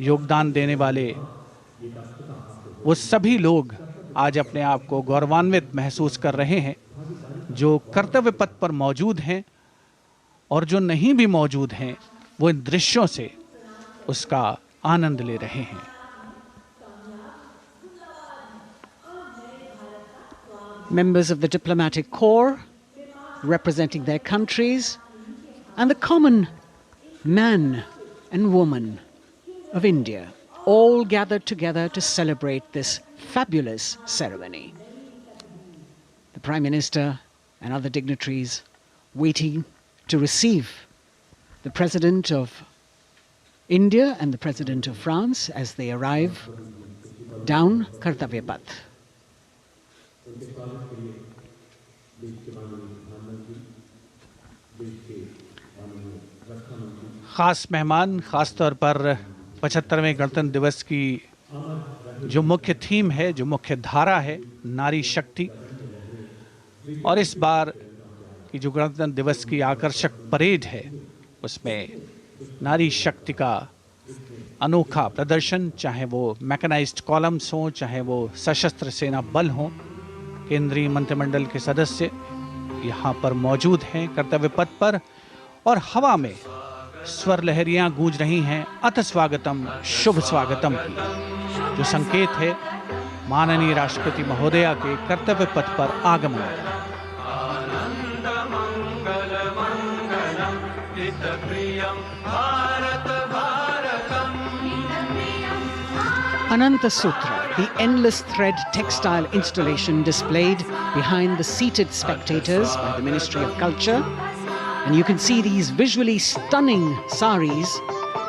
योगदान देने वाले वो सभी लोग आज अपने आप को गौरवान्वित महसूस कर रहे हैं, जो कर्तव्य पथ पर मौजूद हैं और जो नहीं भी मौजूद हैं, वो इन दृश्यों से उसका आनंद ले रहे हैं। Members of the diplomatic corps representing their countries and the common man and woman of India all gathered together to celebrate this fabulous ceremony. The Prime Minister and other dignitaries waiting to receive the President of India and the President of France as they arrive down Kartavya Path. खास मेहमान, खास तौर पर 75वें गणतंत्र दिवस की जो मुख्य थीम है, जो मुख्य धारा है, नारी शक्ति, और इस बार की जो गणतंत्र दिवस की आकर्षक परेड है उसमें नारी शक्ति का अनोखा प्रदर्शन, चाहे वो मैकेनाइज्ड कॉलम्स हों, चाहे वो सशस्त्र सेना बल हों। केंद्रीय मंत्रिमंडल के सदस्य यहाँ पर मौजूद हैं कर्तव्य पथ पर, और हवा में स्वर लहरियाँ गूंज रही हैं अथ स्वागतम, शुभ स्वागतम की, जो संकेत है माननीय राष्ट्रपति महोदया के कर्तव्य पथ पर आगमन का। Ananta Sutra, the endless thread textile installation displayed behind the seated spectators by the Ministry of Culture. And you can see these visually stunning saris,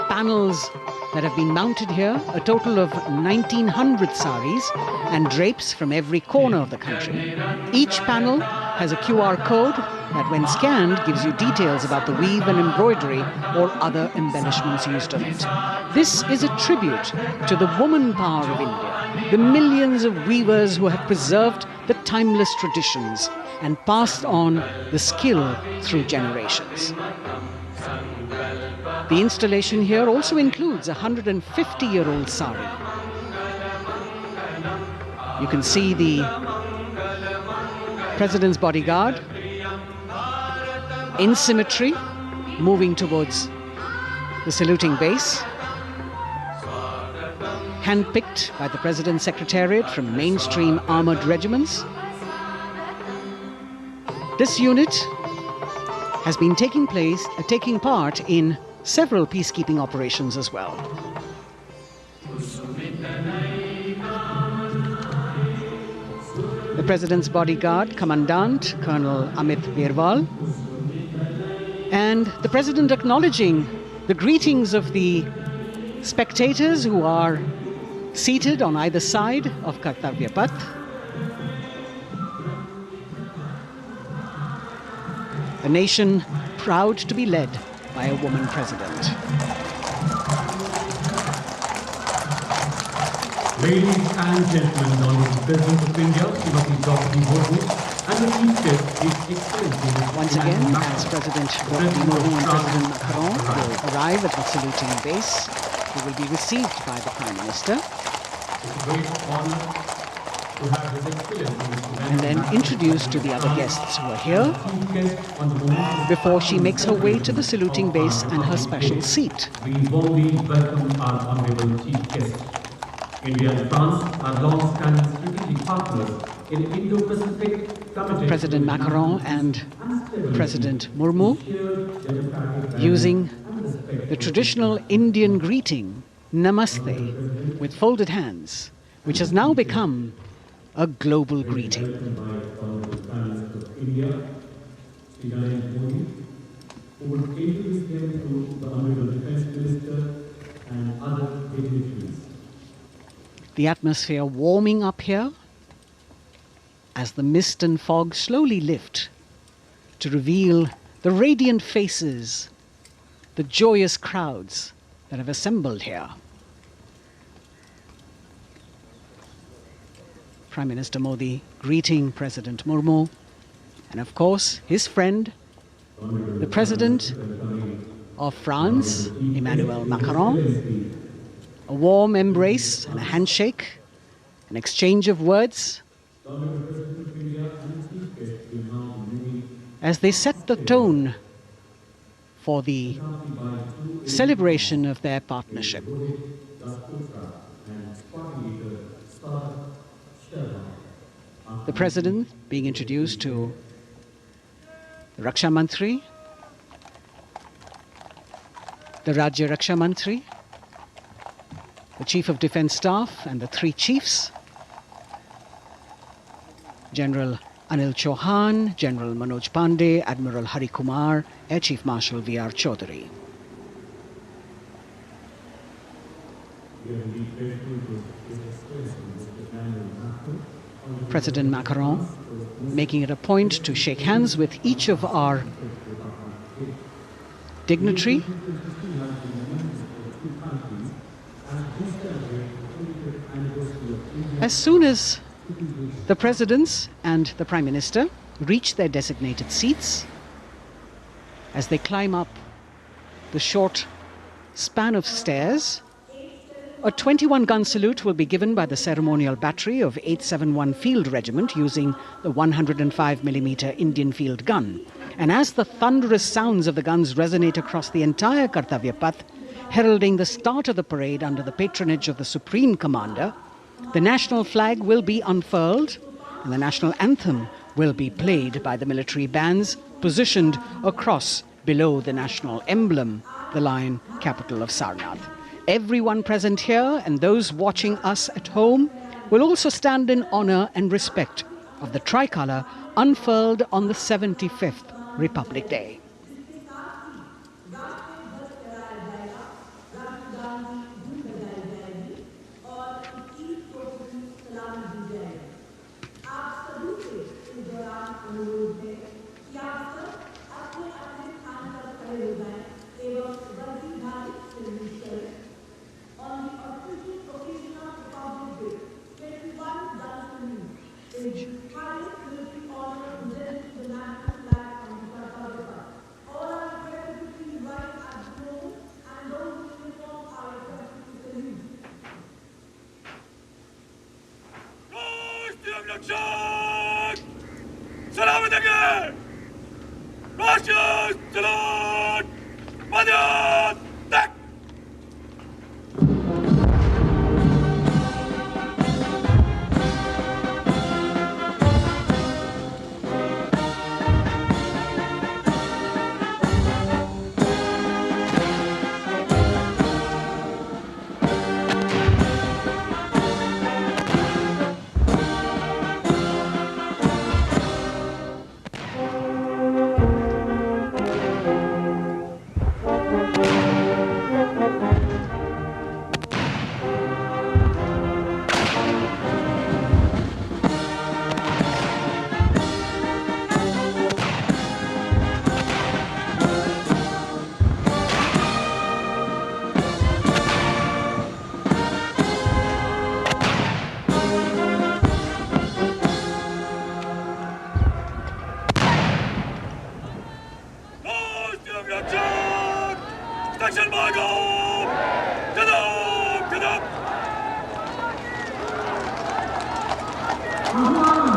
panels that have been mounted here, a total of 1,900 saris and drapes from every corner of the country. Each panel has a QR code that when scanned gives you details about the weave and embroidery or other embellishments used on it. This is a tribute to the woman power of India, the millions of weavers who have preserved the timeless traditions and passed on the skill through generations. The installation here also includes a 150-year-old sari. You can see the President's bodyguard in symmetry moving towards the saluting base, handpicked by the President's Secretariat from mainstream armored regiments. This unit has been taking part in several peacekeeping operations as well. The President's bodyguard, Commandant Colonel Amit Birwal, and the President acknowledging the greetings of the spectators who are seated on either side of Kartavya Path. A nation proud to be led by a woman president. Ladies and gentlemen, the Honourable President of India, Srimati Draupadi Murmu, and the Chief Guest, His Excellency. Once again, as President Draupadi Murmu and President Macron will arrive at the saluting base, they will be received by the Prime Minister. It's a great honour to have His Excellency and then introduced to the other guests who are here before she makes her way to the saluting base and her special seat. We warmly welcome our Honourable Chief Guest. India and France are long-standing strategic partners in Indo-Pacific, committed President Macron and President Murmu using the traditional Indian greeting, Namaste, with folded hands, which has now become a global greeting. The atmosphere warming up here as the mist and fog slowly lift to reveal the radiant faces, the joyous crowds that have assembled here. Prime Minister Modi greeting President Murmu, and of course his friend, the President of France, Emmanuel Macron. A warm embrace and a handshake, an exchange of words as they set the tone for the celebration of their partnership. The President being introduced to the Raksha Mantri, the Rajya Raksha Mantri, the Chief of Defence Staff and the three chiefs, General Anil Chauhan, General Manoj Pandey, Admiral Hari Kumar, Air Chief Marshal V.R. Chaudhary. President Macron making it a point to shake hands with each of our dignitary. As soon as the presidents and the Prime Minister reach their designated seats, as they climb up the short span of stairs, a 21-gun salute will be given by the ceremonial battery of 871 Field Regiment using the 105mm Indian field gun. And as the thunderous sounds of the guns resonate across the entire Kartavya Path, heralding the start of the parade under the patronage of the Supreme Commander, the national flag will be unfurled and the national anthem will be played by the military bands positioned across below the national emblem, the lion capital of Sarnath. Everyone present here and those watching us at home will also stand in honor and respect of the tricolour unfurled on the 75th Republic Day.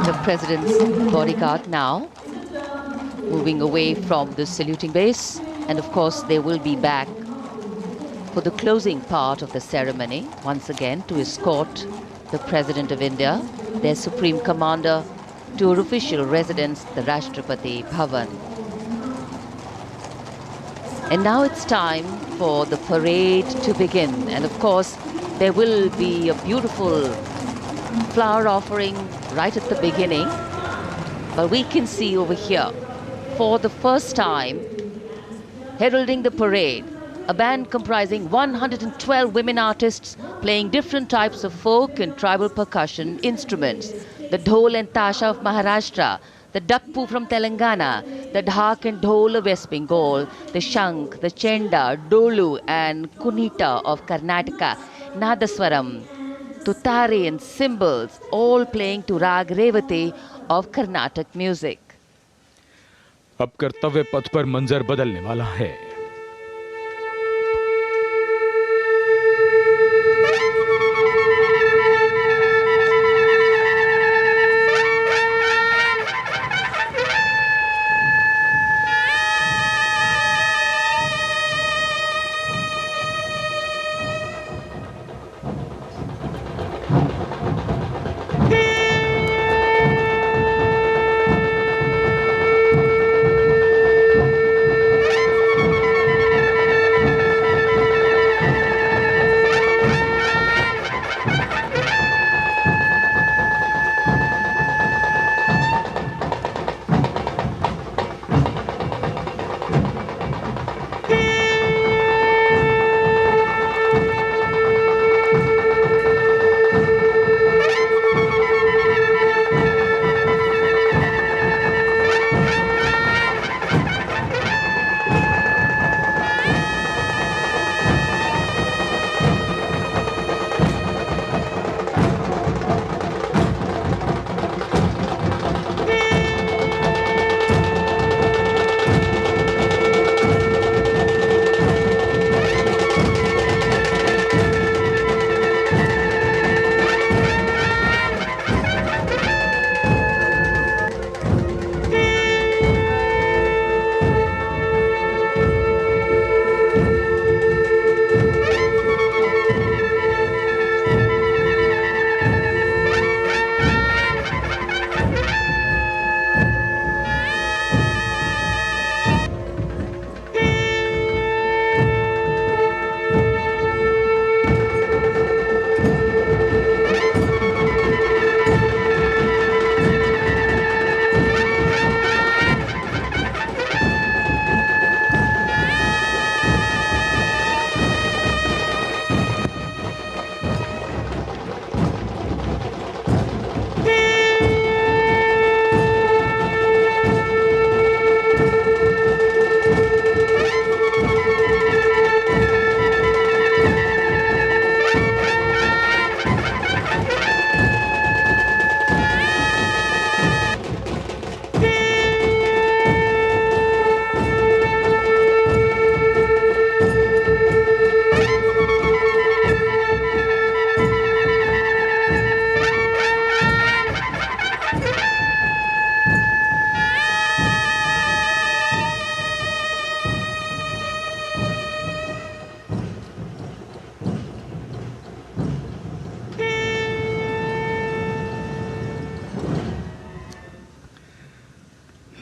The President's bodyguard now moving away from the saluting base, and of course they will be back for the closing part of the ceremony, once again to escort the President of India, their Supreme Commander, to her official residence, the Rashtrapati Bhavan. And now it's time for the parade to begin. And of course, there will be a beautiful flower offering right at the beginning. But we can see over here, for the first time, heralding the parade, a band comprising 112 women artists playing different types of folk and tribal percussion instruments. The dhol and tasha of Maharashtra, the dakpu from Telangana, the dhak and dhol of West Bengal, the shank, the chenda, dolu and kunita of Karnataka, nadaswaram, tutari and cymbals, all playing to Rag Revati of Carnatic music. अब कर्तव्य पथ पर मंजर बदलने वाला है।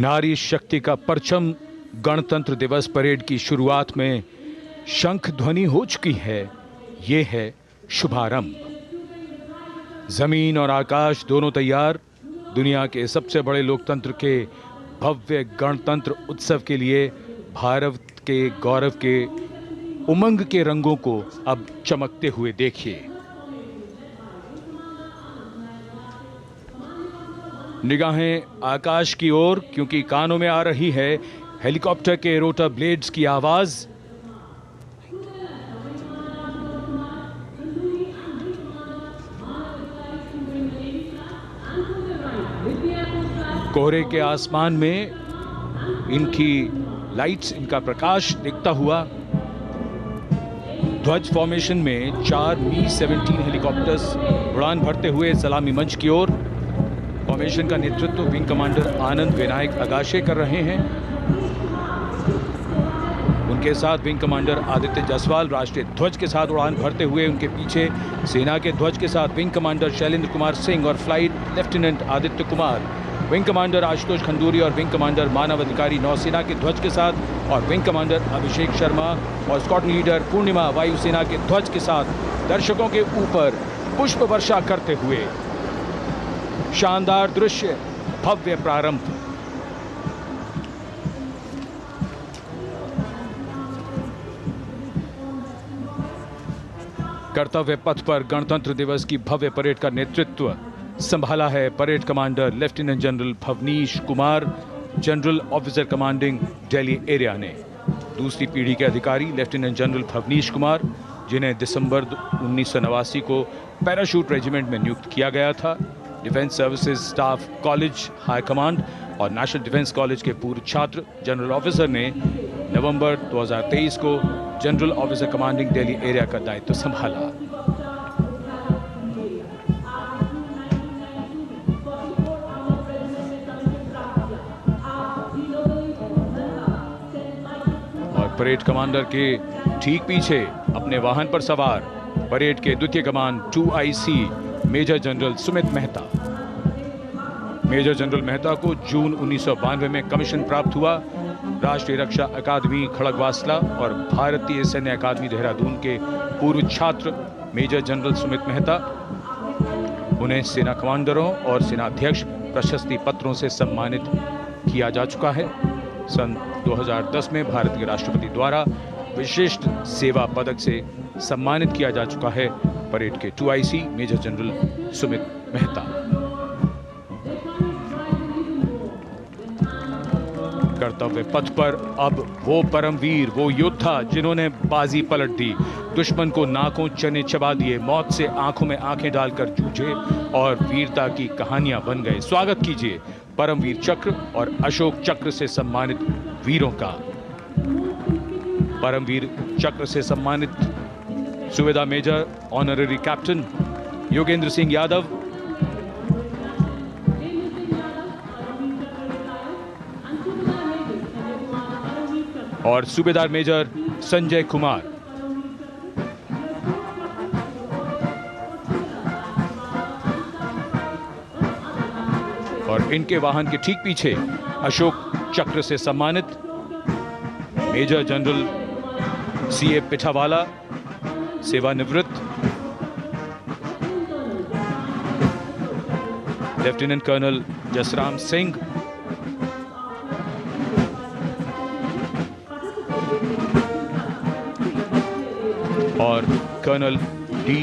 नारी शक्ति का परचम गणतंत्र दिवस परेड की शुरुआत में शंख ध्वनि हो चुकी है। ये है शुभारंभ। जमीन और आकाश दोनों तैयार दुनिया के सबसे बड़े लोकतंत्र के भव्य गणतंत्र उत्सव के लिए भारत के गौरव के उमंग के रंगों को अब चमकते हुए देखिए। निगाहें आकाश की ओर, क्योंकि कानों में आ रही है हेलीकॉप्टर के रोटर ब्लेड्स की आवाज। कोहरे के आसमान में इनकी लाइट्स, इनका प्रकाश दिखता हुआ। ध्वज फॉर्मेशन में 4 Mi-17 हेलीकॉप्टर्स उड़ान भरते हुए सलामी मंच की ओर। फॉर्मेशन का नेतृत्व विंग कमांडर आनंद विनायक अगाशे कर रहे हैं। इनके साथ विंग कमांडर आदित्य जायसवाल राष्ट्रीय ध्वज के साथ उड़ान भरते हुए, उनके पीछे सेना के ध्वज के साथ विंग कमांडर शैलेंद्र कुमार सिंह और flight lieutenant Aditya Kumar, wing commander Ashutosh Khanduri और विंग कमांडर मानव अधिकारी नौसेना के ध्वज के साथ, और विंग कमांडर अभिषेक शर्मा और स्क्वाड्रन लीडर पूर्णिमा वायुसेना के ध्वज के साथ दर्शकों के ऊपर पुष्प वर्षा करते हुए। शानदार दृश्य, भव्य प्रारंभ। कर्तव्य पथ पर गणतंत्र दिवस की भव्य परेड का नेतृत्व संभाला है parade commander lieutenant general Bhavnish Kumar, general officer commanding Delhi area ने। दूसरी पीढ़ी के अधिकारी लेफ्टिनेंट जनरल भवनीश कुमार, जिन्हें दिसंबर 1989 को पैराशूट रेजिमेंट में नियुक्त किया गया था, defence services staff college high command और नेशनल डिफेंस कॉलेज के पूर्व छात्र जनरल ऑफिसर ने नवंबर 2023 को general officer commanding Delhi area का दायित्व संभाला। और परेड कमांडर के ठीक पीछे अपने वाहन पर सवार परेड के द्वितीय कमान 2IC major general Sumit Mehta. Major general Mehta को जून 1992 में कमीशन प्राप्त हुआ। राष्ट्रीय रक्षा अकादमी खड़गवासला और भारतीय सैन्य अकादमी देहरादून के पूर्व छात्र मेजर जनरल सुमित मेहता, उन्हें सेना कमांडरों और सेनाध्यक्ष प्रशस्ति पत्रों से सम्मानित किया जा चुका है। सन 2010 में भारत के राष्ट्रपति द्वारा विशिष्ट सेवा पदक से सम्मानित किया जा चुका है परेड के 2IC major general Sumit Mehta. कर्तव्य पथ पर अब वो परमवीर, वो योद्धा जिन्होंने बाजी पलट दी, दुश्मन को नाकों चने चबा दिए, मौत से आंखों में आंखें डालकर जूझे और वीरता की कहानियां बन गए। स्वागत कीजिए परमवीर चक्र और अशोक चक्र से सम्मानित वीरों का। परमवीर चक्र से सम्मानित सुबेदार major honorary captain Yogendra Singh Yadav, और सूबेदार मेजर संजय कुमार। और इनके वाहन के ठीक पीछे अशोक चक्र से सम्मानित मेजर जनरल CA पिठावाला, सेवानिवृत्त, लेफ्टिनेंट कर्नल जसराम सिंह, और कर्नल D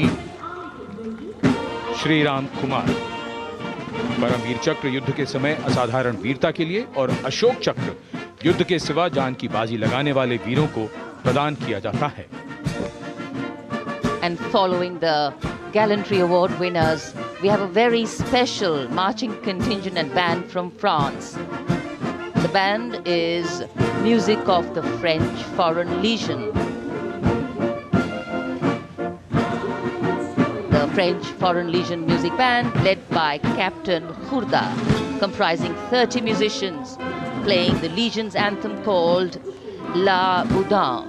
श्रीराम कुमार। परमवीर चक्र युद्ध के समय असाधारण वीरता के लिए और अशोक चक्र युद्ध के सिवा जान की बाजी लगाने वाले वीरों को प्रदान किया जाता है। And following the Gallantry Award winners, we have a very special marching contingent and band from France. The band is music of the French Foreign Legion. The French Foreign Legion music band led by Captain Khurda, comprising 30 musicians, playing the Legion's anthem called La Boudin.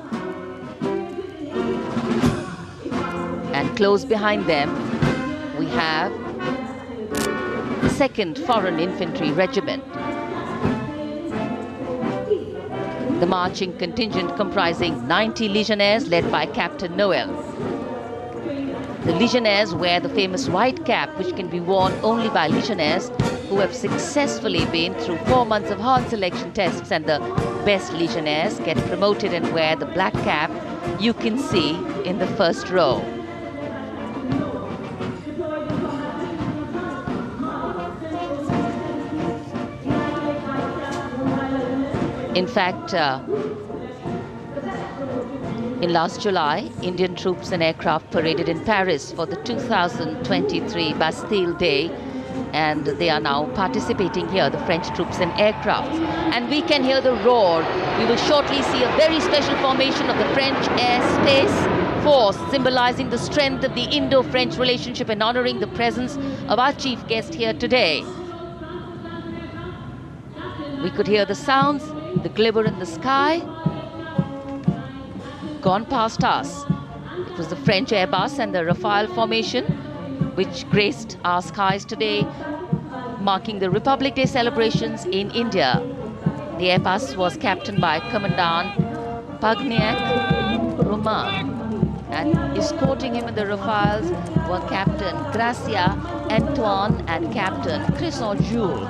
And close behind them, we have the 2nd Foreign Infantry Regiment. The marching contingent comprising 90 Legionnaires led by Captain Noel. The Legionnaires wear the famous white cap, which can be worn only by Legionnaires who have successfully been through 4 months of hard selection tests, and the best Legionnaires get promoted and wear the black cap you can see in the first row. In fact, in last July, Indian troops and aircraft paraded in Paris for the 2023 Bastille Day, and they are now participating here, the French troops and aircraft. And we can hear the roar. We will shortly see a very special formation of the French Air Space Force, symbolizing the strength of the Indo-French relationship and honoring the presence of our chief guest here today. We could hear the sounds, the glimmer in the sky. gone past us. It was the French Airbus and the Rafale formation which graced our skies today, marking the Republic Day celebrations in India. The Airbus was captained by Commandant Pagniak Roman, and escorting him in the Rafales were Captain Gracia Antoine and Captain Crisson Jules.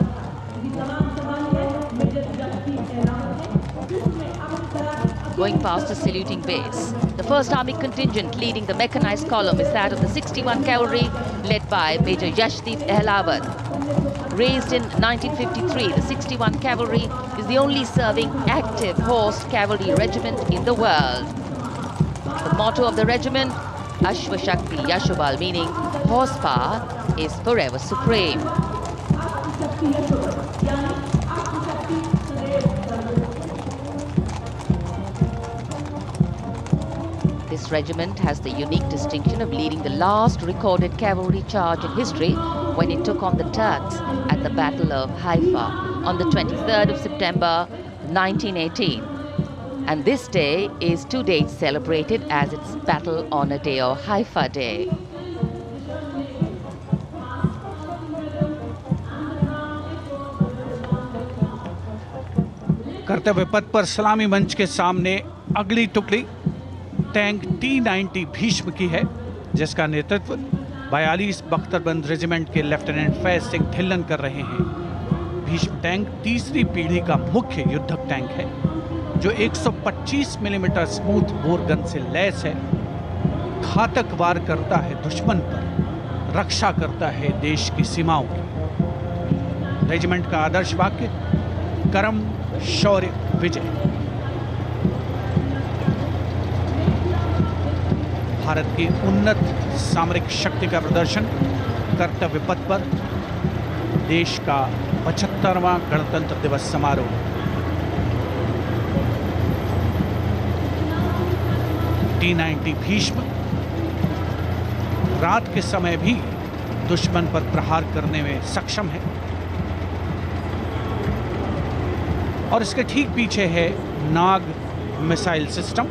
Going past the saluting base, the 1st Army contingent leading the mechanized column is that of the 61 Cavalry, led by Major Yashdeep Ehlawat. Raised in 1953, the 61 Cavalry is the only serving active horse cavalry regiment in the world. The motto of the regiment, Ashwa Shakti Yashobal, meaning horsepower is forever supreme. This regiment has the unique distinction of leading the last recorded cavalry charge in history when it took on the Turks at the Battle of Haifa on the 23rd of September 1918. And this day is to date celebrated as its Battle Honor Day or Haifa Day. कर्तव्य पथ पर सलामी मंच के सामने अगली टुकड़ी tank T-90 Bhishma की है, जिसका नेतृत्व 42 बख्तरबंद रेजिमेंट के लेफ्टिनेंट फैज सिंह ढिल्लन कर रहे हैं। भीष्म टैंक तीसरी पीढ़ी का मुख्य युद्धक टैंक है, जो 125 मिलीमीटर स्मूथ बोर गन से लैस है, घातक वार करता है दुश्मन पर, रक्षा करता है देश की सीमाओं की। रेजिमेंट का आदर्श वाक्य कर्म शौर्य विजय। भारत की उन्नत सामरिक शक्ति का प्रदर्शन कर्तव्य पथ पर देश का 75वां गणतंत्र दिवस समारोह। T-90 भीष्म रात के समय भी दुश्मन पर प्रहार करने में सक्षम है और इसके ठीक पीछे है नाग मिसाइल सिस्टम।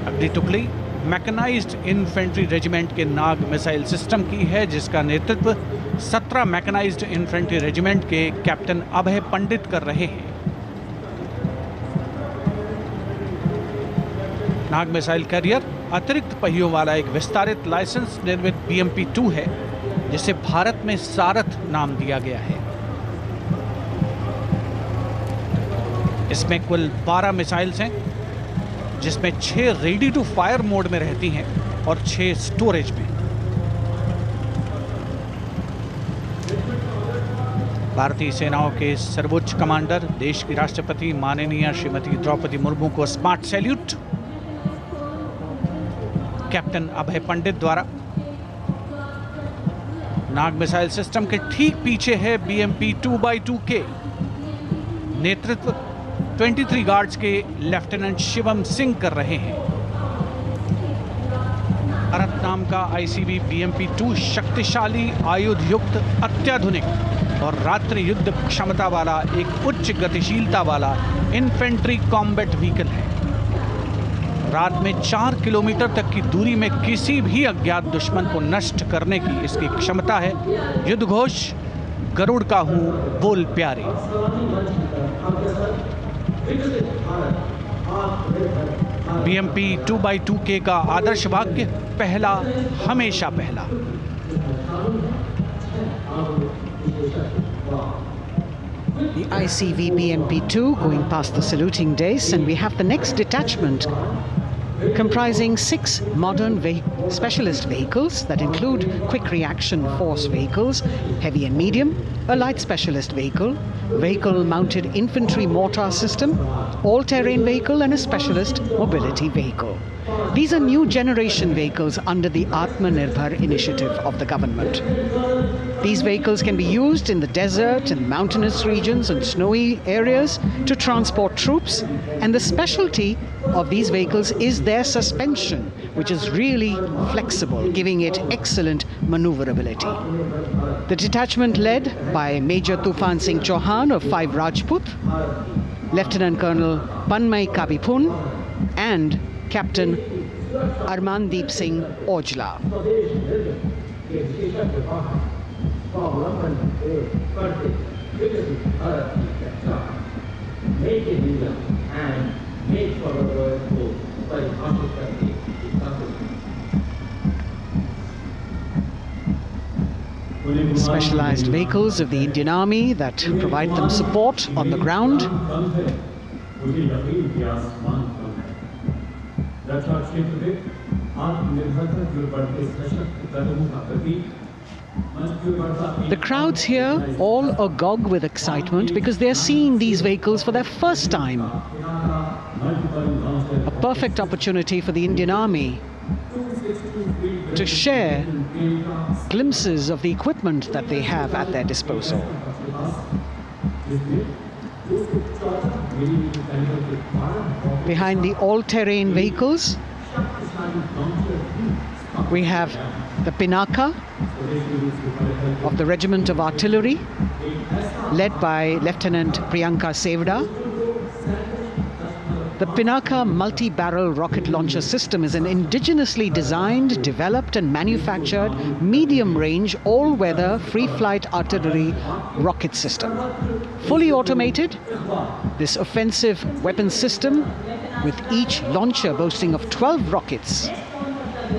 अगली टुकड़ी मैकेनाइज्ड इन्फेंट्री रेजिमेंट के नाग मिसाइल सिस्टम की है, जिसका नेतृत्व 17 मैकेनाइज्ड इन्फेंट्री रेजिमेंट के कैप्टन अभय पंडित कर रहे हैं। नाग मिसाइल कैरियर अतिरिक्त पहियों वाला एक विस्तारित लाइसेंस निर्मित BMP-2 है, जिसे भारत में सारथ नाम दिया गया है। इसमें कुल 12 मिसाइल्स हैं, जिसमें 6 रेडी टू फायर मोड में रहती हैं और 6 स्टोरेज में। भारतीय सेनाओं के सर्वोच्च कमांडर देश की राष्ट्रपति माननीय श्रीमती द्रौपदी मुर्मू को स्मार्ट सैल्यूट कैप्टन अभय पंडित द्वारा। नाग मिसाइल सिस्टम के ठीक पीछे है BMP-2x2K। नेतृत्व 23 गार्ड्स के लेफ्टिनेंट शिवम सिंह कर रहे हैं। भारत नाम का ICV BMP-2 शक्तिशाली आयुध युक्त अत्याधुनिक और रात्रि युद्ध क्षमता वाला एक उच्च गतिशीलता वाला इन्फेंट्री कॉम्बैट व्हीकल है। रात में 4 किलोमीटर तक की दूरी में किसी भी अज्ञात दुश्मन को नष्ट करने की इसकी क्षमता है। युद्ध घोष गरुड़ का हूं बोल प्यारे। BMP-2x2K का आदर्श वाक्य पहला हमेशा पहला। The ICV BMP-2 going past the saluting dais, and we have the next detachment comprising 6 modern specialist vehicles that include quick reaction force vehicles, heavy and medium, a light specialist vehicle, vehicle-mounted infantry mortar system, all-terrain vehicle, and a specialist mobility vehicle. These are new generation vehicles under the Atmanirbhar initiative of the government. These vehicles can be used in the desert and mountainous regions and snowy areas to transport troops, and the specialty of these vehicles is their suspension, which is really flexible, giving it excellent maneuverability. The detachment led by Major Tufan Singh Chauhan of 5 Rajput, Lieutenant Colonel Panmay Kabipun, and Captain Armandeep Singh Ojla. Specialized vehicles of the Indian Army that provide them support on the ground. The crowds here all agog with excitement because they're seeing these vehicles for their first time. A perfect opportunity for the Indian Army to share glimpses of the equipment that they have at their disposal. Behind the all-terrain vehicles, we have the Pinaka of the Regiment of Artillery, led by Lieutenant Priyanka Sevda. The Pinaka multi-barrel rocket launcher system is an indigenously designed, developed and manufactured medium-range, all-weather, free-flight artillery rocket system. Fully automated, this offensive weapon system, with each launcher boasting of 12 rockets,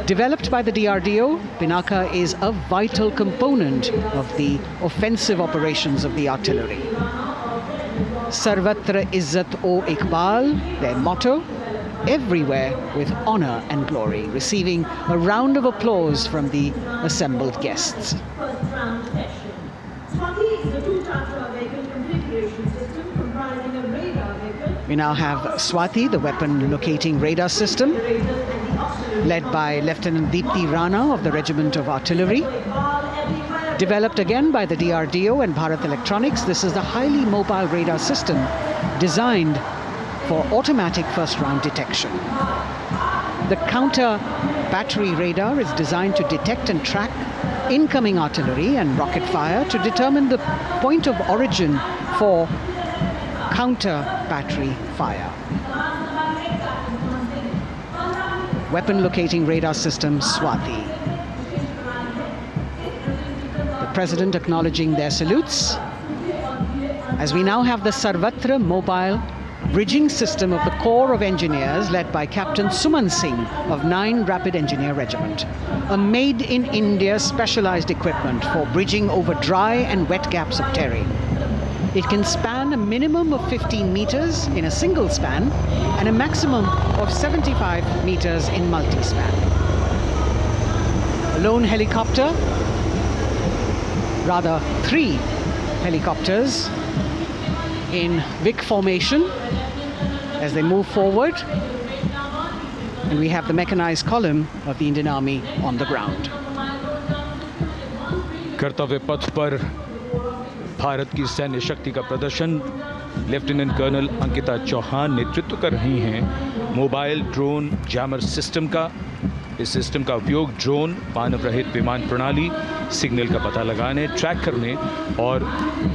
developed by the DRDO, Pinaka is a vital component of the offensive operations of the artillery. Sarvatra Izzat-o Iqbal, their motto, everywhere with honor and glory, receiving a round of applause from the assembled guests. We now have Swati, the weapon locating radar system, led by Lieutenant Deepti Rana of the Regiment of Artillery. Developed again by the DRDO and Bharat Electronics, this is the highly mobile radar system designed for automatic first-round detection. The counter battery radar is designed to detect and track incoming artillery and rocket fire to determine the point of origin for counter battery fire. Weapon locating radar system Swati. The President acknowledging their salutes, as we now have the Sarvatra mobile bridging system of the Corps of Engineers, led by Captain Suman Singh of 9 Rapid Engineer Regiment, a made-in-India specialized equipment for bridging over dry and wet gaps of terrain. It can span a minimum of 15 meters in a single span and a maximum of 75 meters in multi-span. A lone helicopter, rather 3 helicopters in Vic formation as they move forward, and we have the mechanized column of the Indian Army on the ground. कर्तव्य पथ पर भारत की सैन्य शक्ति का प्रदर्शन lieutenant colonel Ankita Chauhan नेतृत्व कर रही हैं मोबाइल ड्रोन जैमर सिस्टम का। इस सिस्टम का उपयोग ड्रोन, मानव रहित विमान प्रणाली, सिग्नल का पता लगाने, ट्रैक करने और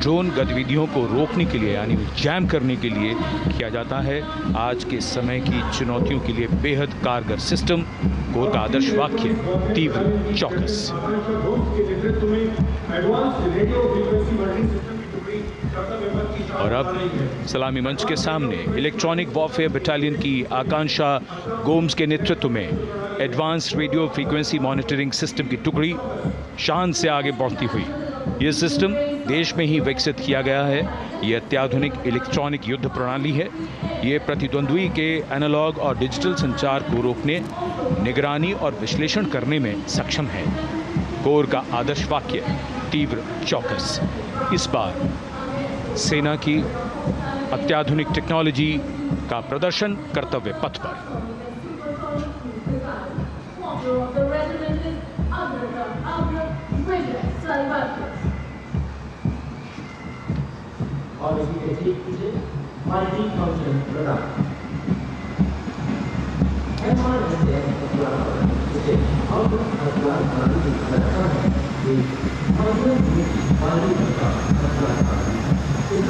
ड्रोन गतिविधियों को रोकने के लिए यानी जैम करने के लिए किया जाता है। आज के समय की चुनौतियों के लिए बेहद कारगर सिस्टम। कोर का आदर्श वाक्य तीव्र चौकस। और अब सलामी मंच के सामने इलेक्ट्रॉनिक वॉरफेयर बटालियन की आकांक्षा गोम्स के नेतृत्व में advance radio frequency monitoring system की टुकड़ी शान से आगे बढ़ती हुई। यह सिस्टम देश में ही विकसित किया गया है। ये अत्याधुनिक इलेक्ट्रॉनिक युद्ध प्रणाली है। ये प्रतिद्वंद्वी के एनालॉग और डिजिटल संचार को रोकने, निगरानी और विश्लेषण करने में सक्षम है। कोर का आदर्श वाक्य तीव्र चौकस। इस बार सेना की अत्याधुनिक टेक्नोलॉजी का प्रदर्शन कर्तव्य पथ पर। And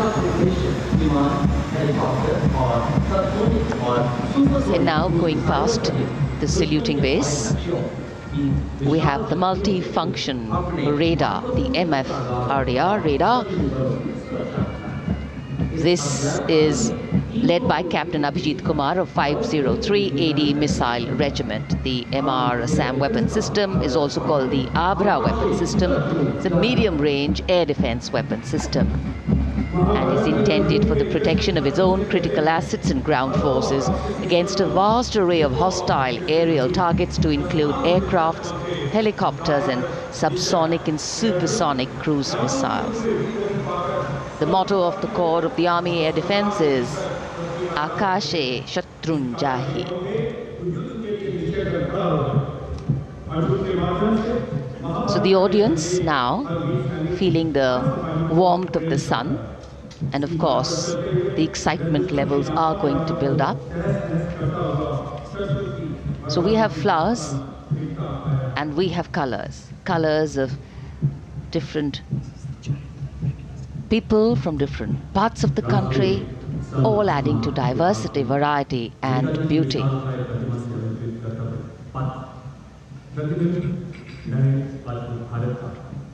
now going past the saluting base, we have the multi-function radar, the MFRDR radar. This is led by Captain Abhijit Kumar of 503 AD Missile Regiment. The MR SAM weapon system is also called the Abra weapon system. It's a medium-range air defense weapon system and is intended for the protection of its own critical assets and ground forces against a vast array of hostile aerial targets to include aircrafts, helicopters and subsonic and supersonic cruise missiles. The motto of the Corps of the Army Air Defense is Akashe Shatrunjahi. So the audience now feeling the warmth of the sun, and of course the excitement levels are going to build up. So we have flowers and we have colors of different people from different parts of the country, all adding to diversity, variety and beauty.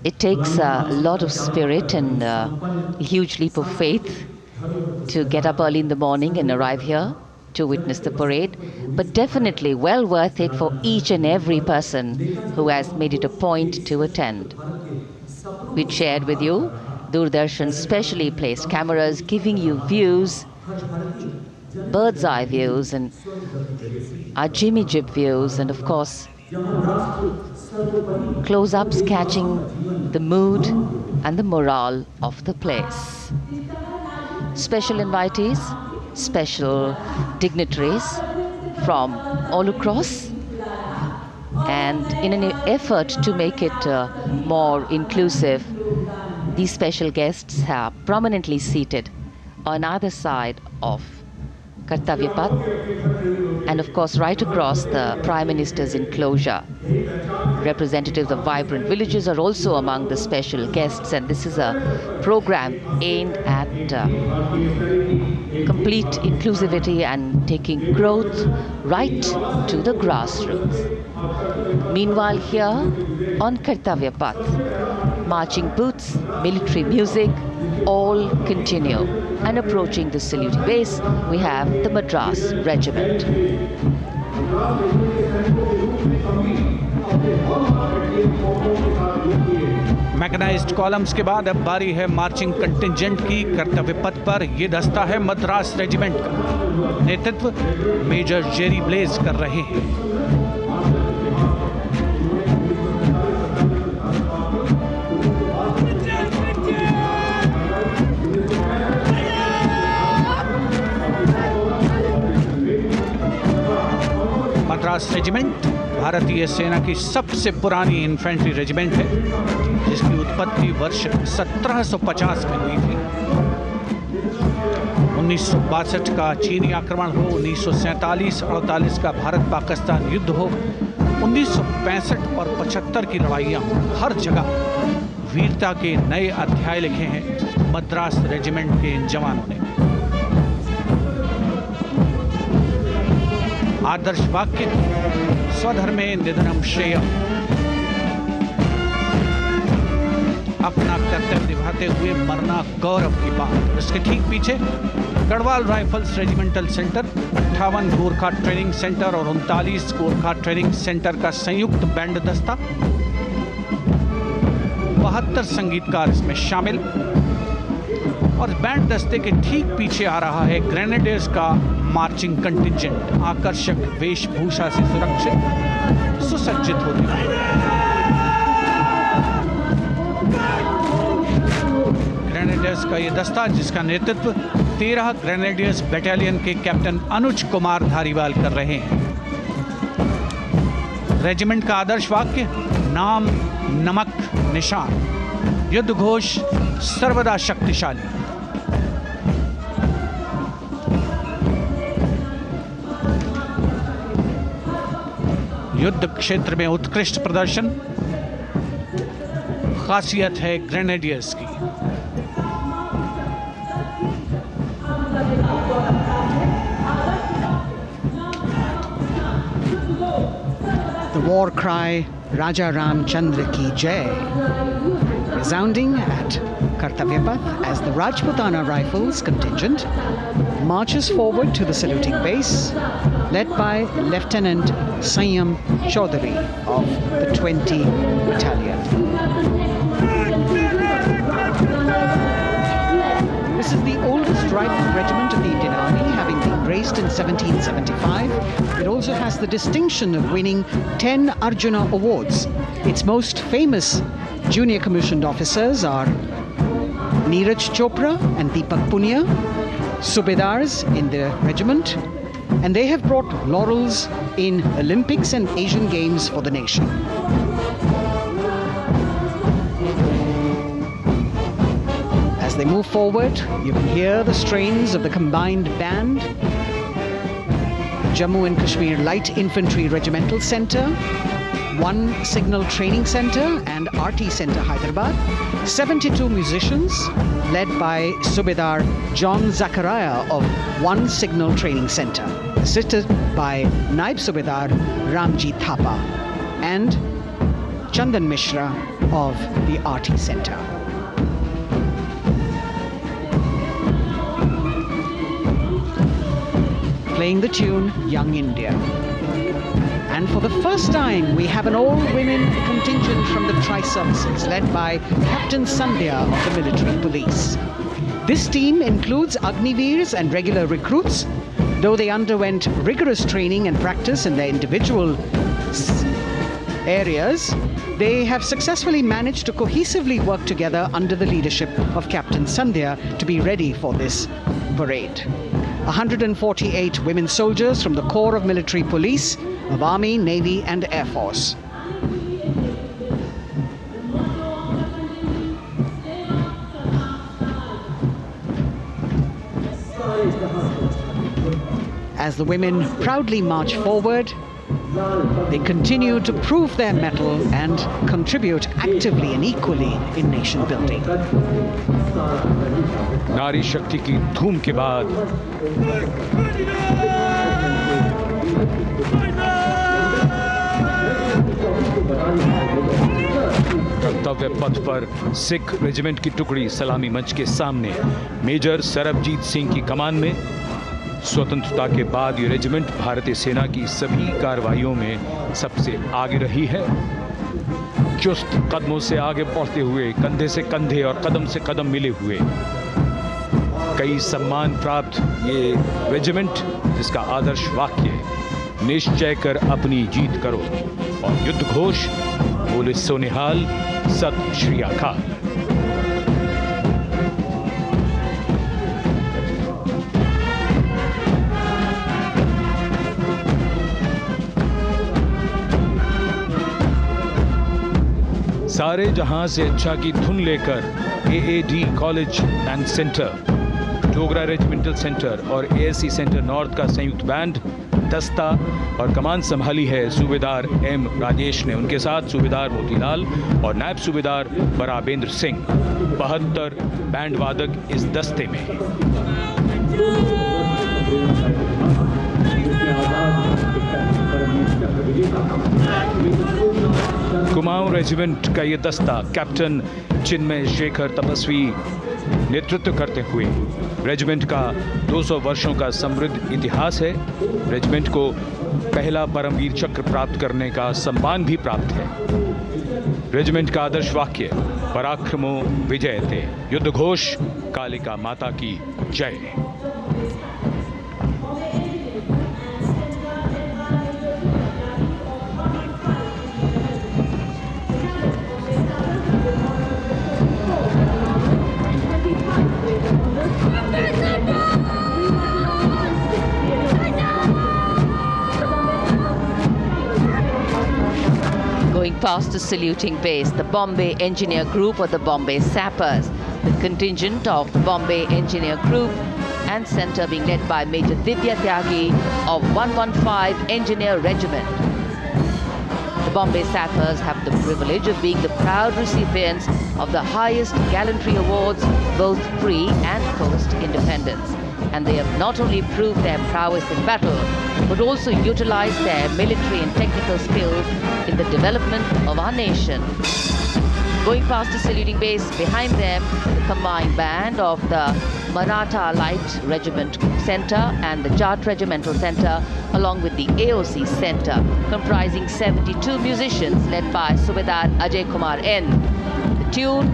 It takes a lot of spirit and a huge leap of faith to get up early in the morning and arrive here to witness the parade, but definitely well worth it for each and every person who has made it a point to attend. We shared with you Doordarshan's specially placed cameras giving you views, bird's eye views and our Jimmy Jib views, and of course close-ups catching the mood and the morale of the place. Special invitees, special dignitaries from all across, and in an effort to make it more inclusive, these special guests are prominently seated on either side of Kartavya Path, and of course right across the Prime Minister's enclosure. Representatives of vibrant villages are also among the special guests, and this is a program aimed at complete inclusivity and taking growth right to the grassroots. Meanwhile here on Kartavya Path, marching boots, military music, all continue. And approaching the saluting base, we have the Madras Regiment. Mechanised columns के बाद अब बारी है marching contingent की। कर्तव्य पथ पर ये दस्ता है मद्रास रेजिमेंट का। नेतृत्व मेजर जेरी ब्लेज कर रहे हैं। मद्रास रेजिमेंट भारतीय सेना की सबसे पुरानी इन्फेंट्री रेजिमेंट है, जिसकी उत्पत्ति वर्ष 1750 में हुई थी। 1962 का चीनी आक्रमण हो, 1947-48 का भारत पाकिस्तान युद्ध हो, 1965 और 75 की लड़ाइयाँ हो, हर जगह वीरता के नए अध्याय लिखे हैं मद्रास रेजिमेंट के इन जवानों ने। आदर्श वाक्य स्वधर्मे निधनम श्रेय, अपना कर्तव्य निभाते हुए मरना गौरव की बात। इसके ठीक पीछे Garhwal rifles regimental centre, 58 Gorkha training centre और 39 गोरखा ट्रेनिंग सेंटर का संयुक्त बैंड दस्ता, 72 संगीतकार इसमें शामिल। और बैंड दस्ते के ठीक पीछे आ रहा है ग्रेनेडियर्स का मार्चिंग कंटिंजेंट, आकर्षक वेशभूषा से सुरक्षित सुसज्जित होते हुए। ग्रेनेडियर्स का ये दस्ता, जिसका नेतृत्व 13 ग्रेनेडियर्स बटालियन के कैप्टन अनुज कुमार धारीवाल कर रहे हैं। रेजिमेंट का आदर्श वाक्य नाम नमक निशान, युद्ध घोष सर्वदा शक्तिशाली। युद्ध क्षेत्र में उत्कृष्ट प्रदर्शन खासियत है ग्रेनेडियर्स की। The war cry Raja Ram Chandra Ki Jai, resounding at Kartavya Path as the Rajputana Rifles contingent marches forward to the saluting base, led by Lieutenant Sanyam Chaudhary of the 20 Battalion. This is the oldest rifle regiment of the Indian Army, having been raised in 1775. It also has the distinction of winning 10 Arjuna Awards. Its most famous junior commissioned officers are Neeraj Chopra and Deepak Punia, Subedars in the regiment, and they have brought laurels in Olympics and Asian Games for the nation. As they move forward, you can hear the strains of the combined band, Jammu and Kashmir Light Infantry Regimental Centre, 1 Signal Training Centre and RT Centre Hyderabad, 72 musicians led by Subedar John Zachariah of 1 Signal Training Centre, assisted by Naib Subedar Ramji Thapa and Chandan Mishra of the RT Centre. Playing the tune Young India. And for the first time, we have an all-women contingent from the Tri-Services, led by Captain Sandhya of the Military Police. This team includes Agniveers and regular recruits. Though they underwent rigorous training and practice in their individual areas, they have successfully managed to cohesively work together under the leadership of Captain Sandhya to be ready for this parade. 148 women soldiers from the Corps of Military Police of Army, Navy and Air Force. As the women proudly march forward, they continue to prove their mettle and contribute actively and equally in nation building. नारी शक्ति की धूम के बाद कर्तव्य पथ पर Sikh regiment की टुकड़ी सलामी मंच के सामने मेजर सरबजीत सिंह की कमान में। स्वतंत्रता के बाद ये रेजिमेंट भारतीय सेना की सभी कार्रवाइयों में सबसे आगे रही है। चुस्त कदमों से आगे बढ़ते हुए, कंधे से कंधे और कदम से कदम मिले हुए, कई सम्मान प्राप्त ये रेजिमेंट, जिसका आदर्श वाक्य निश्चय कर अपनी जीत करो और युद्ध घोष बोले सोनिहाल सत श्री अकाल। सारे जहां से अच्छा की धुन लेकर AAD college and centre, Dogra regimental centre और ASC सेंटर नॉर्थ का संयुक्त बैंड, दस्ता और कमान संभाली है सूबेदार M राजेश ने। उनके साथ सूबेदार मोतीलाल और नायब सूबेदार बराबेंद्र सिंह। 72 बैंड वादक इस दस्ते में हैं। कुमाऊं रेजिमेंट का ये दस्ता कैप्टन चिन्मय शेखर तपस्वी नेतृत्व करते हुए, रेजिमेंट का 200 वर्षों का समृद्ध इतिहास है। रेजिमेंट को पहला परमवीर चक्र प्राप्त करने का सम्मान भी प्राप्त है। रेजिमेंट का आदर्श वाक्य पराक्रमो विजयते, युद्ध घोष कालिका माता की जय। Going past the saluting base, the Bombay Engineer Group or the Bombay Sappers, the contingent of the Bombay Engineer Group and Centre being led by Major Divya Tyagi of 115 Engineer Regiment. The Bombay Sappers have the privilege of being the proud recipients of the highest gallantry awards, both pre and post independence. and they have not only proved their prowess in battle, but also utilized their military and technical skills in the development of our nation. Going past the saluting base, behind them, the combined band of the Maratha Light Regiment Center and the Jat Regimental Center, along with the AOC Center, comprising 72 musicians led by Subedar Ajay Kumar N. The tune,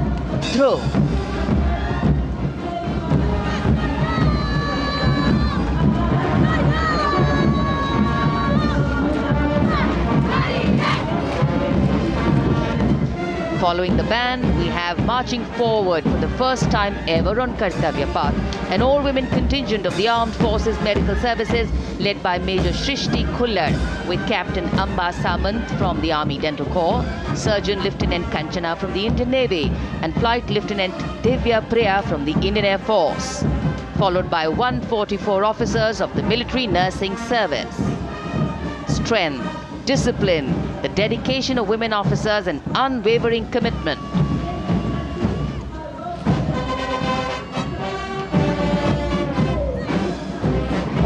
Dhruv. Following the band, we have marching forward for the first time ever on Kartavya Path, an all-women contingent of the Armed Forces Medical Services led by Major Shrishti Khullar, with Captain Amba Samant from the Army Dental Corps, Surgeon Lieutenant Kanchana from the Indian Navy, and Flight Lieutenant Divya Priya from the Indian Air Force, followed by 144 officers of the Military Nursing Service. Strength, discipline, the dedication of women officers, and unwavering commitment.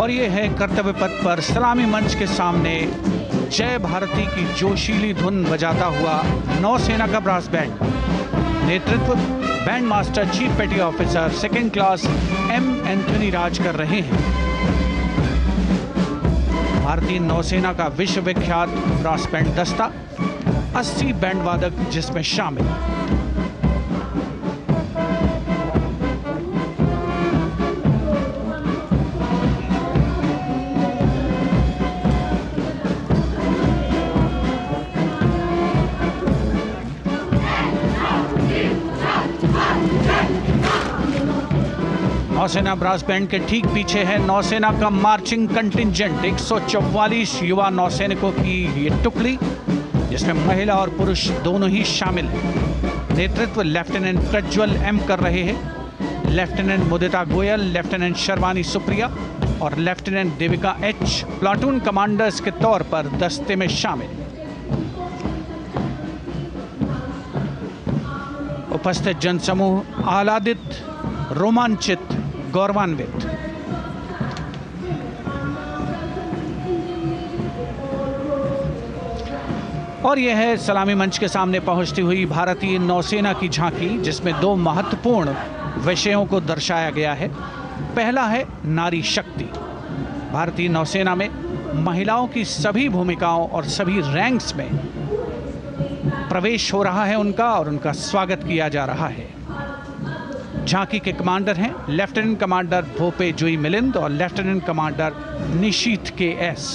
और ये है कर्तव्य पथ पर सलामी मंच के सामने जय भारती की जोशीली धुन बजाता हुआ नौसेना का ब्रास बैंड। नेतृत्व band master chief petty officer second class M Anthony Raj कर रहे हैं। भारतीय नौसेना का विश्व विख्यात ब्रास बैंड दस्ता, 80 बैंड वादक जिसमें शामिल। नौसेना ब्रास बैंड के ठीक पीछे है नौसेना का मार्चिंग कंटिंजेंट, 144 युवा नौसैनिकों की ये टुकड़ी, जिसमें महिला और पुरुष दोनों ही शामिल हैं। नेतृत्व लेफ्टिनेंट प्रज्वल एम कर रहे हैं। लेफ्टिनेंट मुदिता गोयल, लेफ्टिनेंट शर्वानी सुप्रिया और lieutenant Devika H platoon commanders के तौर पर दस्ते में शामिल। उपस्थित जनसमूह आह्लादित, रोमांचित, गौरवान्वित। और यह है सलामी मंच के सामने पहुंचती हुई भारतीय नौसेना की झांकी, जिसमें दो महत्वपूर्ण विषयों को दर्शाया गया है। पहला है नारी शक्ति। भारतीय नौसेना में महिलाओं की सभी भूमिकाओं और सभी रैंक्स में प्रवेश हो रहा है उनका, और उनका स्वागत किया जा रहा है। झांकी के कमांडर हैं लेफ्टिनेंट कमांडर भोपे जुई मिलिंद और लेफ्टिनेंट कमांडर निशीथ के एस।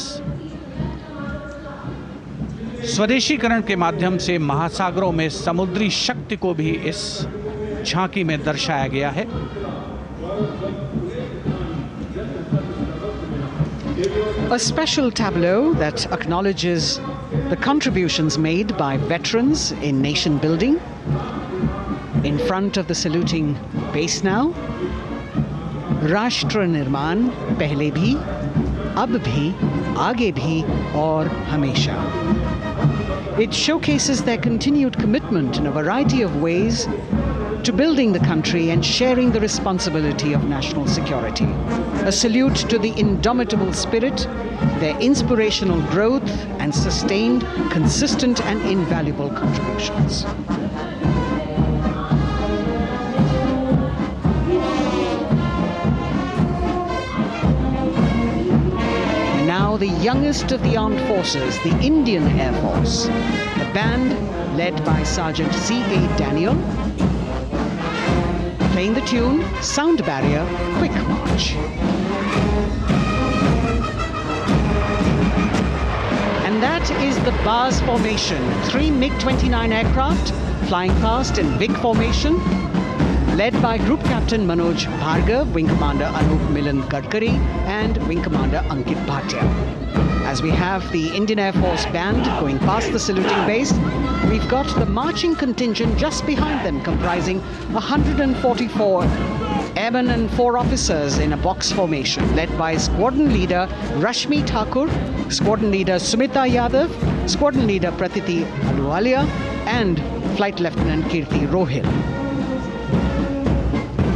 स्वदेशीकरण के माध्यम से महासागरों में समुद्री शक्ति को भी इस झांकी में दर्शाया गया है। A special tableau that acknowledges the contributions made by veterans in nation building. In front of the saluting base now, राष्ट्र निर्माण पहले भी, अब भी, आगे भी और हमेशा. It showcases their continued commitment in a variety of ways to building the country and sharing the responsibility of national security. A salute to the indomitable spirit, their inspirational growth and sustained, consistent and invaluable contributions. Now the youngest of the armed forces, the Indian Air Force, the band led by Sergeant C.A. Daniel, playing the tune Sound Barrier Quick March. And that is the Bars formation, 3 MiG-29 aircraft flying past in big formation, led by Group Captain Manoj Bhargav, Wing Commander Anup Milan Gadkari and Wing Commander Ankit Bhatia. As we have the Indian Air Force band going past the saluting base, we've got the marching contingent just behind them, comprising 144 airmen and 4 officers in a box formation, led by Squadron Leader Rashmi Thakur, Squadron Leader Sumita Yadav, Squadron Leader Pratiti Aluwalia and Flight Lieutenant Kirti Rohil.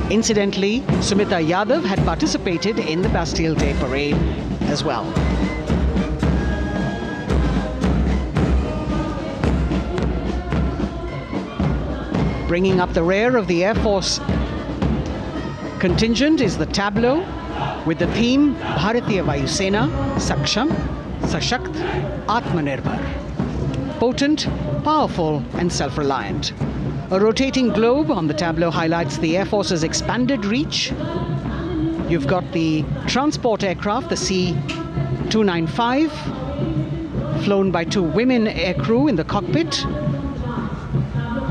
Incidentally, Sumita Yadav had participated in the Bastille Day parade as well. Bringing up the rear of the Air Force contingent is the tableau with the theme Bharatiya Vayu Sena, Saksham, Sashakt, Atmanirbhar. Potent, powerful and self-reliant. A rotating globe on the tableau highlights the Air Force's expanded reach. You've got the transport aircraft, the C-295, flown by 2 women aircrew in the cockpit.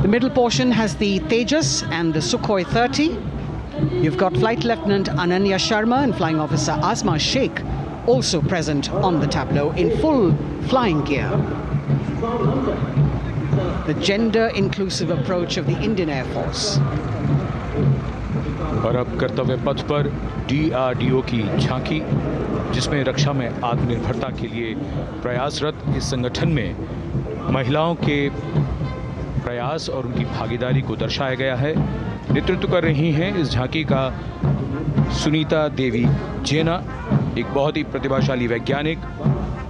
The middle portion has the Tejas and the Sukhoi 30. You've got Flight Lieutenant Ananya Sharma and Flying Officer Azma Sheikh also present on the tableau in full flying gear. The gender-inclusive approach of the Indian Air Force. और अब कर्तव्य पथ पर DRDO की झांकी, जिसमें रक्षा में आत्मनिर्भरता के लिए प्रयासरत इस संगठन में महिलाओं के प्रयास और उनकी भागीदारी को दर्शाया गया है। नेतृत्व कर रही हैं इस झांकी का सुनीता देवी जेना, एक बहुत ही प्रतिभाशाली वैज्ञानिक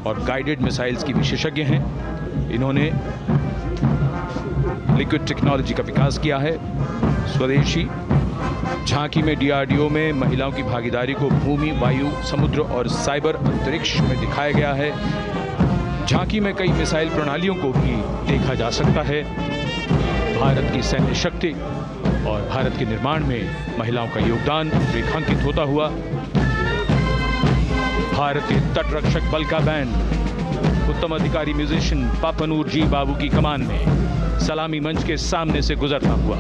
और गाइडेड मिसाइल्स की विशेषज्ञ हैं। इन्होंने लिक्विड टेक्नोलॉजी का विकास किया है, स्वदेशी। झांकी में DRDO में महिलाओं की भागीदारी को भूमि, वायु, समुद्र और साइबर अंतरिक्ष में दिखाया गया है। झांकी में कई मिसाइल प्रणालियों को भी देखा जा सकता है। भारत की सैन्य शक्ति और भारत के निर्माण में महिलाओं का योगदान रेखांकित होता हुआ। भारतीय तटरक्षक बल का बैंड उत्तम अधिकारी म्यूजिशियन पापनूर जी बाबू की कमान में सलामी मंच के सामने से गुजरता हुआ।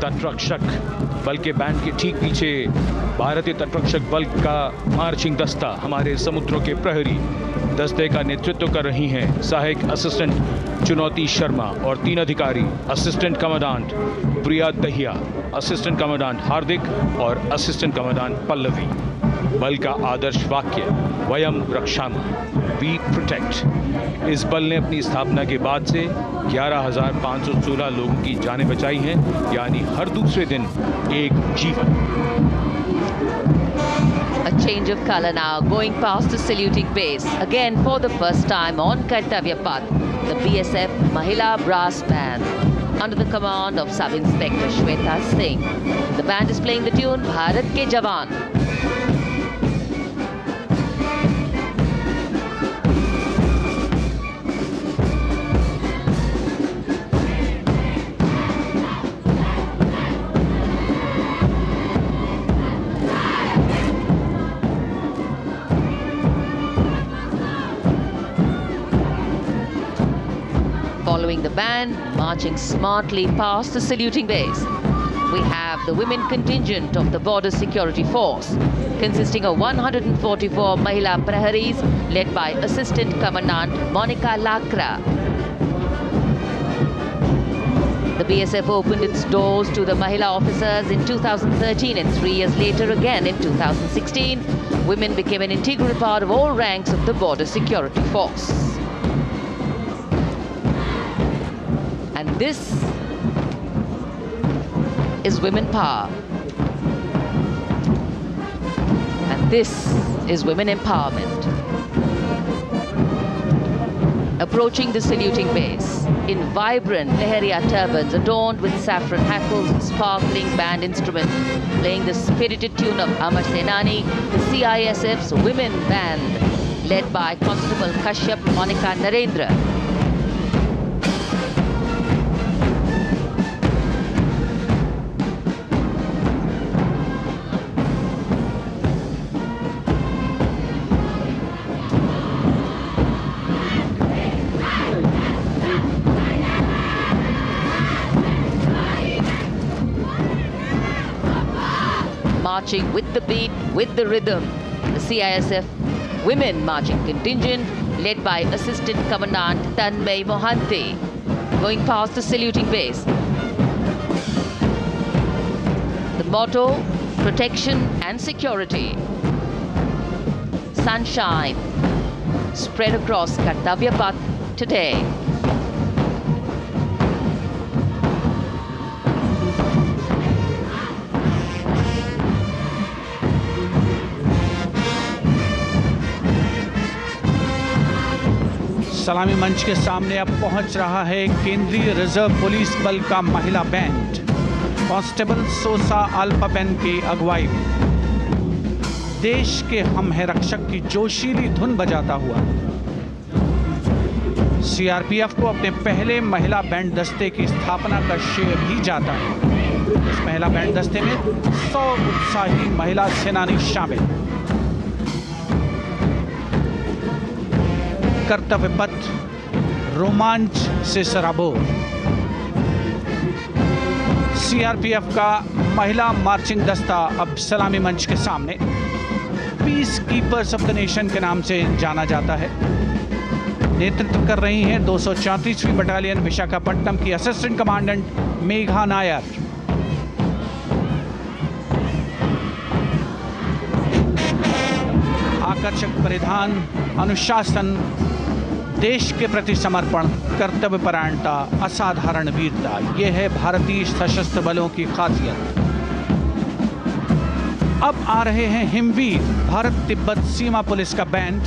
तटरक्षक बल के बैंड के ठीक पीछे भारतीय तटरक्षक बल का मार्चिंग दस्ता हमारे समुद्रों के प्रहरी दस्ते का नेतृत्व कर रही हैं सहायक असिस्टेंट चुनौती शर्मा और 3 अधिकारी, असिस्टेंट कमांडेंट प्रिया दहिया, असिस्टेंट कमांडेंट हार्दिक और असिस्टेंट कमांडेंट पल्लवी। बल का आदर्श वाक्य वयम रक्षामः, वी प्रोटेक्ट। इस बल ने अपनी स्थापना के बाद से 11,516 लोगों की जानें बचाई हैं, यानी हर दूसरे दिन एक जीवन। A change of color now, going past the saluting base. Again, for the first time on Kartavya Path, the BSF Mahila Brass Band, under the command of Sub-Inspector Shweta Singh. The band is playing the tune Bharat Ke Jawan. Following the band, marching smartly past the saluting base, we have the women contingent of the Border Security Force, consisting of 144 Mahila Praharis, led by Assistant Commandant Monica Lakra. The BSF opened its doors to the Mahila officers in 2013, and 3 years later again in 2016, women became an integral part of all ranks of the Border Security Force. And this is women power. And this is women empowerment. Approaching the saluting base in vibrant Leheria turbans adorned with saffron hackles and sparkling band instruments, playing the spirited tune of Amar Senani, the CISF's women band, led by Constable Kashyap Monica Narendra. marching with the beat, with the rhythm. The CISF Women Marching Contingent, led by Assistant Commandant Tanmay Mohanty, going past the saluting base. The motto, protection and security. Sunshine spread across Kartavya Path today. सलामी मंच के सामने अब पहुंच रहा है केंद्रीय reserve police बल का महिला बैंड। कांस्टेबल सोसा अल्पाबेन की अगुवाई में देश के हम है रक्षक की जोशीली धुन बजाता हुआ सीआरपीएफ को अपने पहले महिला बैंड दस्ते की स्थापना का श्रेय भी जाता है। इस महिला बैंड दस्ते में 100 उत्साही महिला सेनानी शामिल। कर्तव्य पथ रोमांच से सराबोर। सीआरपीएफ का महिला मार्चिंग दस्ता अब सलामी मंच के सामने। Peace keepers of the nation के नाम से जाना जाता है। नेतृत्व कर रही हैं 234वीं बटालियन विशाखापट्टनम की असिस्टेंट कमांडेंट मेघा नायर। आकर्षक परिधान, अनुशासन, देश के प्रति समर्पण, कर्तव्य परायणता, असाधारण वीरता, ये है भारतीय सशस्त्र बलों की खासियत। अब आ रहे हैं हिमवीर भारत तिब्बत सीमा पुलिस का बैंड।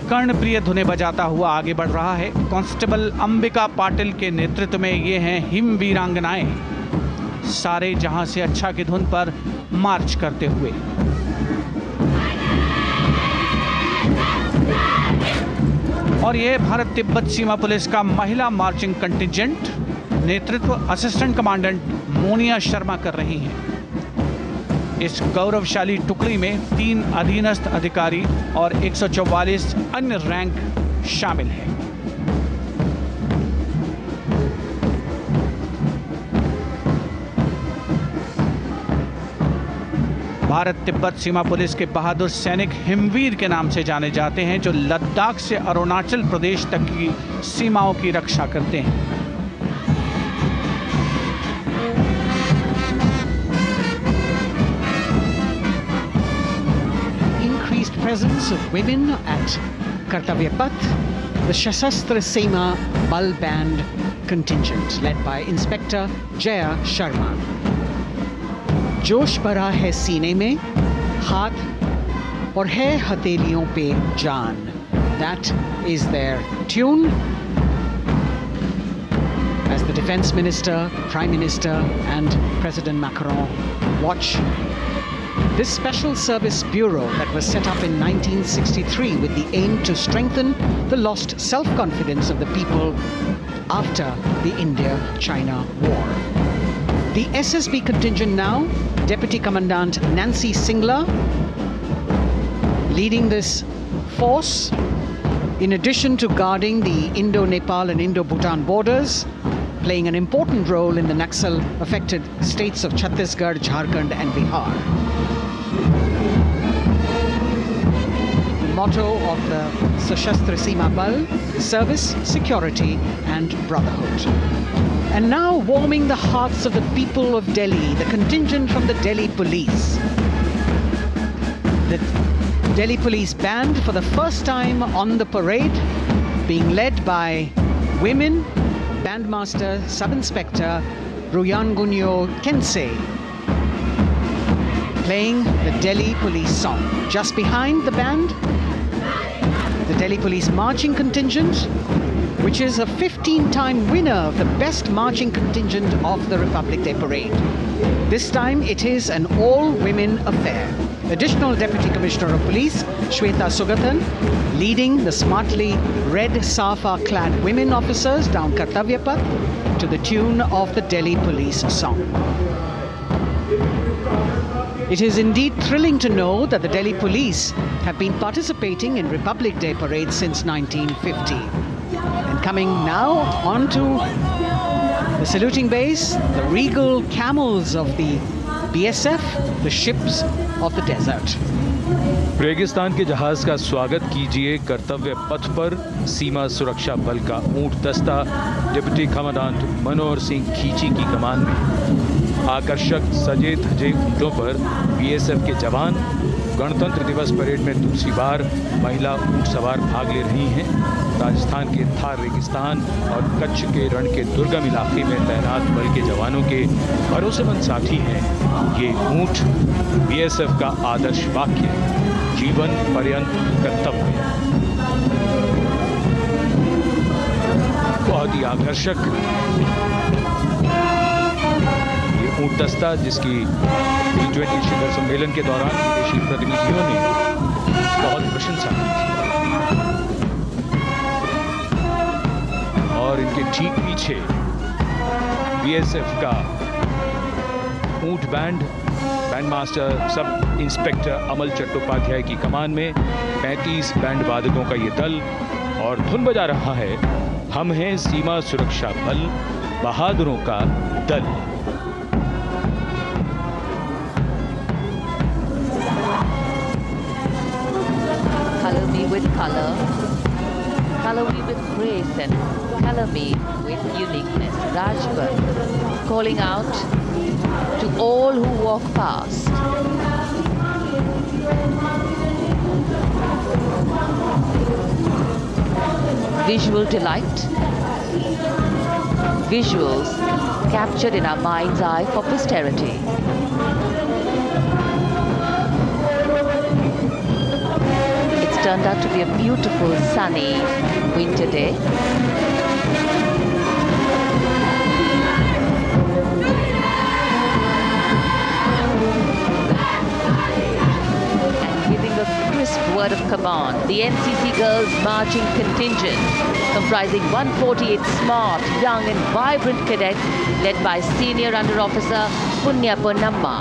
कर्णप्रिय धुनें बजाता हुआ आगे बढ़ रहा है। कांस्टेबल अंबिका पाटिल के नेतृत्व में ये हैं हिमवीरांगनाएं, सारे जहां से अच्छा की धुन पर मार्च करते हुए। और यह भारत तिब्बत सीमा पुलिस का महिला मार्चिंग कंटिजेंट, नेतृत्व असिस्टेंट कमांडेंट मोनिया शर्मा कर रही हैं। इस गौरवशाली टुकड़ी में 3 अधीनस्थ अधिकारी और 144 अन्य रैंक शामिल हैं। भारत तिब्बत सीमा पुलिस के बहादुर सैनिक हिमवीर के नाम से जाने जाते हैं, जो लद्दाख से अरुणाचल प्रदेश तक की सीमाओं की रक्षा करते हैं। Increased presence of women at Kartavya Path, the Shasastra Seema Bal Band contingent led by Inspector Jaya Sharma. जोश भरा है सीने में, हाथ और है हथेलियों पे जान. That is their tune. As the Defense Minister, Prime Minister and President Macron watch this Special Service Bureau that was set up in 1963 with the aim to strengthen the lost self-confidence of the people after the India-China war. The SSB contingent now, Deputy Commandant Nancy Singla, leading this force, in addition to guarding the Indo-Nepal and Indo-Bhutan borders, playing an important role in the Naxal-affected states of Chhattisgarh, Jharkhand and Bihar. The motto of the Sashastra Seema Bal, service, security and brotherhood. And now warming the hearts of the people of Delhi, the contingent from the Delhi Police. The Delhi Police Band for the first time on the parade, being led by women, Bandmaster Sub-Inspector Ruyangunyo Kensei, playing the Delhi Police song. Just behind the band, the Delhi Police Marching Contingent, which is a 15-time winner of the Best Marching Contingent of the Republic Day Parade. This time it is an all-women affair. Additional Deputy Commissioner of Police, Shweta Sugathan, leading the smartly red safa-clad women officers down Kartavya Path to the tune of the Delhi Police song. It is indeed thrilling to know that the Delhi Police have been participating in Republic Day parades since 1950. And coming now onto the saluting base, the regal camels of the BSF, the ships of the desert. रेगिस्तान के जहाज का स्वागत कीजिए कर्तव्य पथ पर सीमा सुरक्षा बल का ऊंट दस्ता डिप्टी कमांडेंट मनोहर सिंह खींची की कमान में। आकर्षक सजे धजे ऊंटों पर बीएसएफ के जवान। गणतंत्र दिवस परेड में दूसरी बार महिला ऊंट सवार भाग ले रही हैं। राजस्थान के थार रेगिस्तान और कच्छ के रण के दुर्गम इलाके में तैनात बल के जवानों के भरोसेमंद साथी हैं ये ऊंट। बीएसएफ का आदर्श वाक्य, जीवन पर्यंत कर्तव्य। बहुत ही आकर्षक ये ऊंट दस्ता, जिसकी G20 शिखर सम्मेलन के दौरान विदेशी प्रतिनिधियों ने बहुत प्रशंसा की थी। और इनके ठीक पीछे बीएसएफ का ऊंट बैंड मास्टर सब इंस्पेक्टर अमल चट्टोपाध्याय की कमान में 35 बैंड वादकों का ये दल, और धुन बजा रहा है हम हैं सीमा सुरक्षा बल, बहादुरों का दल। Color me with color, color me with grace, and color me with uniqueness. Rajput calling out to all who walk past. Visual delight, visuals captured in our mind's eye for posterity. It's turned out to be a beautiful sunny winter day. Word of command, the NCC Girls Marching Contingent, comprising 148 smart, young and vibrant cadets led by Senior Under Officer Punya Ponnamma.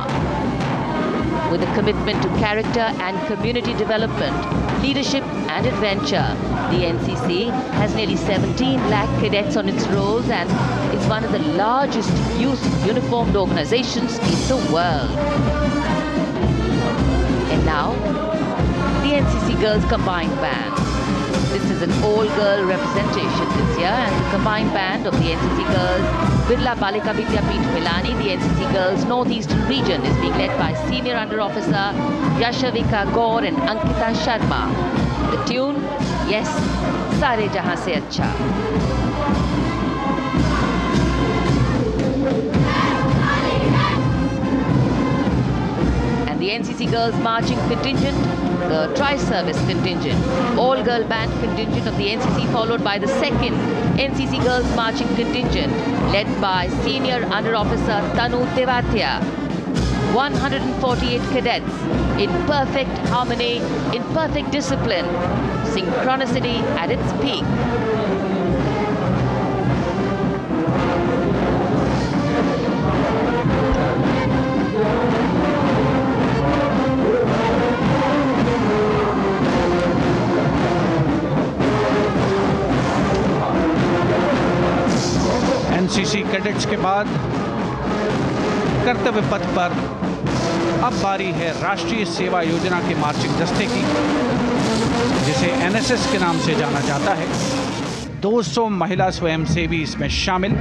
With a commitment to character and community development, leadership and adventure, the NCC has nearly 17 lakh cadets on its rolls and is one of the largest youth uniformed organizations in the world. And now, the NCC Girls Combined Band. This is an all-girl representation this year, and the combined band of the NCC Girls Birla Balika Vidyapeeth Milani, the NCC Girls Northeastern region, is being led by Senior Under Officer Yashavika Gaur and Ankita Sharma. The tune, yes, Sare Jahan Se Acha. The NCC Girls Marching Contingent, the Tri-Service Contingent, all-girl band contingent of the NCC, followed by the second NCC Girls Marching Contingent, led by Senior Under Officer Tanu Tewatia. 148 cadets in perfect harmony, in perfect discipline, synchronicity at its peak. NCC cadets के बाद कर्तव्य पथ पर अब बारी है राष्ट्रीय सेवा योजना के मार्चिंग दस्ते की, जिसे एनएसएस के नाम से जाना जाता है। 200 महिला स्वयंसेवी इसमें शामिल।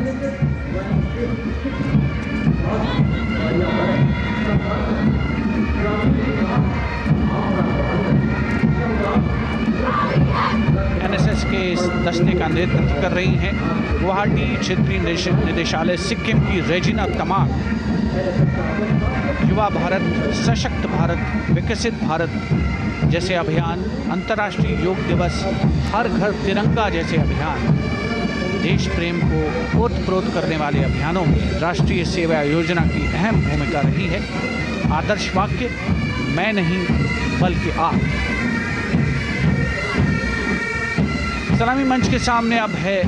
एनएसएस के इस दस्ते का नेतृत्व कर रही हैं गुवाहाटी क्षेत्रीय निदेशालय सिक्किम की रेजिना तमांग। युवा भारत, सशक्त भारत, विकसित भारत जैसे अभियान, अंतर्राष्ट्रीय योग दिवस, हर घर तिरंगा जैसे अभियान, देश प्रेम को ओतप्रोत करने वाले अभियानों में राष्ट्रीय सेवा योजना की अहम भूमिका रही है। आदर्श वाक्य, मैं नहीं बल्कि आप। सलामी मंच के सामने अब है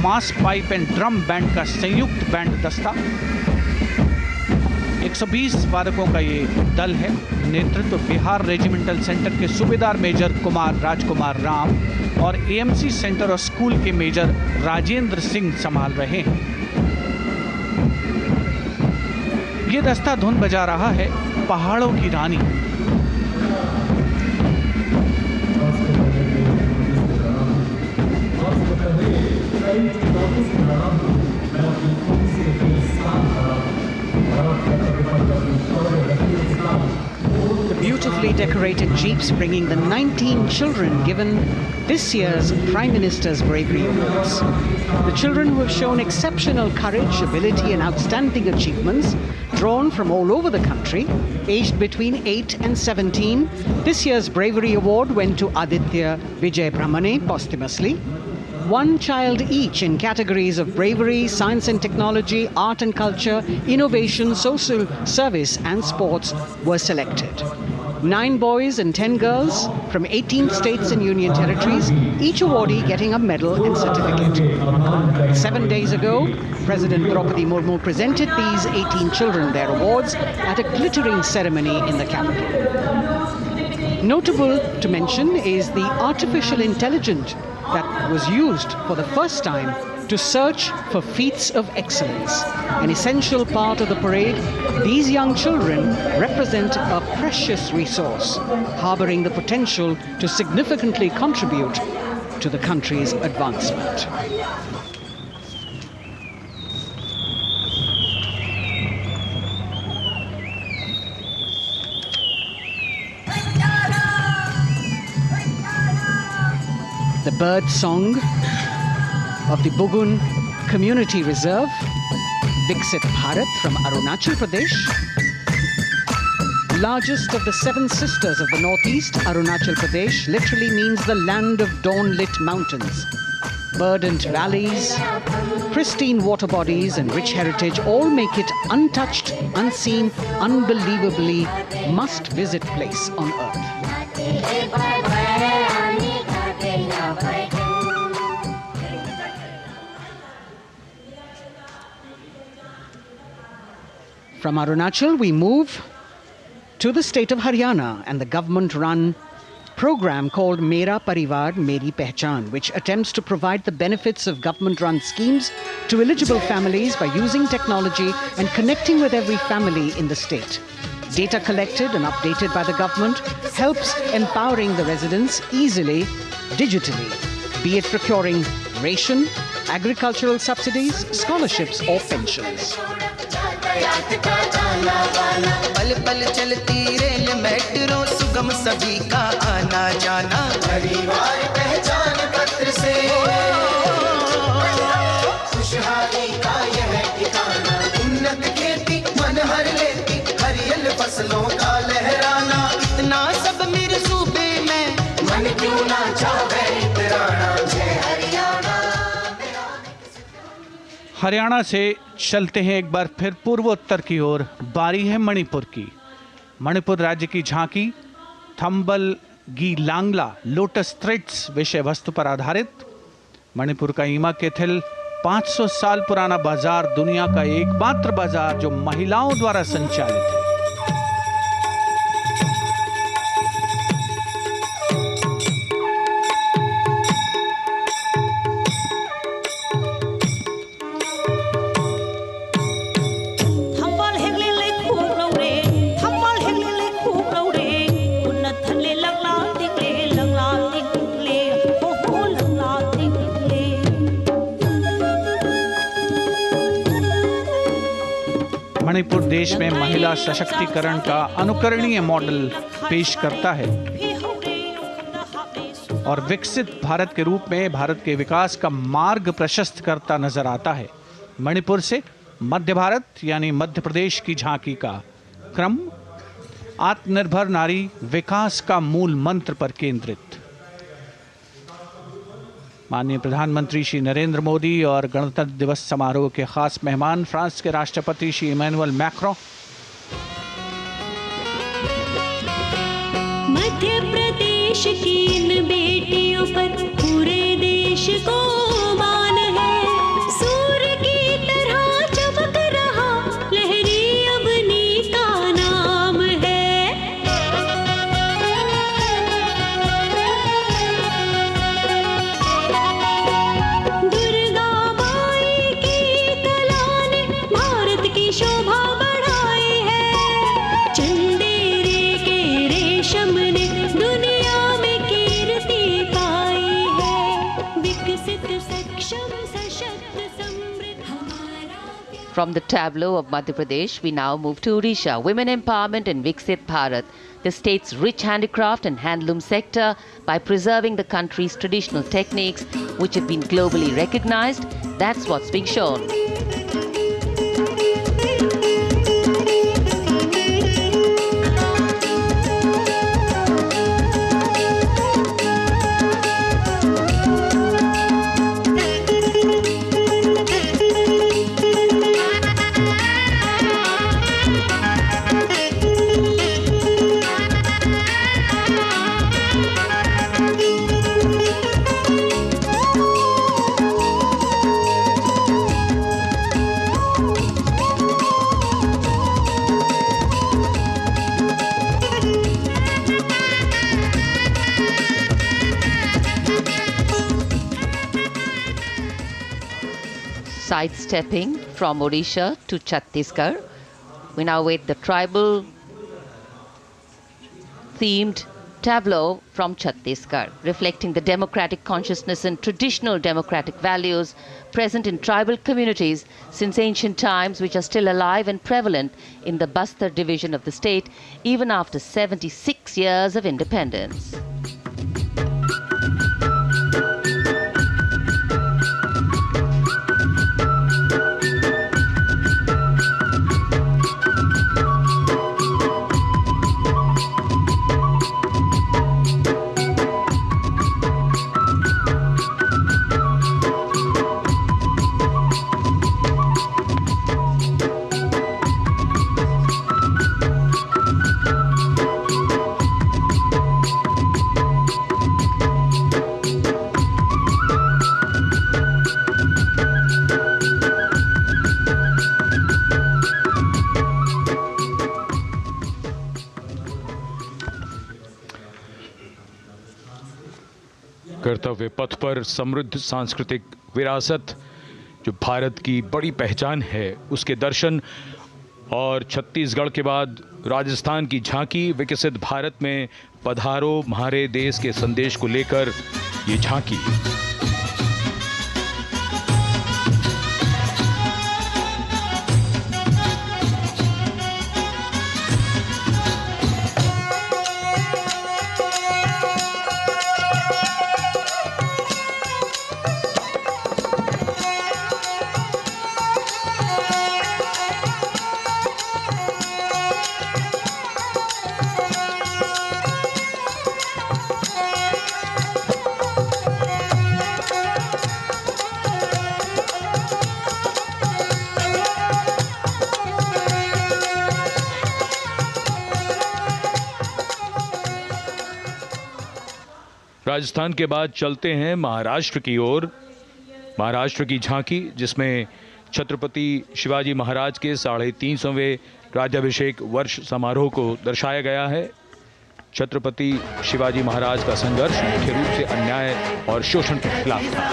मास पाइप एंड ड्रम बैंड का संयुक्त बैंड दस्ता। 120 वादकों का ये दल है। नेतृत्व बिहार रेजिमेंटल सेंटर के सूबेदार मेजर कुमार राजकुमार राम और एएमसी सेंटर और स्कूल के मेजर राजेंद्र सिंह संभाल रहे हैं। ये दस्ता धुन बजा रहा है पहाड़ों की रानी। The beautifully decorated jeeps bringing the 19 children given this year's Prime Minister's Bravery Awards. The children who have shown exceptional courage, ability and outstanding achievements, drawn from all over the country, aged between 8 and 17. This year's Bravery Award went to Aditya Vijay Brahmane posthumously. One child each in categories of bravery, science and technology, art and culture, innovation, social service and sports were selected. 9 boys and 10 girls from 18 states and union territories, each awardee getting a medal and certificate. 7 days ago, President Draupadi Murmu presented these 18 children their awards at a glittering ceremony in the capital. Notable to mention is the artificial intelligence that was used for the first time to search for feats of excellence. An essential part of the parade, these young children represent a precious resource, harboring the potential to significantly contribute to the country's advancement. The bird song of the Bugun Community Reserve, Viksit Bharat from Arunachal Pradesh. Largest of the 7 sisters of the Northeast, Arunachal Pradesh literally means the land of dawn-lit mountains. Verdant valleys, pristine water bodies and rich heritage all make it untouched, unseen, unbelievably must-visit place on earth. From Arunachal, we move to the state of Haryana and the government-run program called Mera Parivar Meri Pehchan, which attempts to provide the benefits of government-run schemes to eligible families by using technology and connecting with every family in the state. Data collected and updated by the government helps empowering the residents easily, digitally, be it procuring ration, agricultural subsidies, scholarships or pensions. पल पल चलती rail metro सुगम सभी का आना जाना परिवार पहचान पत्र से खुशहाली का यह ठिकाना उन्नत खेती मन हर लेती हरियल फसलों का लहराना इतना सब मेरे सूबे में मन क्यों ना चाहे इतराना जय हरियाणा। हरियाणा से चलते हैं एक बार फिर पूर्वोत्तर की ओर। बारी है मणिपुर की। मणिपुर राज्य की झांकी थंबल गी लांगला लोटस थ्रेड्स विषय वस्तु पर आधारित। मणिपुर का ईमा केथिल 500 साल पुराना बाजार, दुनिया का एकमात्र बाजार जो महिलाओं द्वारा संचालित है। मणिपुर देश में महिला सशक्तिकरण का अनुकरणीय मॉडल पेश करता है और विकसित भारत के रूप में भारत के विकास का मार्ग प्रशस्त करता नजर आता है। मणिपुर से मध्य भारत यानी मध्य प्रदेश की झांकी का क्रम आत्मनिर्भर नारी विकास का मूल मंत्र पर केंद्रित। माननीय प्रधानमंत्री श्री नरेंद्र मोदी और गणतंत्र दिवस समारोह के खास मेहमान फ्रांस के राष्ट्रपति श्री इमैनुअल मैक्रों। मध्य प्रदेश की इन बेटियों पर पूरे देश को मान है। सूर्य की तरह चमक रहा लहरी अवनी का नाम है। दुर्गा माई की कला ने भारत की शोभा बढ़ाई From the tableau of Madhya Pradesh, we now move to Odisha. Women empowerment and Viksit Bharat, the state's rich handicraft and handloom sector, by preserving the country's traditional techniques, which have been globally recognized. That's what's being shown. Sidestepping from Odisha to Chhattisgarh, we now wait the tribal themed tableau from Chhattisgarh, reflecting the democratic consciousness and traditional democratic values present in tribal communities since ancient times, which are still alive and prevalent in the Bastar division of the state even after 76 years of independence. कर्तव्य पथ पर समृद्ध सांस्कृतिक विरासत जो भारत की बड़ी पहचान है, उसके दर्शन, और छत्तीसगढ़ के बाद राजस्थान की झांकी विकसित भारत में पधारो म्हारे देश के संदेश को लेकर ये झांकी। राजस्थान के बाद चलते हैं महाराष्ट्र की ओर। महाराष्ट्र की झांकी, जिसमें छत्रपति शिवाजी महाराज के 350वें राज्याभिषेक वर्ष समारोह को दर्शाया गया है। छत्रपति शिवाजी महाराज का संघर्ष मुख्य रूप से अन्याय और शोषण के खिलाफ था।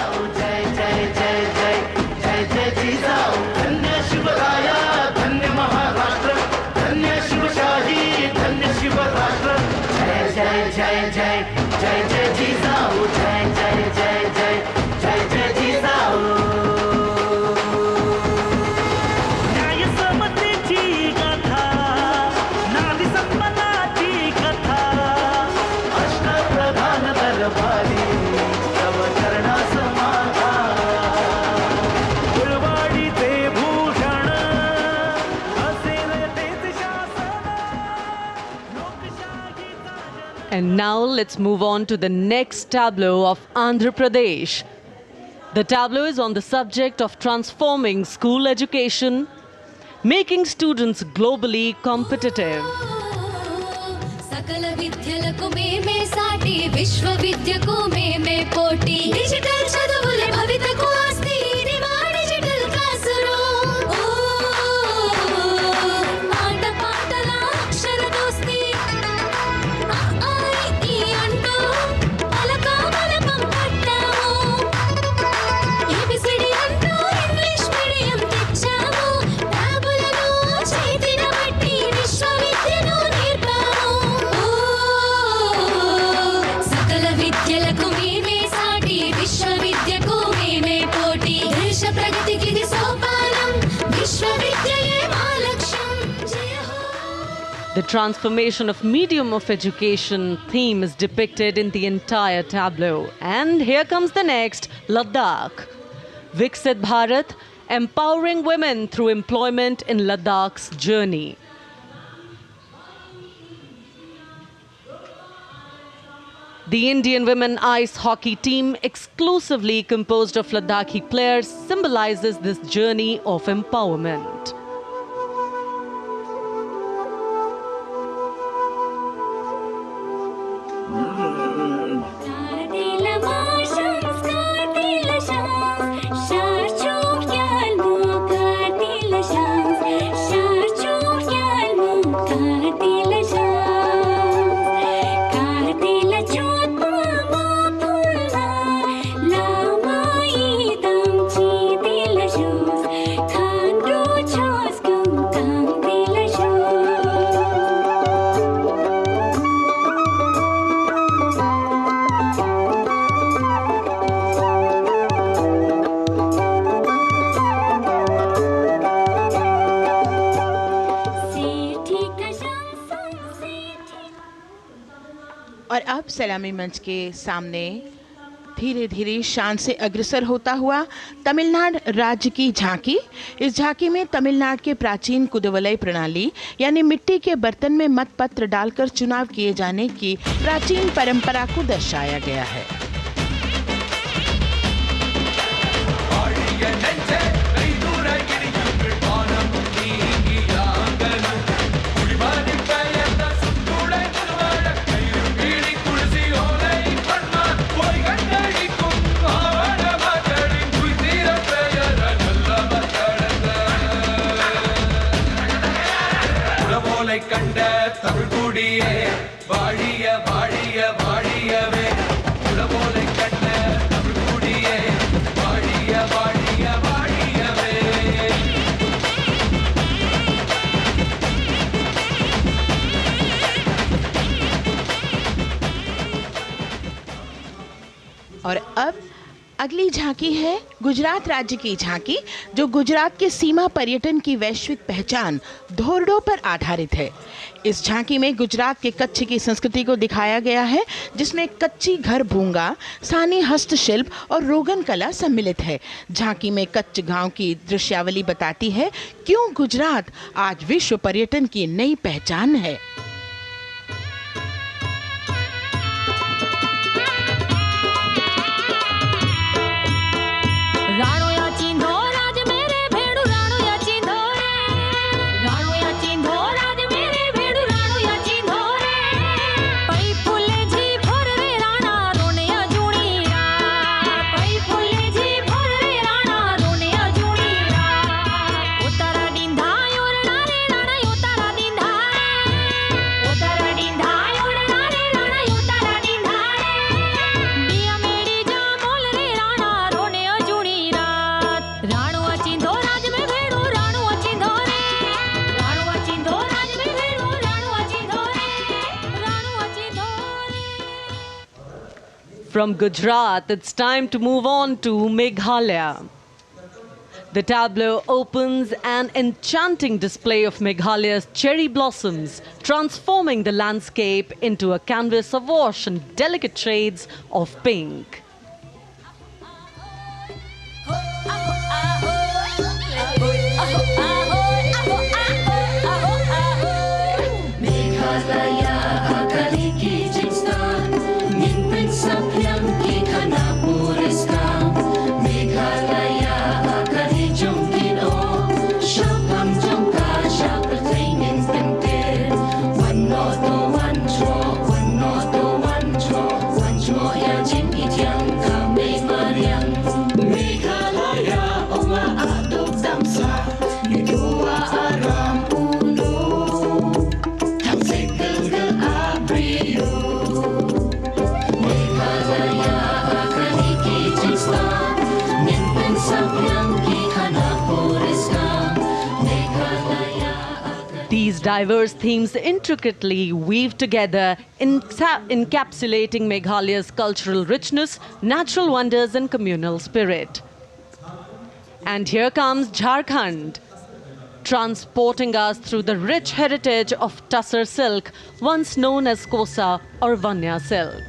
धन्य महाराष्ट्र, धन्य शिवशाही, धन्य शिवराष्ट्र। जय जय जय जय जय जय जिजाऊ, जय जय जय जय जय जय जिजाऊ। न्याय समतेची गाथा, नारी सन्मानाची कथा, अष्टप्रधान दरबारी तव चरणा समाधा। कुळवाडीचे भूषण असेल तेच शासन। And now let's move on to the next tableau of Andhra Pradesh. The tableau is on the subject of transforming school education, making students globally competitive. सकल विद्यలకు మేమే సాటి విశ్వ విద్యకు మేమే పోటీ డిజిటల్ చదువులే భవితకు ఆస్తి ఇది మా డిజిటల్ క్లాస్ రూమ్ ఆట పాటల అక్షర దోస్తి ఆ ఈ అంటూ పలక బలపం పట్టాము ఏబిసిడి అంటూ ఇంగ్లీష్ మీడియం తెచ్చాము ట్యాబులను చేతిన బట్టి విశ్వ విద్యను నేర్పాము సకల విద్యలకు మేమే సాటి విశ్వ విద్యకు మేమే The transformation of medium of education theme is depicted in the entire tableau. And here comes the next, Ladakh. Viksit Bharat, empowering women through employment in Ladakh's journey. The Indian women ice hockey team, exclusively composed of Ladakhi players, symbolizes this journey of empowerment. और अब सलामी मंच के सामने धीरे धीरे शान से अग्रसर होता हुआ तमिलनाडु राज्य की झांकी। इस झांकी में तमिलनाडु के प्राचीन कुदवलय प्रणाली यानी मिट्टी के बर्तन में मतपत्र डालकर चुनाव किए जाने की प्राचीन परंपरा को दर्शाया गया है। கண்ட தமிழ் குடியே வாழிய வாழிய வாழியவே உலகோலை கண்ட தமிழ் குடியே வாழிய வாழிய வாழியவே और अब अगली झांकी है गुजरात राज्य की झांकी, जो गुजरात के सीमा पर्यटन की वैश्विक पहचान धोरडो पर आधारित है। इस झांकी में गुजरात के कच्छ की संस्कृति को दिखाया गया है, जिसमें कच्ची घर भूंगा, स्थानीय हस्तशिल्प और रोगन कला सम्मिलित है। झांकी में कच्छ गांव की दृश्यावली बताती है क्यों गुजरात आज विश्व पर्यटन की नई पहचान है। From Gujarat, it's time to move on to Meghalaya. The tableau opens an enchanting display of Meghalaya's cherry blossoms, transforming the landscape into a canvas awash in delicate shades of pink. These diverse themes intricately weave together, encapsulating Meghalaya's cultural richness, natural wonders and communal spirit. And here comes Jharkhand. transporting us through the rich heritage of Tussar silk, once known as Kosa or Vanya silk.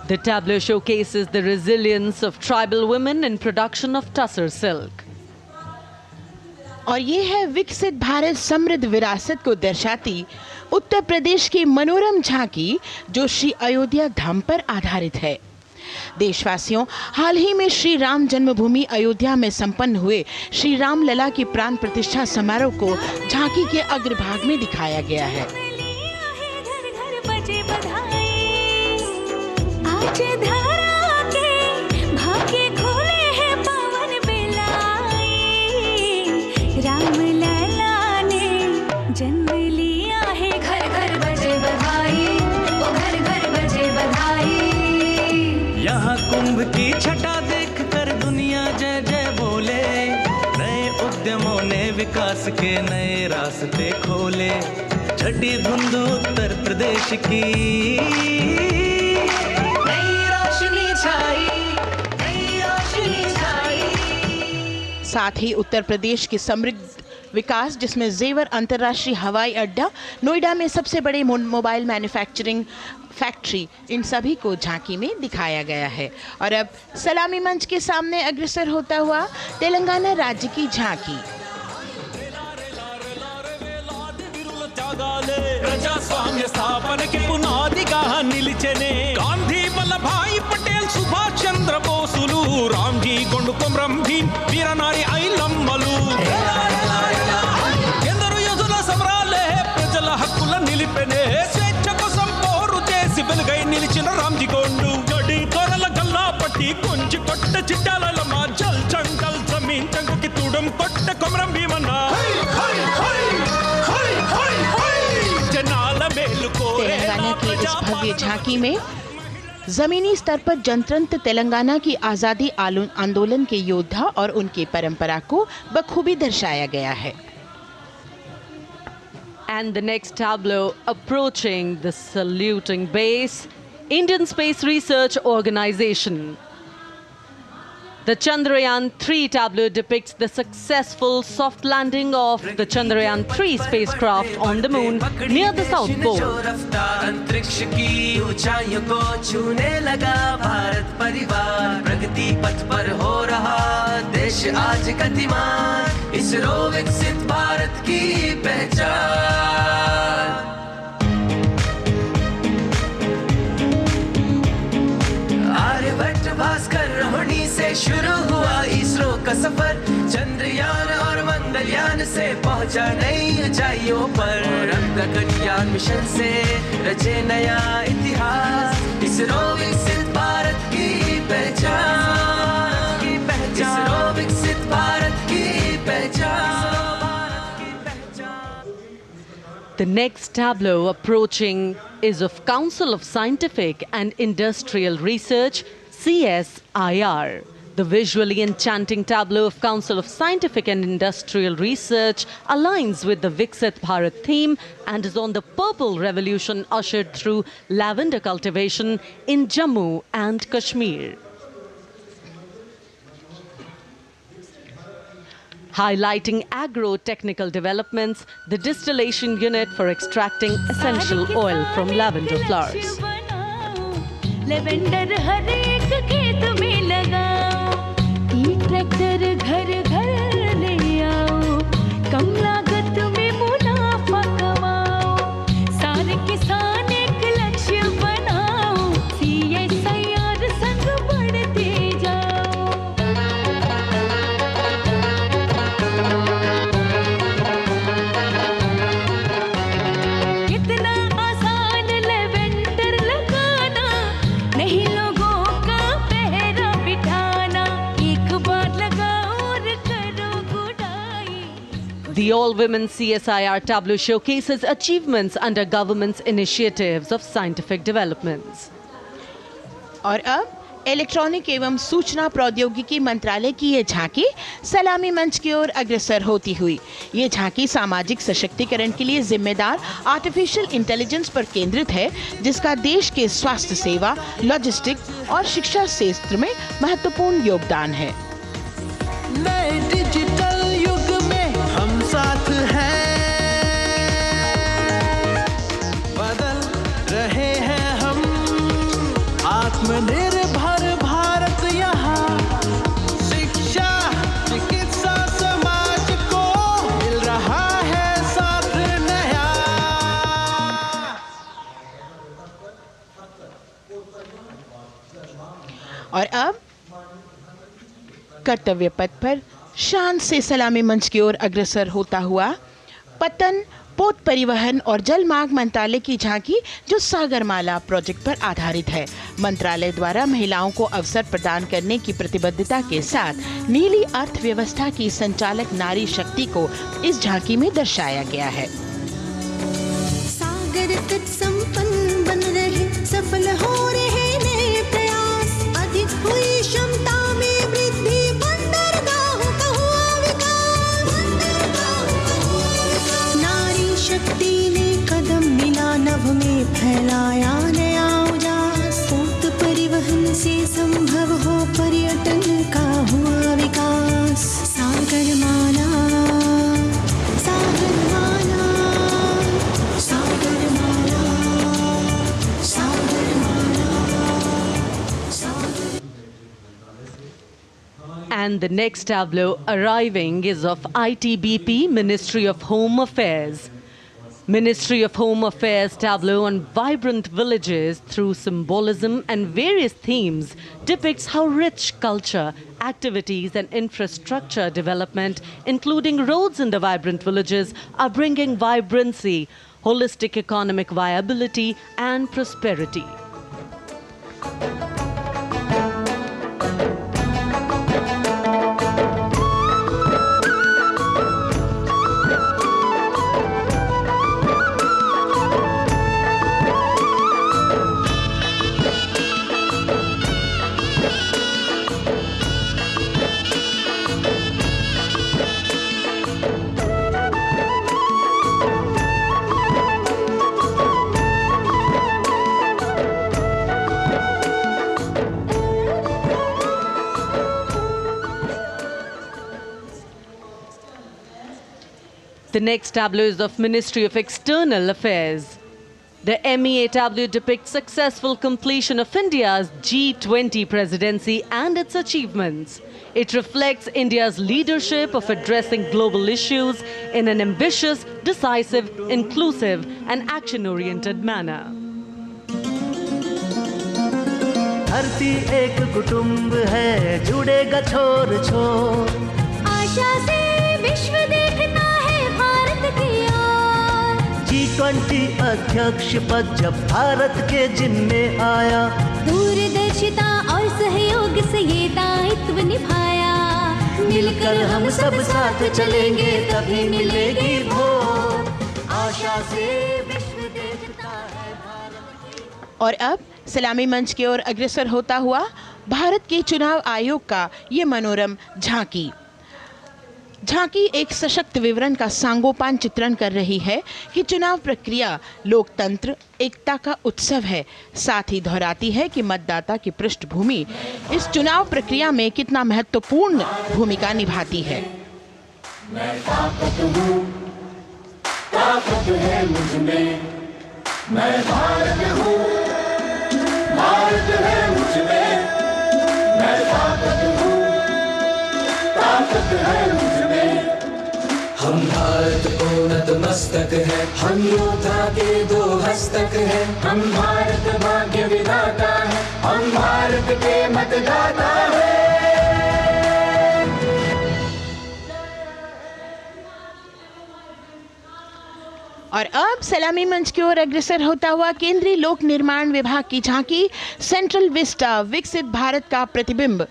The tableau showcases the resilience of tribal women in production of Tussar silk. और ये है विकसित भारत समृद्ध विरासत को दर्शाती उत्तर प्रदेश की मनोरम झांकी, जो श्री अयोध्या धाम पर आधारित है। देशवासियों, हाल ही में श्री राम जन्मभूमि अयोध्या में संपन्न हुए श्री राम लला की प्राण प्रतिष्ठा समारोह को झांकी के अग्रभाग में दिखाया गया है। आज धरा के भाग्य खोले हैं पावन बेलाई, राम लला ने जन्म लिया है, घर घर बजे बधाई, ओ घर घर बजे बधाई। यहाँ कुंभ की छटा देख कर दुनिया जय जय बोले, नए उद्यमों ने विकास के नए रास्ते खोले। छठी धुंध उत्तर प्रदेश की साथ ही उत्तर प्रदेश की समृद्ध विकास, जिसमें जेवर अंतर्राष्ट्रीय हवाई अड्डा, नोएडा में सबसे बड़े मोबाइल मैन्युफैक्चरिंग फैक्ट्री, इन सभी को झांकी में दिखाया गया है। और अब सलामी मंच के सामने अग्रसर होता हुआ तेलंगाना राज्य की झांकी। ప్రజాస్వామ్య స్థాపనకి పునాదిగా నిలిచెనే గాంధీ వల్లభాయ్ పటేల్ సుభాష్ చంద్ర బోసులు రామ్జీ గొండు కొమరం భీమ్ వీరనారి ఐలమ్మలు ఎందరో యోధుల సమరాలే ప్రజల హక్కుల నిలిపెనే స్వేచ్ఛ కోసం పోరు చేసి వెలుగై నిలిచిన రామ్జీ గొండు జడి తొరల గల్లా పట్టి కొంచి కొట్ట చిట్టాలమ్మ జల్ చంకల్ జమీన్ చంకుకి తుడం కొట్ట కొమరం భీమన్న तेलंगाना की इस भव्य झांकी में जमीनी स्तर पर जनतंत्र तेलंगाना की आज़ादी आंदोलन के योद्धा और उनकी परंपरा को बखूबी दर्शाया गया है। And the next tableau approaching the saluting base, Indian Space Research Organization. The Chandrayaan-3 tableau depicts the successful soft landing of the Chandrayaan-3 spacecraft on the moon near the South Pole. अंतरिक्ष की ऊंचाइयों को छूने लगा भारत परिवार, प्रगति पथ पर हो रहा देश आज गतिमान, इसरो विकसित भारत की पहचान। आर्यभट्ट भास्कर रोहिणी से शुरू हुआ इसरो का सफर, चंद्रयान और मंगलयान से पहुंचा नई ऊंचाइयों पर, गगनयान मिशन से रचे नया इतिहास, इसरो विकसित भारत की पहचान, इसरो विकसित भारत की पहचान। The next tableau approaching is of Council of Scientific and Industrial Research, CSIR. The visually enchanting tableau of Council of Scientific and Industrial Research aligns with the Viksit Bharat theme and is on the Purple Revolution ushered through lavender cultivation in Jammu and Kashmir. Highlighting agro-technical developments, the distillation unit for extracting essential oil from lavender flowers. Lavender हर एक खेत में लगाओ, ई tractor घर घर ले आओ, कम लागत में मुनाफा कमाओ, सारे किसान एक लक्ष्य बनाओ, CSIR संग बढ़ते जाओ। The all-women CSIR tableau showcases achievements under government's initiatives of scientific developments. और अब इलेक्ट्रॉनिक एवं सूचना प्रौद्योगिकी मंत्रालय की ये झांकी सलामी मंच की ओर अग्रसर होती हुई। ये झांकी सामाजिक सशक्तिकरण के लिए जिम्मेदार आर्टिफिशियल इंटेलिजेंस पर केंद्रित है, जिसका देश के स्वास्थ्य सेवा, लॉजिस्टिक्स और शिक्षा क्षेत्र में महत्वपूर्ण योगदान है। नए डिजिटल युग में हम साथ हैं, बदल रहे हैं हम, आत्मनिर्भर भारत यहाँ, शिक्षा चिकित्सा समाज को मिल रहा है साथ नया। और अब कर्तव्य पथ पर शान से सलामी मंच की ओर अग्रसर होता हुआ पतन, पोत परिवहन और जल मार्ग मंत्रालय की झांकी, जो सागरमाला प्रोजेक्ट पर आधारित है। मंत्रालय द्वारा महिलाओं को अवसर प्रदान करने की प्रतिबद्धता के साथ नीली अर्थव्यवस्था की संचालक नारी शक्ति को इस झांकी में दर्शाया गया है। सागर तट संपन्न बन रहे, सफल हो रहे नए प्रयास, अधिक हुई क्षमता में वृद्धि, बंदरगाहों का हुआ विकास, नारी शक्ति ने कदम मिला नभ में, फैलाया नया उजास, पोत परिवहन से संभव हो पर्यटन का हुआ विकास। सागरमाला, सागरमाला, सागरमाला, सागरमाला, सागर। And the next tableau arriving is of ITBP, Ministry of Home Affairs. Ministry of Home Affairs tableau on vibrant villages through symbolism and various themes depicts how rich culture, activities and infrastructure development, including roads in the vibrant villages, are bringing vibrancy, holistic economic viability and prosperity. The next tableau is of Ministry of External Affairs. The MEA tableau depicts successful completion of India's G20 presidency and its achievements. It reflects India's leadership of addressing global issues in an ambitious, decisive, inclusive and action-oriented manner. धरती एक कुटुंब है, जुड़ेगा छोर छोर, आशा से विश्व देखता है भारत की ओर। G20 अध्यक्ष पद जब भारत के जिम्मे आया, दूरदर्शिता और सहयोग से ये दायित्व निभाया, मिलकर हम सब साथ चलेंगे तभी मिलेगी भोर, आशा से विश्व देखता है भारत। और अब सलामी मंच की ओर अग्रसर होता हुआ भारत के चुनाव आयोग का ये मनोरम झांकी। झांकी एक सशक्त विवरण का सांगोपान चित्रण कर रही है कि चुनाव प्रक्रिया लोकतंत्र, एकता का उत्सव है। साथ ही दोहराती है कि मतदाता की पृष्ठभूमि इस चुनाव प्रक्रिया में कितना महत्वपूर्ण भूमिका निभाती है। मैं ताकत हूँ, ताकत है मुझ में, मैं भारत हूँ, भारत है मुझ में, मैं ताकत हूँ, ताकत है मुझ में। हम भारत को नतमस्तक है, हम योद्धा के दो हस्तक है, हम भारत भाग्य विधाता है, हम भारत के मतदाता है। और अब सलामी मंच की ओर अग्रसर होता हुआ केंद्रीय लोक निर्माण विभाग की झांकी सेंट्रल विस्टा, विकसित भारत का प्रतिबिंब।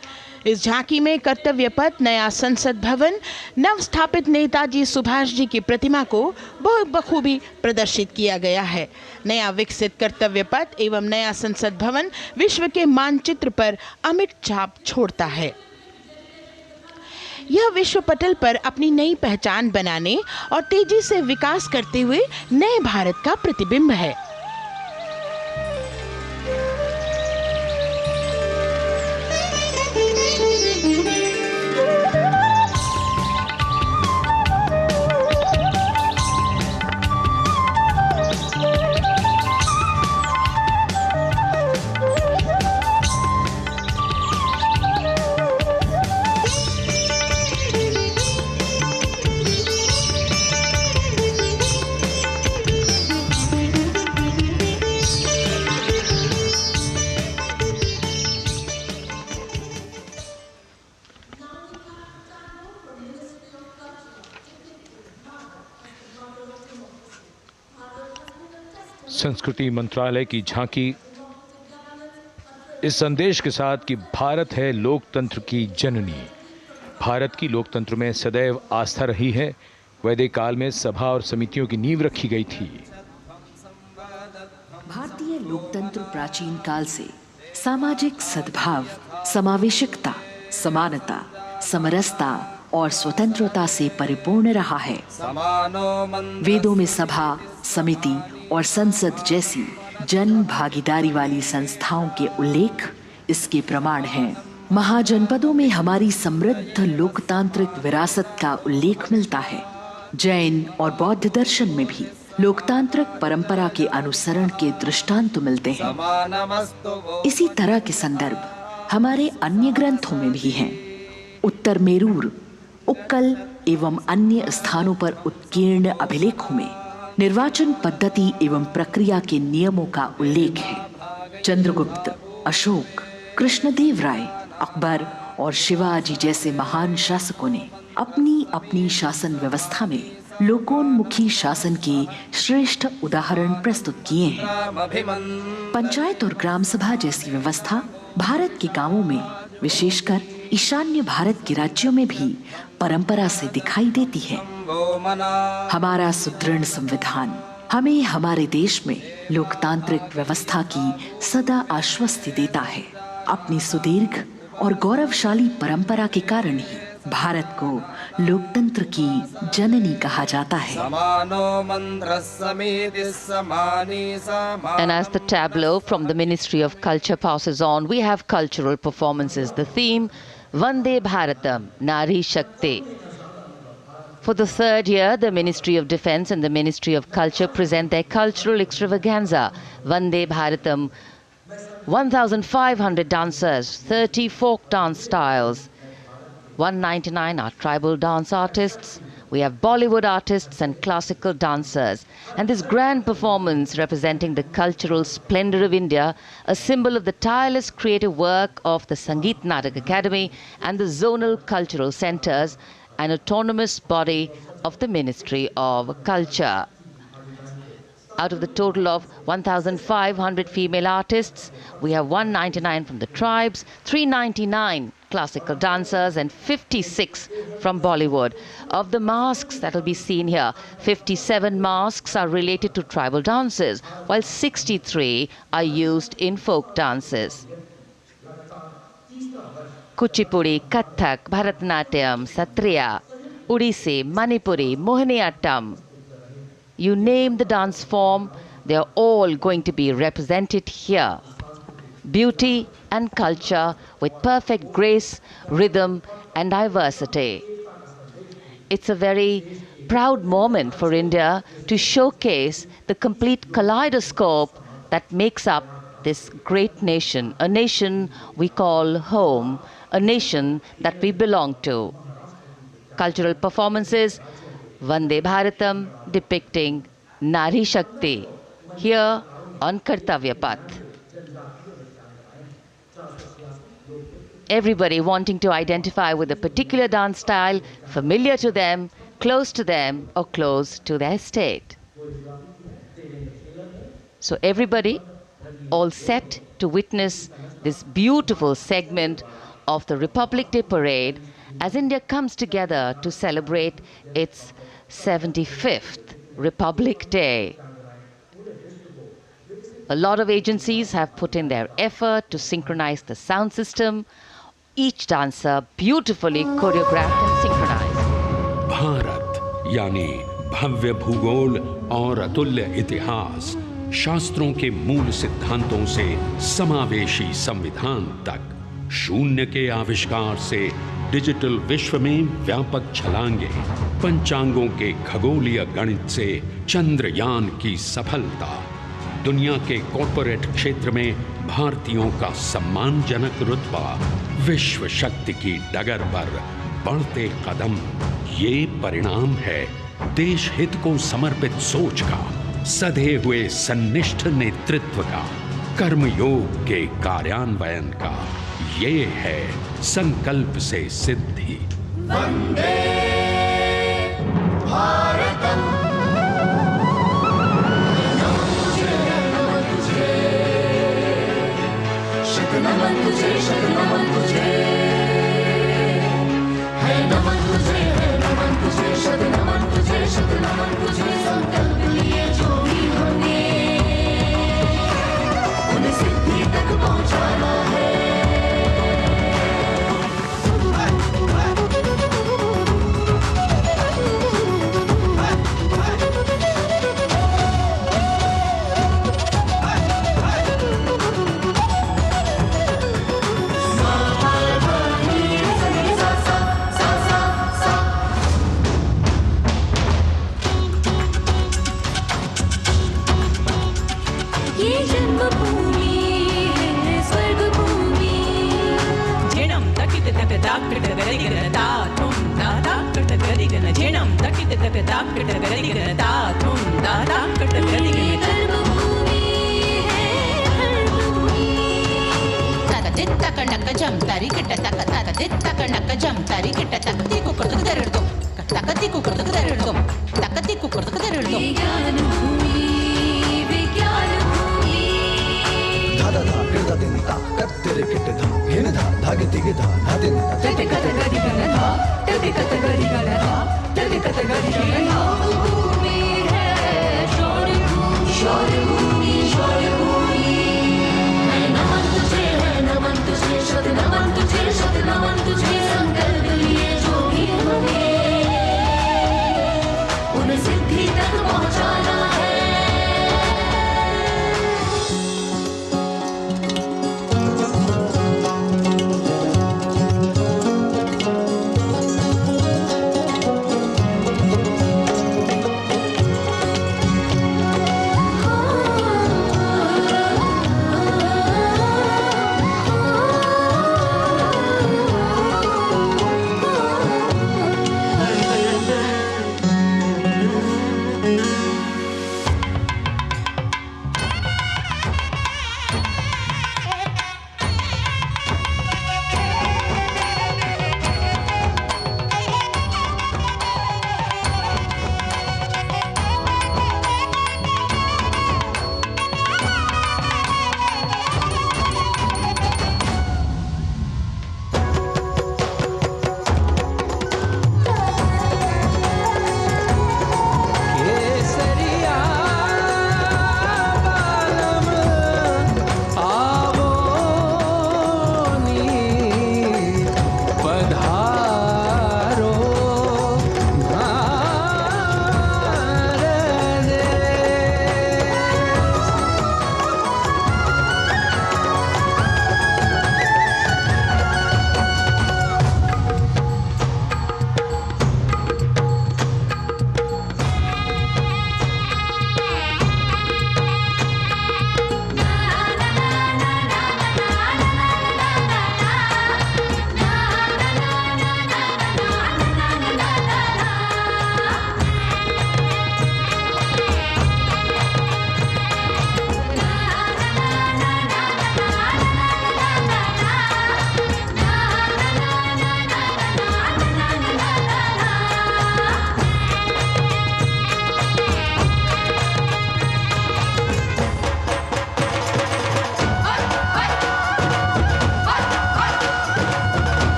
इस झांकी में कर्तव्य पथ, नया संसद भवन, नव स्थापित नेताजी सुभाष जी की प्रतिमा को बहुत बखूबी प्रदर्शित किया गया है। नया विकसित कर्तव्य पथ एवं नया संसद भवन विश्व के मानचित्र पर अमिट छाप छोड़ता है। यह विश्व पटल पर अपनी नई पहचान बनाने और तेजी से विकास करते हुए नए भारत का प्रतिबिंब है। संस्कृति मंत्रालय की झांकी इस संदेश के साथ कि भारत है लोकतंत्र की जननी। भारत की लोकतंत्र में सदैव आस्था रही है। वैदिक काल में सभा और समितियों की नींव रखी गई थी। भारतीय लोकतंत्र प्राचीन काल से सामाजिक सद्भाव, समावेशिकता, समानता, समरसता और स्वतंत्रता से परिपूर्ण रहा है। वेदों में सभा, समिति और संसद जैसी जन भागीदारी वाली संस्थाओं के उल्लेख इसके प्रमाण हैं। महाजनपदों में हमारी समृद्ध लोकतांत्रिक विरासत का उल्लेख मिलता है। जैन और बौद्ध दर्शन में भी लोकतांत्रिक परंपरा के अनुसरण के दृष्टांत मिलते हैं। इसी तरह के संदर्भ हमारे अन्य ग्रंथों में भी हैं। उत्तर मेरूर, उक्कल एवं अन्य स्थानों पर उत्कीर्ण अभिलेखों में निर्वाचन पद्धति एवं प्रक्रिया के नियमों का उल्लेख है। चंद्रगुप्त, अशोक, कृष्णदेव राय, अकबर और शिवाजी जैसे महान शासकों ने अपनी अपनी शासन व्यवस्था में लोकोन्मुखी शासन के श्रेष्ठ उदाहरण प्रस्तुत किए हैं। पंचायत और ग्राम सभा जैसी व्यवस्था भारत के गांवों में, विशेषकर ईशान्य भारत के राज्यों में भी परंपरा से दिखाई देती है। हमारा सुदृढ़ संविधान हमें हमारे देश में लोकतांत्रिक व्यवस्था की सदा आश्वस्ति देता है। अपनी सुदीर्घ और गौरवशाली परंपरा के कारण ही भारत को लोकतंत्र की जननी कहा जाता है। And as the tableau from the Ministry of Culture passes on, we have cultural performances. The theme, Vande Bharatam, Nari Shakti. For the third year, the Ministry of Defence and the Ministry of Culture present their cultural extravaganza, Vande Bharatam. 1,500 dancers, 30 folk dance styles, 199 are tribal dance artists. We have Bollywood artists and classical dancers. And this grand performance representing the cultural splendor of India, a symbol of the tireless creative work of the Sangeet Natak Academy and the zonal cultural centers, an autonomous body of the Ministry of Culture. Out of the total of 1,500 female artists, we have 199 from the tribes, 399 classical dancers and 56 from Bollywood. Of the masks that will be seen here, 57 masks are related to tribal dances, while 63 are used in folk dances. Kuchipudi, Kathak, Bharatanatyam, Satriya, Odissi, Manipuri, Mohiniyattam. You name the dance form, they are all going to be represented here. Beauty and culture with perfect grace, rhythm and diversity. It's a very proud moment for India to showcase the complete kaleidoscope that makes up this great nation, a nation we call home, a nation that we belong to. Cultural performances, Vande Bharatam depicting Nari Shakti here on Kartavya Path. Everybody wanting to identify with a particular dance style, familiar to them, close to them, or close to their state. So everybody all set to witness this beautiful segment of the Republic Day parade as India comes together to celebrate its 75th Republic Day. A lot of agencies have put in their effort to synchronize the sound system. Each dancer beautifully choreographed and synchronized. Bharat यानी भव्य भूगोल और अतुल्य इतिहास, शास्त्रों के मूल सिद्धांतों से समावेशी संविधान तक, शून्य के आविष्कार से डिजिटल विश्व में व्यापक छलांगे, पंचांगों के खगोलीय गणित से चंद्रयान की सफलता, दुनिया के कॉर्पोरेट क्षेत्र में भारतीयों का सम्मानजनक रुतबा, विश्व शक्ति की डगर पर बढ़ते कदम, ये परिणाम है देश हित को समर्पित सोच का, सधे हुए सन्निष्ठ नेतृत्व का, कर्मयोग के कार्यान्वयन का। ये है संकल्प से सिद्धि। वंदे भारतम, नमन तुझे, शत नमन तुझे, शत नमन तुझे, है नमन तुझे, है नमन तुझे, शत नमन तुझे, शत नमन तुझे। संकल्प लिए जो भी हमने उन्हें सिद्धि तक पहुंचाना है।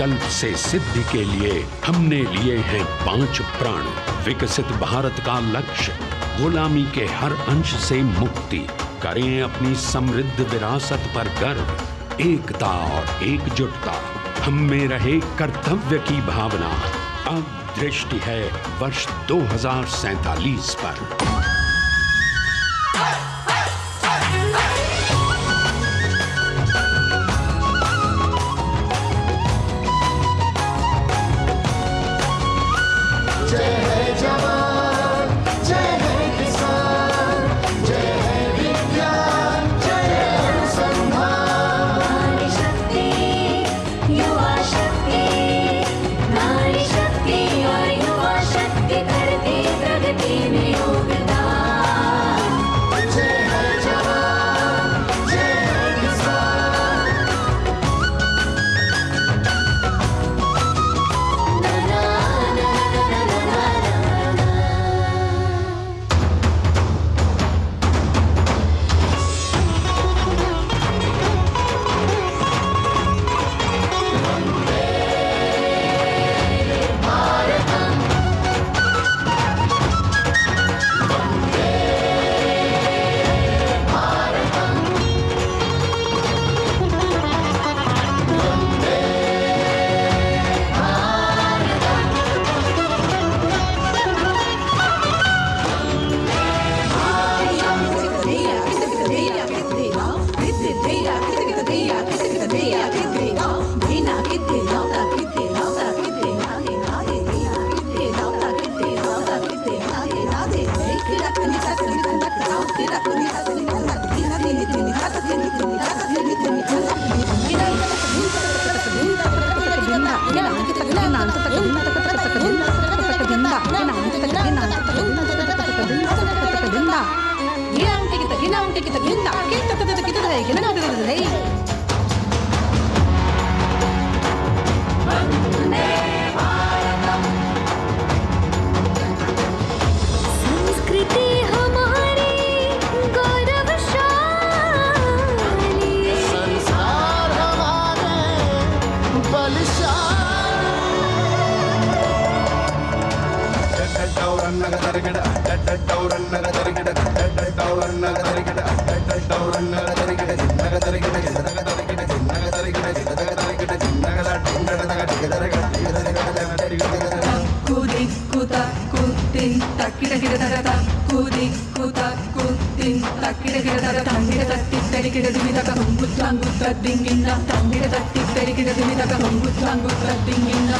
संकल्प से सिद्धि के लिए हमने लिए हैं 5 प्रण। विकसित भारत का लक्ष्य, गुलामी के हर अंश से मुक्ति। करें अपनी समृद्ध विरासत पर गर्व, एकता और एकजुटता। हम में रहे कर्तव्य की भावना। अब दृष्टि है वर्ष 2047 पर।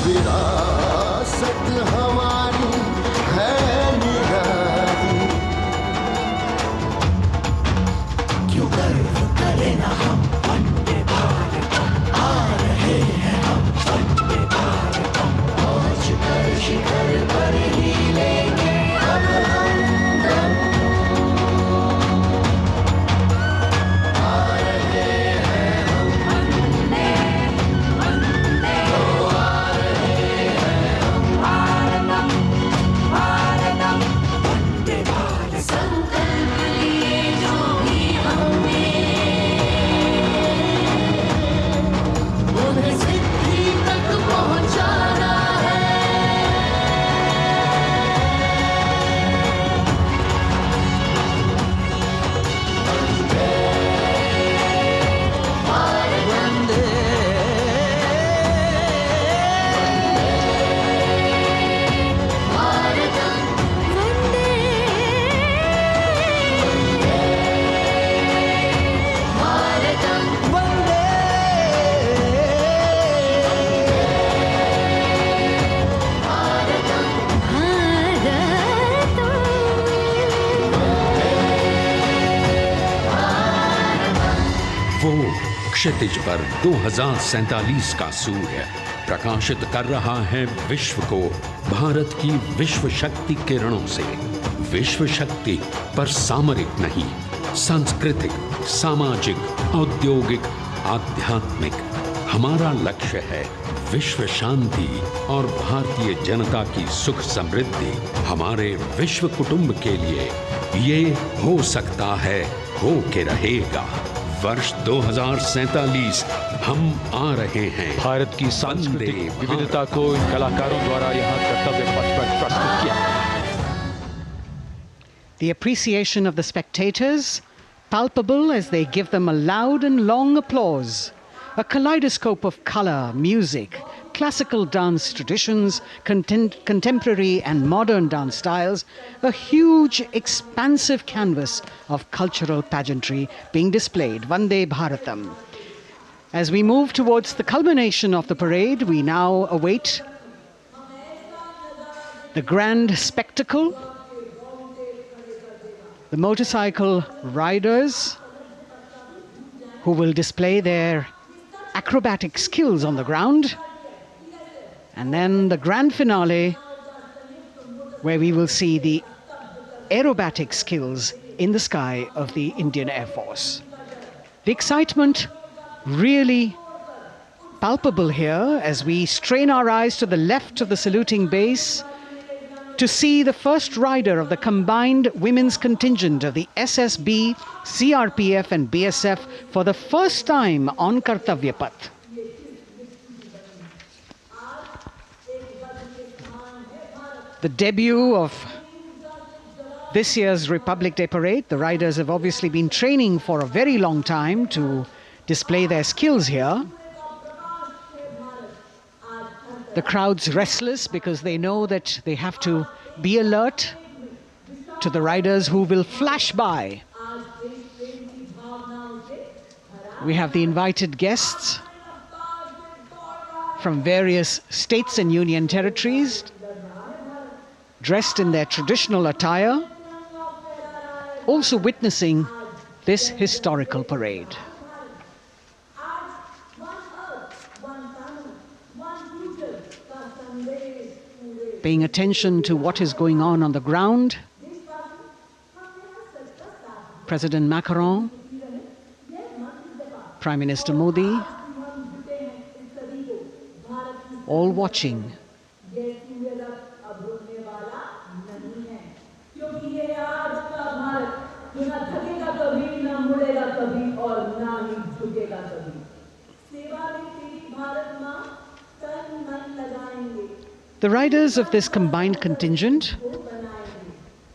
विरासत हमारी है निराली, क्यों गर्व करें ना हम वंदे भारतम, आ रहे हैं हम वंदे भारतम, पहुंच कर शिखर पर ही लेंगे अब हम दम। क्षितिज पर 2047 का सूर्य प्रकाशित कर रहा है विश्व को भारत की विश्व शक्ति किरणों से। विश्व शक्ति पर सामरिक नहीं, सांस्कृतिक, सामाजिक, औद्योगिक, आध्यात्मिक। हमारा लक्ष्य है विश्व शांति और भारतीय जनता की सुख समृद्धि। हमारे विश्व कुटुंब के लिए ये हो सकता है, हो के रहेगा। वर्ष 2047 हम आ रहे हैं। भारत की सांस्कृतिक विविधता को इन कलाकारों द्वारा यहाँ कर्तव्य पथ पर प्रस्तुत किया गया। The appreciation of the spectators, palpable as they give them a loud and long applause. A kaleidoscope of color, music, classical dance traditions, contemporary and modern dance styles, a huge, expansive canvas of cultural pageantry being displayed, Vande Bharatam. As we move towards the culmination of the parade, we now await the grand spectacle. The motorcycle riders who will display their acrobatic skills on the ground, and then the grand finale where we will see the aerobatic skills in the sky of the Indian Air Force. The excitement really palpable here as we strain our eyes to the left of the saluting base to see the first rider of the combined women's contingent of the SSB, CRPF and BSF for the first time on Kartavya Path. The debut of this year's Republic Day Parade. The riders have obviously been training for a very long time to display their skills here. The crowd's restless because they know that they have to be alert to the riders who will flash by. We have the invited guests from various states and union territories, dressed in their traditional attire, also witnessing this historical parade. Paying attention to what is going on the ground. President Macron, Prime Minister Modi, all watching. The riders of this combined contingent,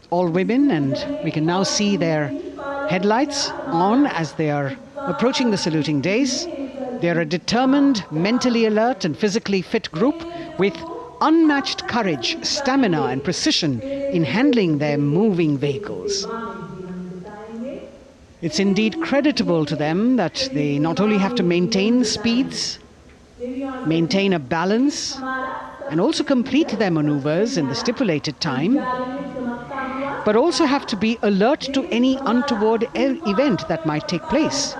all women, and we can now see their headlights on as they are approaching the saluting days. They are a determined, mentally alert and physically fit group with unmatched courage, stamina and precision in handling their moving vehicles. It's indeed creditable to them that they not only have to maintain speeds, maintain a balance, and also complete their maneuvers in the stipulated time, but also have to be alert to any untoward event that might take place.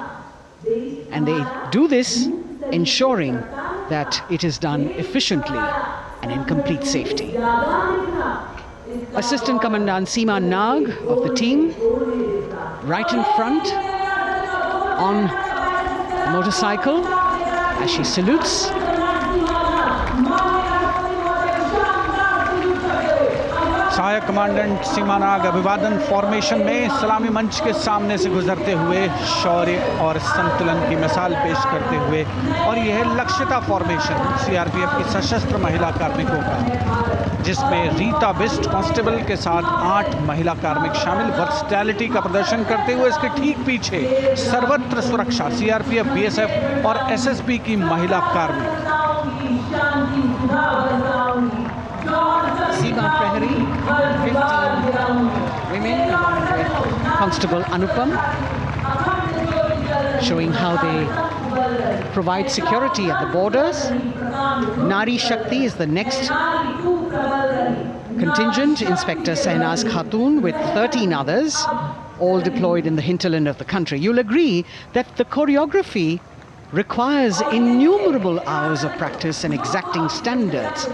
And they do this ensuring that it is done efficiently and in complete safety. Assistant Commandant Seema Nag of the team, right in front on a motorcycle as she salutes. सहायक commandant सीमा नाग अभिवादन formation में सलामी मंच के सामने से गुजरते हुए शौर्य और संतुलन की मिसाल पेश करते हुए, और यह लक्ष्यता फॉर्मेशन सीआरपीएफ की सशस्त्र महिला कार्मिकों का, जिसमें रीता बिस्ट कांस्टेबल के साथ 8 महिला कार्मिक शामिल वर्सटैलिटी का प्रदर्शन करते हुए इसके ठीक पीछे सर्वत्र सुरक्षा सीआरपीएफ, बीएसएफ और एसएसबी की महिला कार्मिक। Seema Prahari, 15 women along with Constable Anupam, showing how they provide security at the borders. Nari Shakti is the next contingent, Inspector Sahnaz Khatun with 13 others, all deployed in the hinterland of the country. You'll agree that the choreography requires innumerable hours of practice and exacting standards.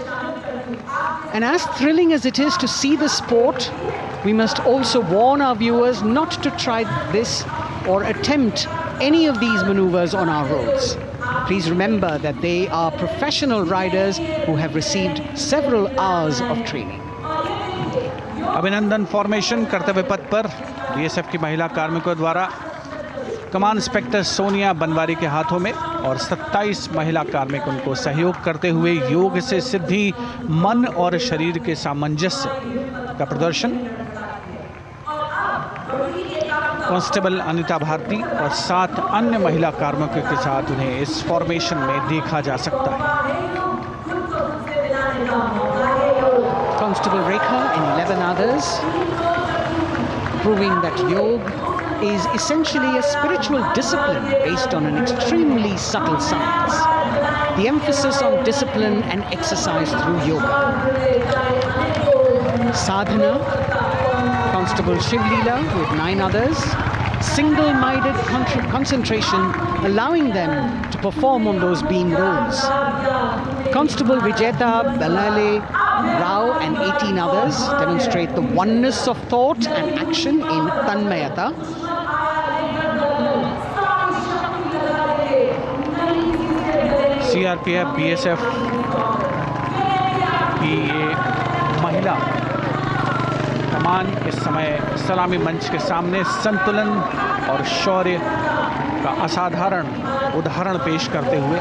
And as thrilling as it is to see the sport, we must also warn our viewers not to try this or attempt any of these maneuvers on our roads. Please remember that they are professional riders who have received several hours of training. अभिनंदन formation कर्तव्य पथ पर BSF की महिला कार्मिकों द्वारा कमान inspector Sonia Banwari के हाथों में और 27 महिला कार्मिक उनको सहयोग करते हुए योग से सिद्धि, मन और शरीर के सामंजस्य का प्रदर्शन। कांस्टेबल अनिता भारती और 7 अन्य महिला कार्मिकों के साथ उन्हें इस फॉर्मेशन में देखा जा सकता है। Constable Rekha and 11 others, proving that yoga is essentially a spiritual discipline based on an extremely subtle science. The emphasis on discipline and exercise through yoga. Sadhana, Constable Shivleela with 9 others, single-minded concentration, allowing them to perform on those beam roles. Constable Vijeta Balale Rao and 18 others demonstrate the oneness of thought and action in Tanmayata. CRPF, BSF की ये महिला कमान इस समय सलामी मंच के सामने संतुलन और शौर्य का असाधारण उदाहरण पेश करते हुए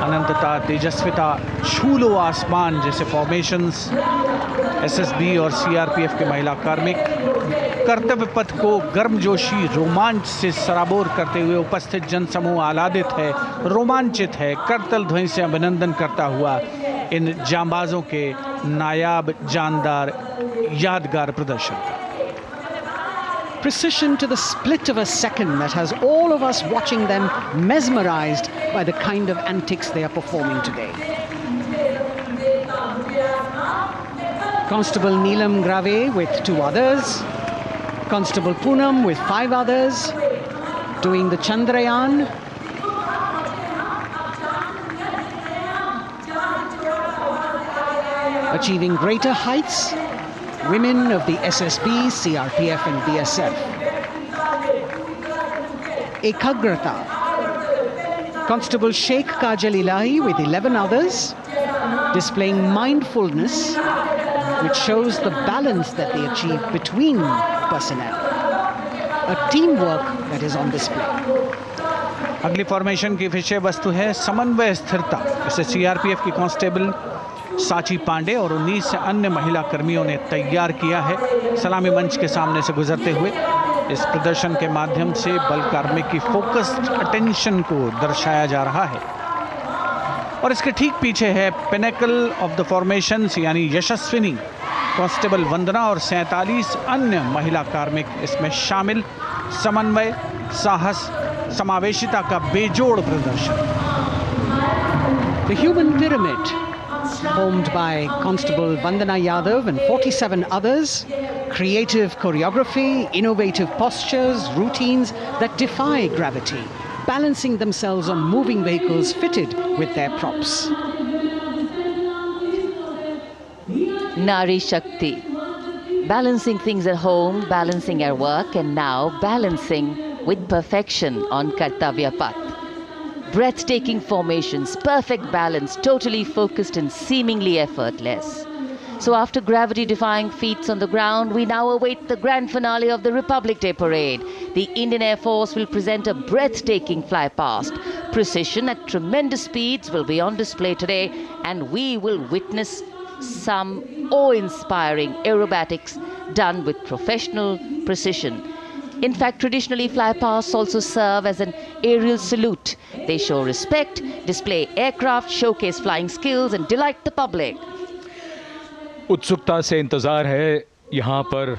अनंतता, तेजस्विता, छू लो आसमान जैसे फॉर्मेशंस एसएसबी और सीआरपीएफ के महिला कार्मिक कर्तव्य पथ को गर्मजोशी रोमांच से सराबोर करते हुए उपस्थित जनसमूह आह्लादित है, रोमांचित है, करतल ध्वनि से अभिनंदन करता हुआ इन जांबाजों के नायाब, जानदार, यादगार प्रदर्शन का। Precision to the split of a second that has all of us watching them mesmerized by the kind of antics they are performing today. Constable Neelam Grave with 2 others, Constable Poonam with 5 others, doing the Chandrayaan. Achieving greater heights, women of the SSB, CRPF and BSF. Ekagrata, Constable Sheikh Kajal Ilahi with 11 others, displaying mindfulness, which shows the balance that they achieve between personnel. A teamwork that is on display. अगली formation की विषय वस्तु है समन्वय स्थिरता। इसे CRPF की constable साची पांडे और 19 अन्य महिला कर्मियों ने तैयार किया है। सलामी मंच के सामने से गुजरते हुए इस प्रदर्शन के माध्यम से बल कार्मिक की फोकस्ड अटेंशन को दर्शाया जा रहा है। और इसके ठीक पीछे है पिनेकल ऑफ द फॉर्मेशंस यानी यशस्विनी कांस्टेबल वंदना और 47 अन्य महिला कार्मिक इसमें शामिल। समन्वय, साहस, समावेशिता का बेजोड़ प्रदर्शन। The human pyramid, formed by Constable Vandana Yadav and 47 others, creative choreography, innovative postures, routines that defy gravity, balancing themselves on moving vehicles fitted with their props. Nari Shakti, balancing things at home, balancing at work, and now balancing with perfection on Kartavya Path. Breathtaking formations, perfect balance, totally focused and seemingly effortless. So after gravity-defying feats on the ground, we now await the grand finale of the Republic Day Parade. The Indian Air Force will present a breathtaking fly-past. Precision at tremendous speeds will be on display today, and we will witness some awe-inspiring aerobatics done with professional precision. In fact, traditionally, flypasts also serve as an aerial salute. They show respect, display aircraft, showcase flying skills, and delight the public. उत्सुकता से इंतज़ार है यहाँ पर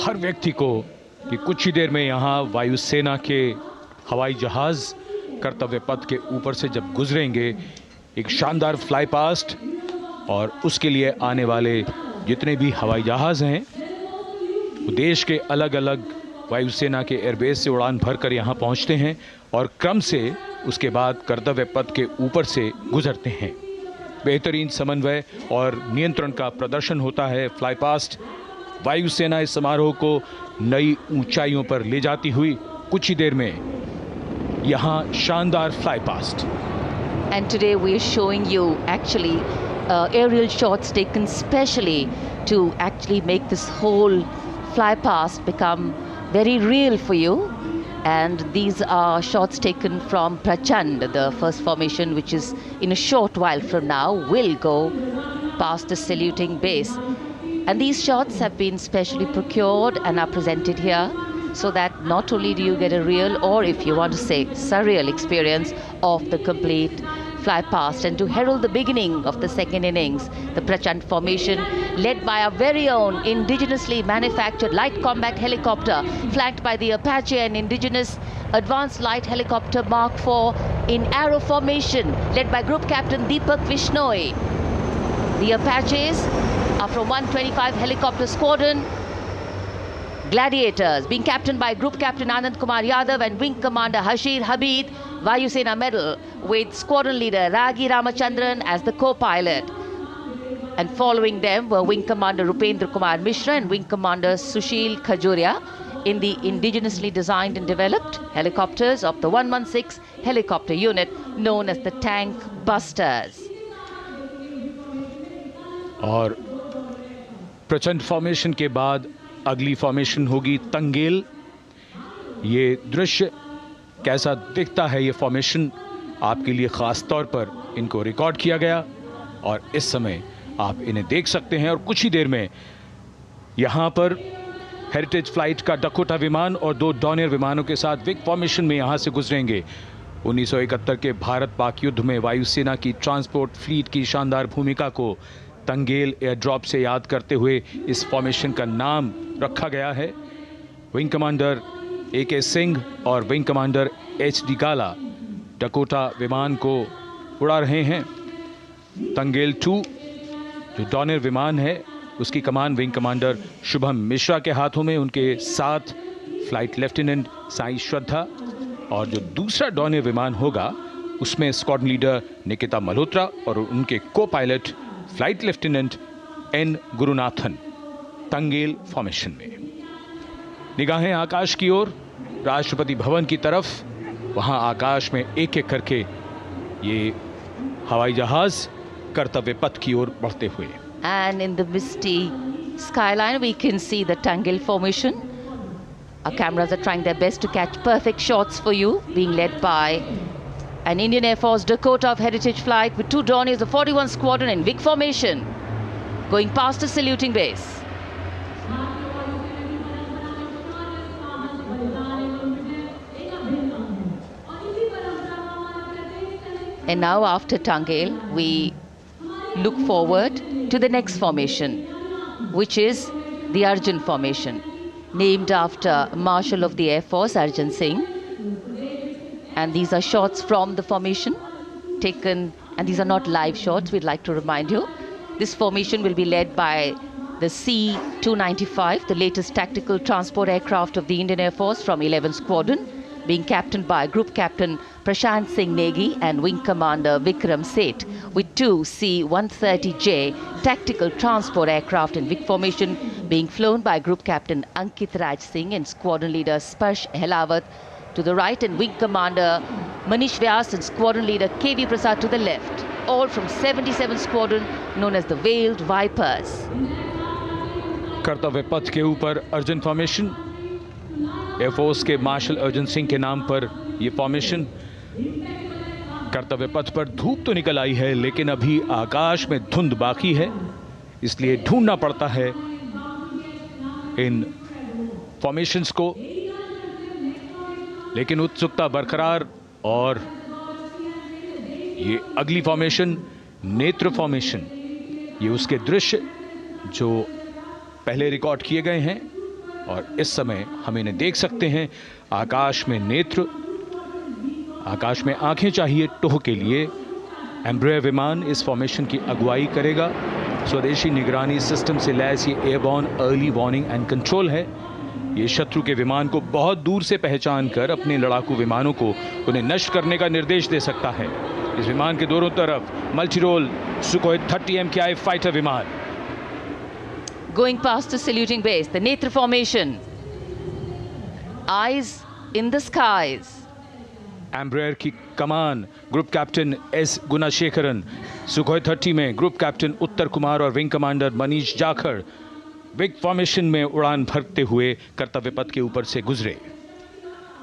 हर व्यक्ति को कि कुछ ही देर में यहाँ वायुसेना के हवाई जहाज़ कर्तव्य पथ के ऊपर से जब गुजरेंगे, एक शानदार फ्लाई पास्ट, और उसके लिए आने वाले जितने भी हवाई जहाज़ हैं वो देश के अलग अलग वायुसेना के एयरबेस से उड़ान भरकर यहाँ पहुँचते हैं और क्रम से उसके बाद कर्तव्य पथ के ऊपर से गुजरते हैं। बेहतरीन समन्वय और नियंत्रण का प्रदर्शन होता है। फ्लाई पास्ट वायुसेना इस समारोह को नई ऊंचाइयों पर ले जाती हुई कुछ ही देर में यहाँ शानदार fly past. And today we are showing you actually aerial shots taken specially to actually make this whole fly past become very real for you. And these are shots taken from Prachand, the first formation, which is in a short while from now will go past the saluting base. And these shots have been specially procured and are presented here so that not only do you get a real, or if you want to say surreal experience of the complete fly past, and to herald the beginning of the second innings, the Prachand formation led by our very own indigenously manufactured light combat helicopter flanked by the Apache and indigenous advanced light helicopter Mark IV in arrow formation led by Group Captain Deepak Vishnoi. The Apaches are from 125 Helicopter Squadron. Gladiators being captained by Group Captain Anand Kumar Yadav and Wing Commander Hashir Habib, Vayu Sena medal, with Squadron Leader Ragi Ramachandran as the co-pilot. And following them were Wing Commander Rupendra Kumar Mishra and Wing Commander Sushil Khajuria in the indigenously designed and developed helicopters of the 116 helicopter unit known as the Tank Busters. और प्रचंड formation के बाद अगली formation होगी तंगेल। ये दृश्य कैसा दिखता है, ये फॉर्मेशन आपके लिए खास तौर पर इनको रिकॉर्ड किया गया और इस समय आप इन्हें देख सकते हैं। और कुछ ही देर में यहाँ पर हेरिटेज फ्लाइट का डकोटा विमान और 2 डॉनियर विमानों के साथ विग फॉर्मेशन में यहाँ से गुजरेंगे। 1971 के भारत पाक युद्ध में वायुसेना की ट्रांसपोर्ट फ्लीट की शानदार भूमिका को तंगेल एयर ड्रॉप से याद करते हुए इस फॉर्मेशन का नाम रखा गया है। विंग कमांडर AK सिंह और विंग कमांडर HD गाला डकोटा विमान को उड़ा रहे हैं। तंगेल 2 जो डॉनियर विमान है उसकी कमान विंग कमांडर शुभम मिश्रा के हाथों में, उनके साथ फ्लाइट लेफ्टिनेंट साई श्रद्धा, और जो दूसरा डॉनियर विमान होगा उसमें स्क्वाड्रन लीडर निकिता मल्होत्रा और उनके को pilot flight lieutenant N Gurunathan. Tangail formation में निगाहें आकाश की ओर, राष्ट्रपति भवन की तरफ। वहां आकाश में एक एक करके ये हवाई जहाज कर्तव्य पथ की ओर बढ़ते हुए। And in the misty skyline we can see the Tangel formation. Our cameras are trying their best to catch perfect shots for you, being led by an Indian Air Force Dakota of Heritage Flight with 2 Dorniers of 41 Squadron in big formation, going past the saluting base. And now after Tangel, we look forward to the next formation, which is the Arjun formation, named after Marshal of the Air Force Arjun Singh. And these are shots from the formation taken, and these are not live shots, we'd like to remind you. This formation will be led by the C-295, the latest tactical transport aircraft of the Indian Air Force from 11th Squadron, being captained by Group Captain Prashant Singh Negi and Wing Commander Vikram Seth, with 2 C-130J tactical transport aircraft in big formation being flown by Group Captain Ankit Raj Singh and Squadron Leader Sparsh Helawat to the right, and Wing Commander Manish Vyas and Squadron Leader KV Prasad to the left, all from 77th Squadron known as the Veiled Vipers. कर्तव्य पथ के ऊपर Arjun formation, air force के martial Arjun Singh के नाम पर यह formation. कर्तव्य पथ पर धूप तो निकल आई है लेकिन अभी आकाश में धुंध बाकी है, इसलिए ढूंढना पड़ता है इन फॉर्मेशंस को, लेकिन उत्सुकता बरकरार। और ये अगली फॉर्मेशन नेत्र फॉर्मेशन, ये उसके दृश्य जो पहले रिकॉर्ड किए गए हैं और इस समय हम इन्हें देख सकते हैं। आकाश में नेत्र, आकाश में आंखें चाहिए टोह के लिए। एम्ब्रेयर विमान इस फॉर्मेशन की अगुवाई करेगा। स्वदेशी निगरानी सिस्टम से लैस ये airborne early warning and control है। ये शत्रु के विमान को बहुत दूर से पहचान कर अपने लड़ाकू विमानों को उन्हें नष्ट करने का निर्देश दे सकता है। इस विमान के दोनों तरफ multi role Sukhoi 30 MKI fighter विमान। Going past the saluting base, the Netra formation, eyes in the skies. Embraer की कमान ग्रुप कैप्टन S गुणाशेखरन, सुखोई 30 में ग्रुप कैप्टन उत्तर कुमार और wing commander Manish Jakhar big formation में उड़ान भरते हुए कर्तव्य पथ के ऊपर से गुजरे।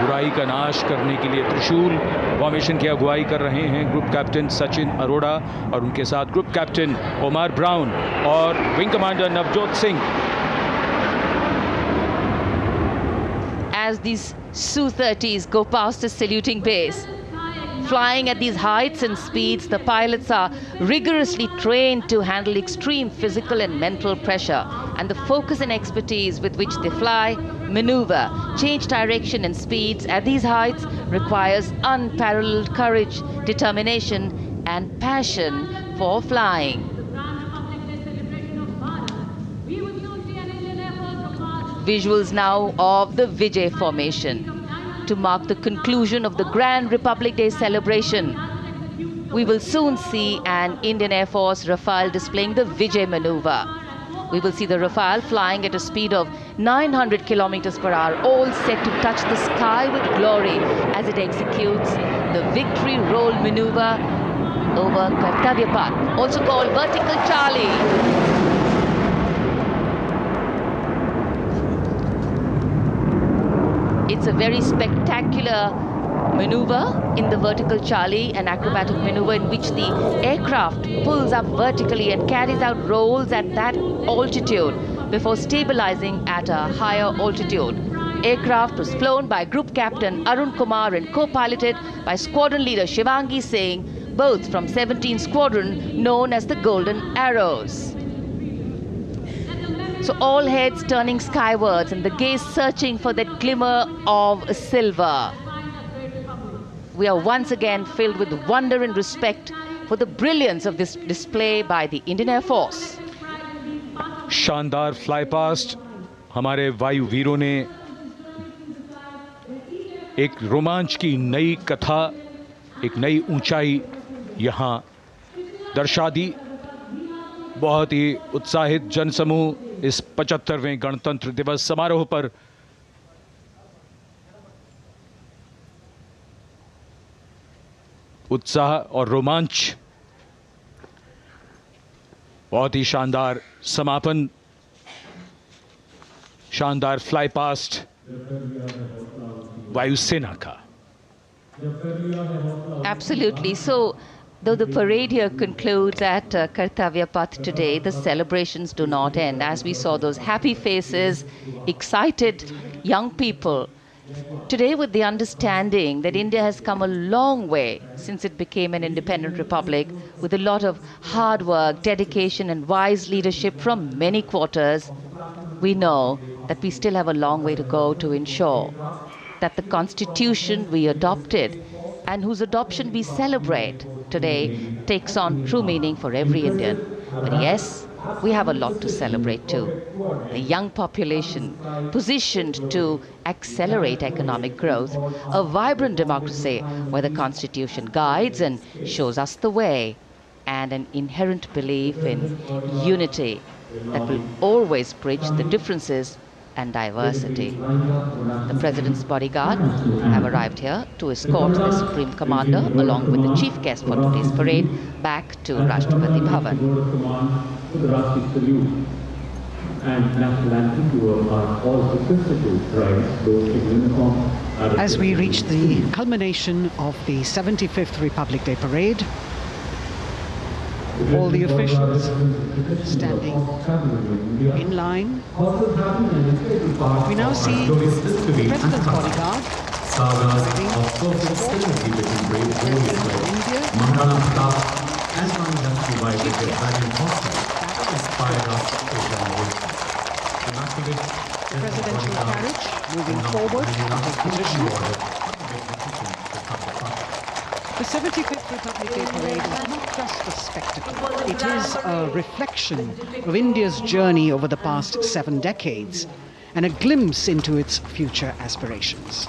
बुराई का नाश करने के लिए त्रिशूल फॉर्मेशन की अगुवाई कर रहे हैं ग्रुप कैप्टन सचिन अरोड़ा और उनके साथ ग्रुप कैप्टन ओमार ब्राउन और wing commander Navjot Singh. As these Su-30s go past the saluting base, flying at these heights and speeds, the pilots are rigorously trained to handle extreme physical and mental pressure, and the focus and expertise with which they fly, maneuver, change direction and speeds at these heights requires unparalleled courage, determination and passion for flying. Visuals now of the Vijay formation to mark the conclusion of the Grand Republic Day celebration. We will soon see an Indian Air Force Rafale displaying the Vijay maneuver. We will see the Rafale flying at a speed of 900 kilometers per hour, all set to touch the sky with glory as it executes the victory roll maneuver over Kartavya Path, also called Vertical Charlie. It's a very spectacular maneuver in the Vertical Charlie, an acrobatic maneuver in which the aircraft pulls up vertically and carries out rolls at that altitude before stabilizing at a higher altitude. Aircraft was flown by Group Captain Arun Kumar and co-piloted by Squadron Leader Shivangi Singh, both from 17th Squadron known as the Golden Arrows. So all heads turning skywards and the gaze searching for that glimmer of silver. We are once again filled with wonder and respect for the brilliance of this display by the Indian Air Force. शानदार fly past हमारे वायु वीरों ने एक रोमांच की नई कथा, एक नई ऊंचाई यहां दर्शा दी। बहुत ही उत्साहित जनसमूह इस 75वें गणतंत्र दिवस समारोह पर उत्साह और रोमांच, बहुत ही शानदार समापन, शानदार फ्लाई पास्ट वायुसेना का। Absolutely. So, though the parade here concludes at Kartavya Path today, the celebrations do not end. As we saw those happy faces, excited young people, today with the understanding that India has come a long way since it became an independent republic, with a lot of hard work, dedication and wise leadership from many quarters, we know that we still have a long way to go to ensure that the constitution we adopted and whose adoption we celebrate today takes on true meaning for every Indian. But yes, we have a lot to celebrate too. A young population positioned to accelerate economic growth, a vibrant democracy where the constitution guides and shows us the way, and an inherent belief in unity that will always bridge the differences and diversity. The President's bodyguard have arrived here to escort the Supreme Commander along with the chief guest for today's parade back to Rashtrapati Bhavan. As we reach the culmination of the 75th Republic Day Parade, all the officials standing in line. We now see the President's bodyguard the presidential carriage moving forward to position. The 75th Republic Day Parade is not just a spectacle. It is a reflection of India's journey over the past 7 decades and a glimpse into its future aspirations.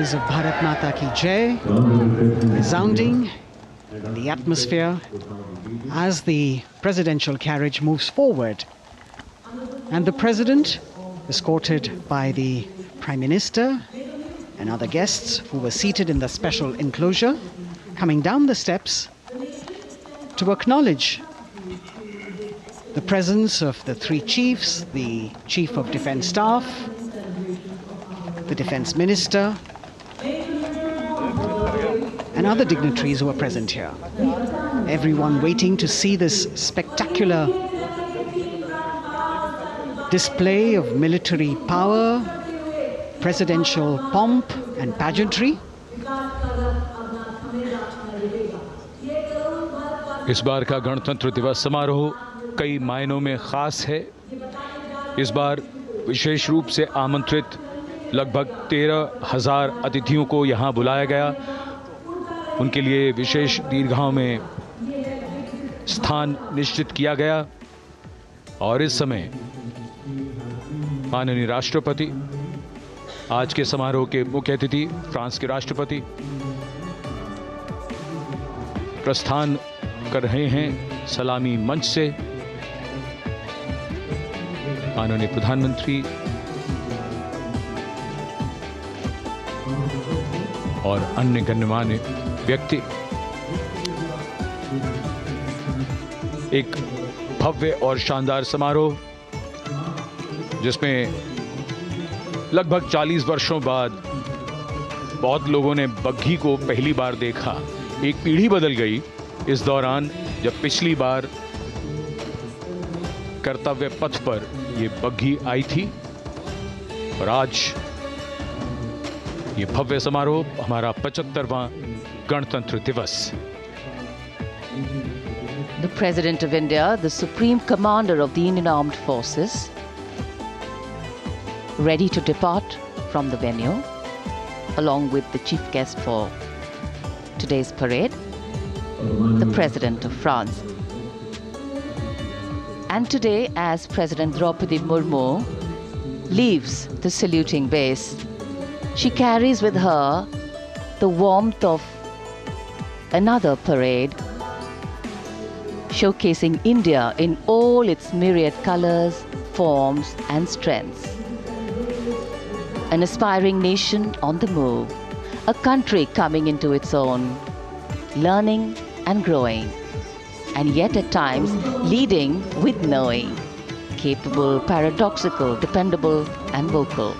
echoes of Bharat Mata Ki Jai resounding in the atmosphere as the presidential carriage moves forward. And the President, escorted by the Prime Minister and other guests who were seated in the special enclosure, coming down the steps to acknowledge the presence of the three chiefs, the Chief of Defence Staff, the Defence Minister, and other dignitaries who are present here. Everyone waiting to see this spectacular display of military power, presidential pomp and pageantry. इस बार का गणतंत्र दिवस समारोह कई मायनों में खास है। इस बार विशेष रूप से आमंत्रित लगभग 13,000 अतिथियों को यहाँ बुलाया गया। उनके लिए विशेष दीर्घाओं में स्थान निश्चित किया गया और इस समय माननीय राष्ट्रपति, आज के समारोह के मुख्य अतिथि फ्रांस के राष्ट्रपति प्रस्थान कर रहे हैं सलामी मंच से। माननीय प्रधानमंत्री और अन्य गण्यमान्य व्यक्ति एक भव्य और शानदार समारोह जिसमें लगभग 40 वर्षों बाद बहुत लोगों ने बग्घी को पहली बार देखा। एक पीढ़ी बदल गई इस दौरान, जब पिछली बार कर्तव्य पथ पर ये बग्घी आई थी और आज ये भव्य समारोह हमारा 75वां गणतंत्र दिवस। The President of India, the Supreme Commander of the Indian Armed Forces, ready to depart from the venue, along with the chief guest for today's parade, the President of France. And today, as President Draupadi Murmu leaves the saluting base, she carries with her the warmth of another parade, showcasing India in all its myriad colors, forms and strengths. An aspiring nation on the move, a country coming into its own, learning and growing, and yet at times leading with knowing, capable, paradoxical, dependable and vocal.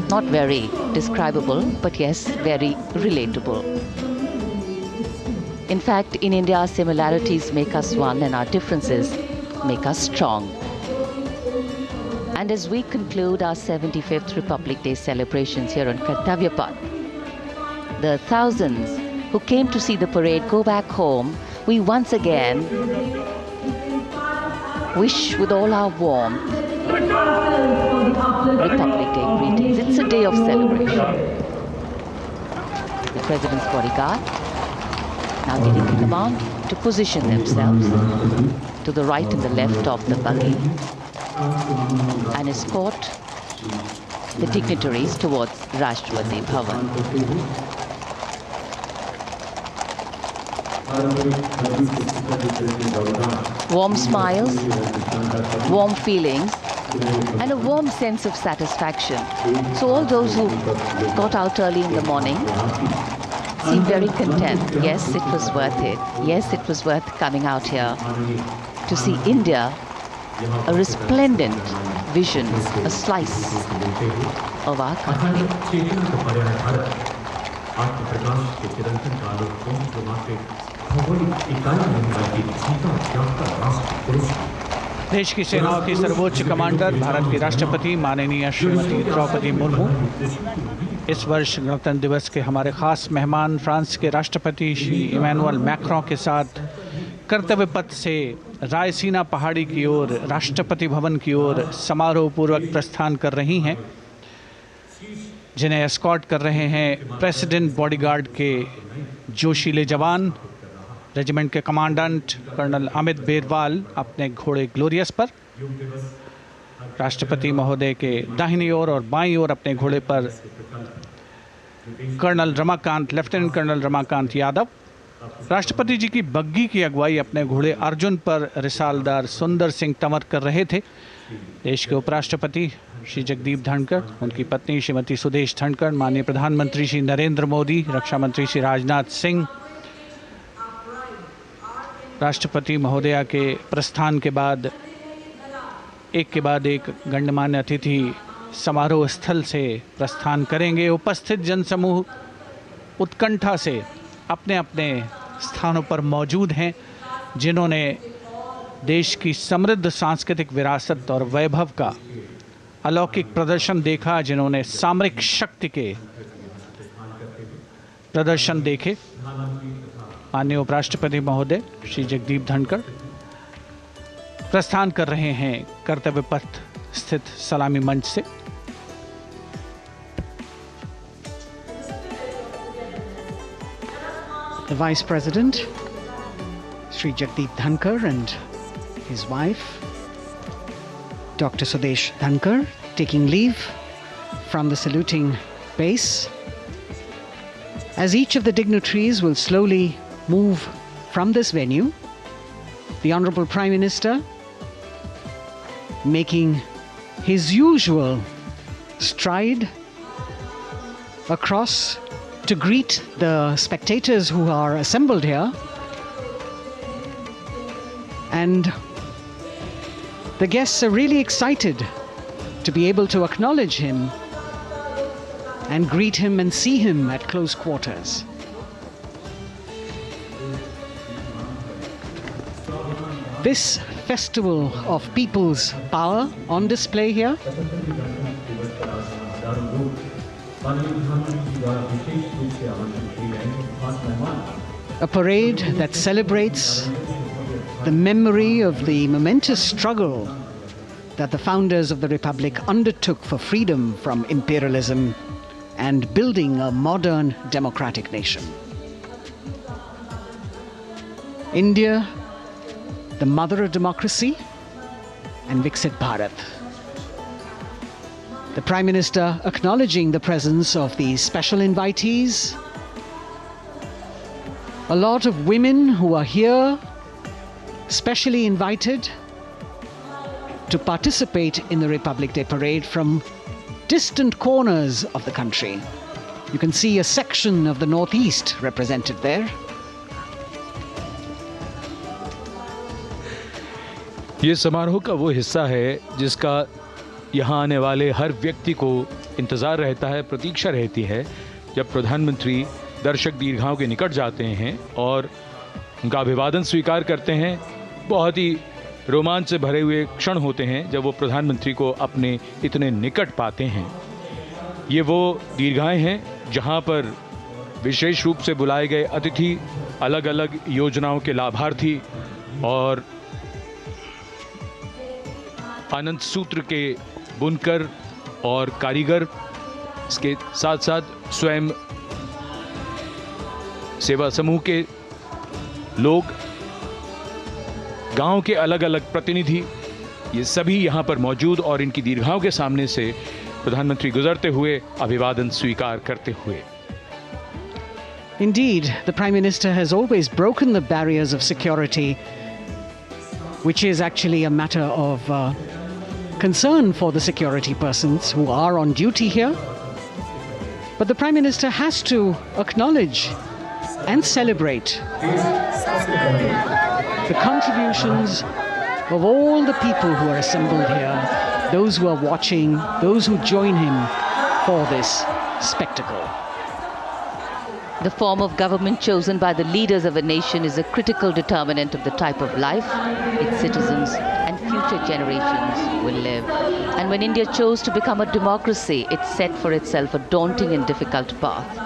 Not very describable, but yes, very relatable. In fact, in India, similarities make us one and our differences make us strong. And as we conclude our 75th Republic Day celebrations here on Kartavya Path, the thousands who came to see the parade go back home, we once again wish with all our warmth Republic Day greetings. It's a day of celebration. The President's bodyguard now getting the command to position themselves to the right and the left of the buggy and escort the dignitaries towards Rashtrapati Bhavan. Warm smiles, warm feelings, and a warm sense of satisfaction. So all those who got out early in the morning seem very content. Yes, it was worth it. Yes, it was worth coming out here to see India, a resplendent vision, a slice of our country. देश की सेनाओं की सर्वोच्च commander Bharat की राष्ट्रपति माननीय श्रीमती द्रौपदी मुर्मू इस वर्ष गणतंत्र दिवस के हमारे खास मेहमान फ्रांस के राष्ट्रपति श्री इमैनुअल मैक्रों के साथ कर्तव्य पथ से रायसीना पहाड़ी की ओर राष्ट्रपति भवन की ओर समारोह पूर्वक प्रस्थान कर रही हैं, जिन्हें एस्कॉर्ट कर रहे हैं प्रेसिडेंट बॉडीगार्ड के जोशीले जवान, रेजिमेंट के कमांडेंट कर्नल अमित बेरवाल अपने घोड़े ग्लोरियस पर, राष्ट्रपति महोदय के दाहिनी ओर और बाईं ओर अपने घोड़े पर colonel Ramakant, lieutenant colonel Ramakant Yadav. राष्ट्रपति जी की बग्गी की अगुवाई अपने घोड़े अर्जुन पर रिसालदार सुंदर सिंह तंवर कर रहे थे। देश के उपराष्ट्रपति श्री जगदीप धनखड़, उनकी पत्नी श्रीमती सुदेश धनखड़, माननीय प्रधानमंत्री श्री नरेंद्र मोदी, रक्षा मंत्री श्री राजनाथ सिंह, राष्ट्रपति महोदया के प्रस्थान के बाद एक के बाद एक गण्यमान्य अतिथि समारोह स्थल से प्रस्थान करेंगे। उपस्थित जनसमूह उत्कंठा से अपने अपने स्थानों पर मौजूद हैं, जिन्होंने देश की समृद्ध सांस्कृतिक विरासत और वैभव का अलौकिक प्रदर्शन देखा, जिन्होंने सामरिक शक्ति के प्रदर्शन देखे। माननीय उपराष्ट्रपति महोदय श्री जगदीप धनखड़ प्रस्थान कर रहे हैं कर्तव्य पथ स्थित सलामी मंच से। The Vice President, Sri Jagdeep Dhankar, and his wife, Dr. Sudesh Dhankar, taking leave from the saluting base. As each of the dignitaries will slowly move from this venue, the Honorable Prime Minister making his usual stride across to greet the spectators who are assembled here. And the guests are really excited to be able to acknowledge him and greet him and see him at close quarters. This festival of people's power on display here a parade that celebrates the memory of the momentous struggle that the founders of the Republic undertook for freedom from imperialism and building a modern democratic nation. India, the mother of democracy, and Viksit Bharat. The Prime Minister acknowledging the presence of these special invitees. A lot of women who are here, specially invited to participate in the Republic Day Parade from distant corners of the country. You can see a section of the Northeast represented there. ये समारोह का वो हिस्सा है जिसका यहाँ आने वाले हर व्यक्ति को इंतज़ार रहता है, प्रतीक्षा रहती है, जब प्रधानमंत्री दर्शक दीर्घाओं के निकट जाते हैं और उनका अभिवादन स्वीकार करते हैं। बहुत ही रोमांच से भरे हुए क्षण होते हैं जब वो प्रधानमंत्री को अपने इतने निकट पाते हैं। ये वो दीर्घाएं हैं जहाँ पर विशेष रूप से बुलाए गए अतिथि, अलग अलग योजनाओं के लाभार्थी और आनंद सूत्र के बुनकर और कारीगर, इसके साथ साथ स्वयं सेवा समूह के लोग, गांव के अलग अलग प्रतिनिधि, ये सभी यहाँ पर मौजूद और इनकी दीर्घाओं के सामने से प्रधानमंत्री गुजरते हुए अभिवादन स्वीकार करते हुए। Indeed, the Prime Minister has always broken the barriers of security, which is actually a matter of concern for the security persons who are on duty here. But the Prime Minister has to acknowledge and celebrate the contributions of all the people who are assembled here, those who are watching, those who join him for this spectacle. The form of government chosen by the leaders of a nation is a critical determinant of the type of life its citizens and future generations will live. And when India chose to become a democracy, it set for itself a daunting and difficult path.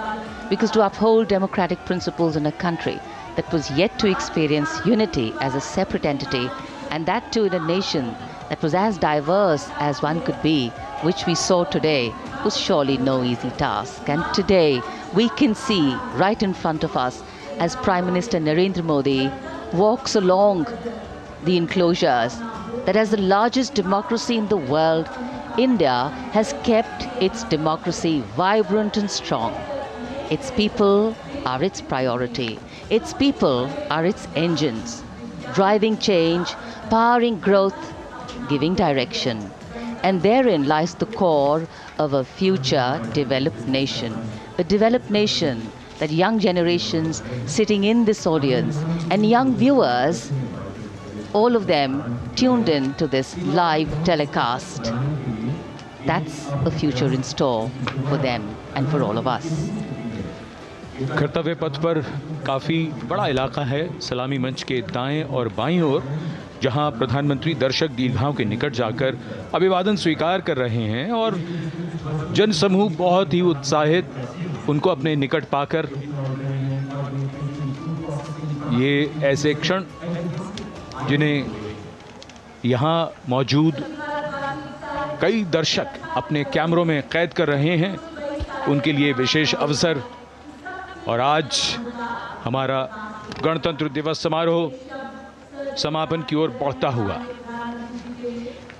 Because to uphold democratic principles in a country that was yet to experience unity as a separate entity, and that too in a nation that was as diverse as one could be, which we saw today, was surely no easy task. And today, we can see right in front of us as Prime Minister Narendra Modi walks along the enclosures that as the largest democracy in the world, India has kept its democracy vibrant and strong. Its people are its priority. Its people are its engines, driving change, powering growth, giving direction. And therein lies the core of a future developed nation. A developed nation that young generations sitting in this audience and young viewers, all of them tuned in to this live telecast. That's a future in store for them and for all of us. कर्तव्य पथ पर काफ़ी बड़ा इलाका है, सलामी मंच के दाएं और बाईं ओर, जहां प्रधानमंत्री दर्शक दीर्घाओं के निकट जाकर अभिवादन स्वीकार कर रहे हैं और जनसमूह बहुत ही उत्साहित उनको अपने निकट पाकर ये ऐसे क्षण जिन्हें यहाँ मौजूद कई दर्शक अपने कैमरों में कैद कर रहे हैं, उनके लिए विशेष अवसर। और आज हमारा गणतंत्र दिवस समारोह समापन की ओर बढ़ता हुआ।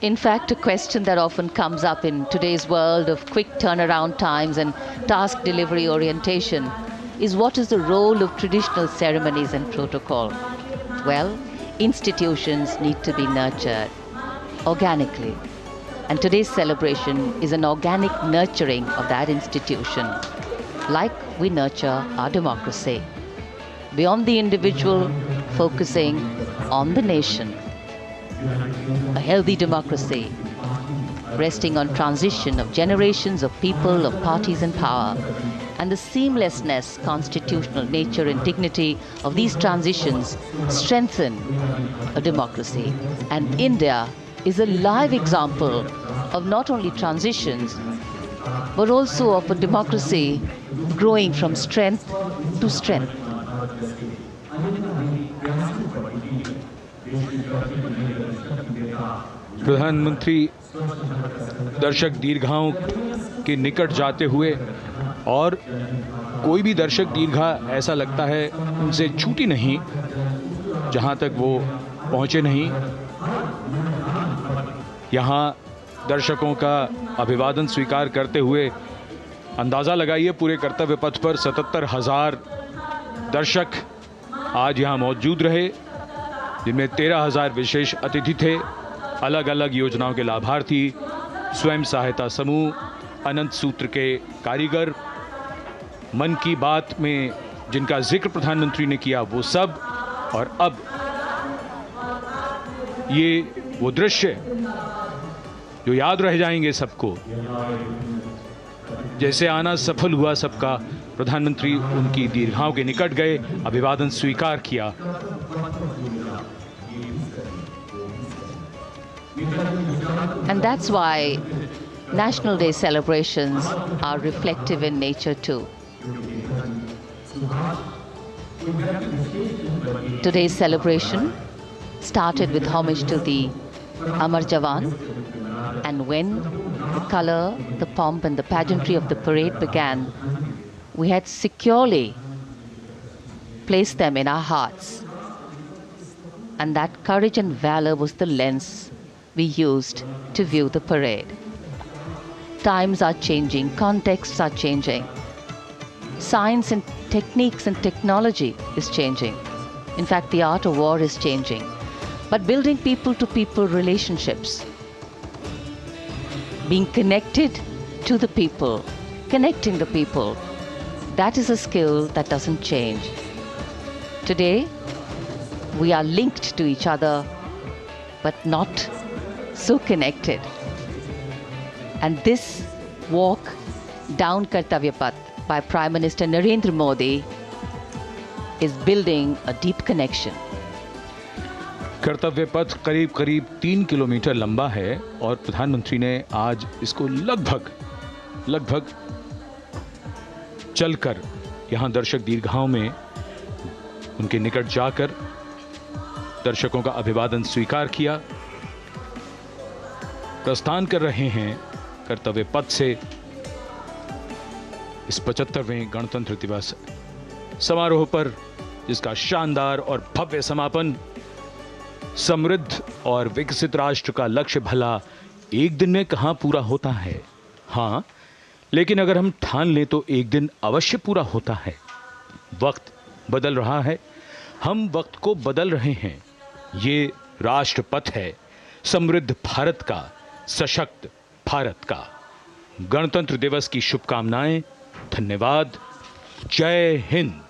In fact, a question that often comes up in today's world of quick turnaround times and task delivery orientation is what is the role of traditional ceremonies and protocol? Well, institutions need to be nurtured organically. And today's celebration is an organic nurturing of that institution, like we nurture our democracy. Beyond the individual, focusing on the nation. A healthy democracy, resting on transition of generations of people, of parties in power, and the seamlessness, constitutional nature and dignity of these transitions strengthen a democracy. And India is a live example of not only transitions, but also of a democracy growing from strength to strength. प्रधानमंत्री दर्शक दीर्घाओं के निकट जाते हुए, और कोई भी दर्शक दीर्घा ऐसा लगता है उनसे छूटी नहीं जहां तक वो पहुंचे नहीं। यहाँ दर्शकों का अभिवादन स्वीकार करते हुए अंदाज़ा लगाइए, पूरे कर्तव्य पथ पर 77,000 दर्शक आज यहाँ मौजूद रहे, जिनमें 13,000 विशेष अतिथि थे, अलग अलग योजनाओं के लाभार्थी, स्वयं सहायता समूह, अनंत सूत्र के कारीगर, मन की बात में जिनका जिक्र प्रधानमंत्री ने किया वो सब। और अब ये वो दृश्य जो याद रह जाएंगे सबको, जैसे आना सफल हुआ सबका, प्रधानमंत्री उनकी दीर्घाओं के निकट गए, अभिवादन स्वीकार किया। And that's why National Day celebrations are reflective in nature too. Today's celebration started with homage to the Amar Jawan, and when the color, the pomp and the pageantry of the parade began, we had securely placed them in our hearts. And that courage and valor was the lens we used to view the parade. Times are changing, contexts are changing. Science and techniques and technology is changing. In fact, the art of war is changing. But building people-to-people relationships, being connected to the people, connecting the people, that is a skill that doesn't change. Today, we are linked to each other, but not so connected. And this walk down Kartavya Path by Prime Minister Narendra Modi is building a deep connection. कर्तव्य पथ करीब करीब 3 kilometre लंबा है और प्रधानमंत्री ने आज इसको लगभग चलकर यहाँ दर्शक दीर्घाओं में उनके निकट जाकर दर्शकों का अभिवादन स्वीकार किया। प्रस्थान कर रहे हैं कर्तव्य पथ से इस 75वें गणतंत्र दिवस समारोह पर, जिसका शानदार और भव्य समापन समृद्ध और विकसित राष्ट्र का लक्ष्य भला एक दिन में कहां पूरा होता है। हाँ, लेकिन अगर हम ठान लें तो एक दिन अवश्य पूरा होता है। वक्त बदल रहा है, हम वक्त को बदल रहे हैं। ये राष्ट्रपथ है समृद्ध भारत का, सशक्त भारत का। गणतंत्र दिवस की शुभकामनाएं। धन्यवाद। जय हिंद।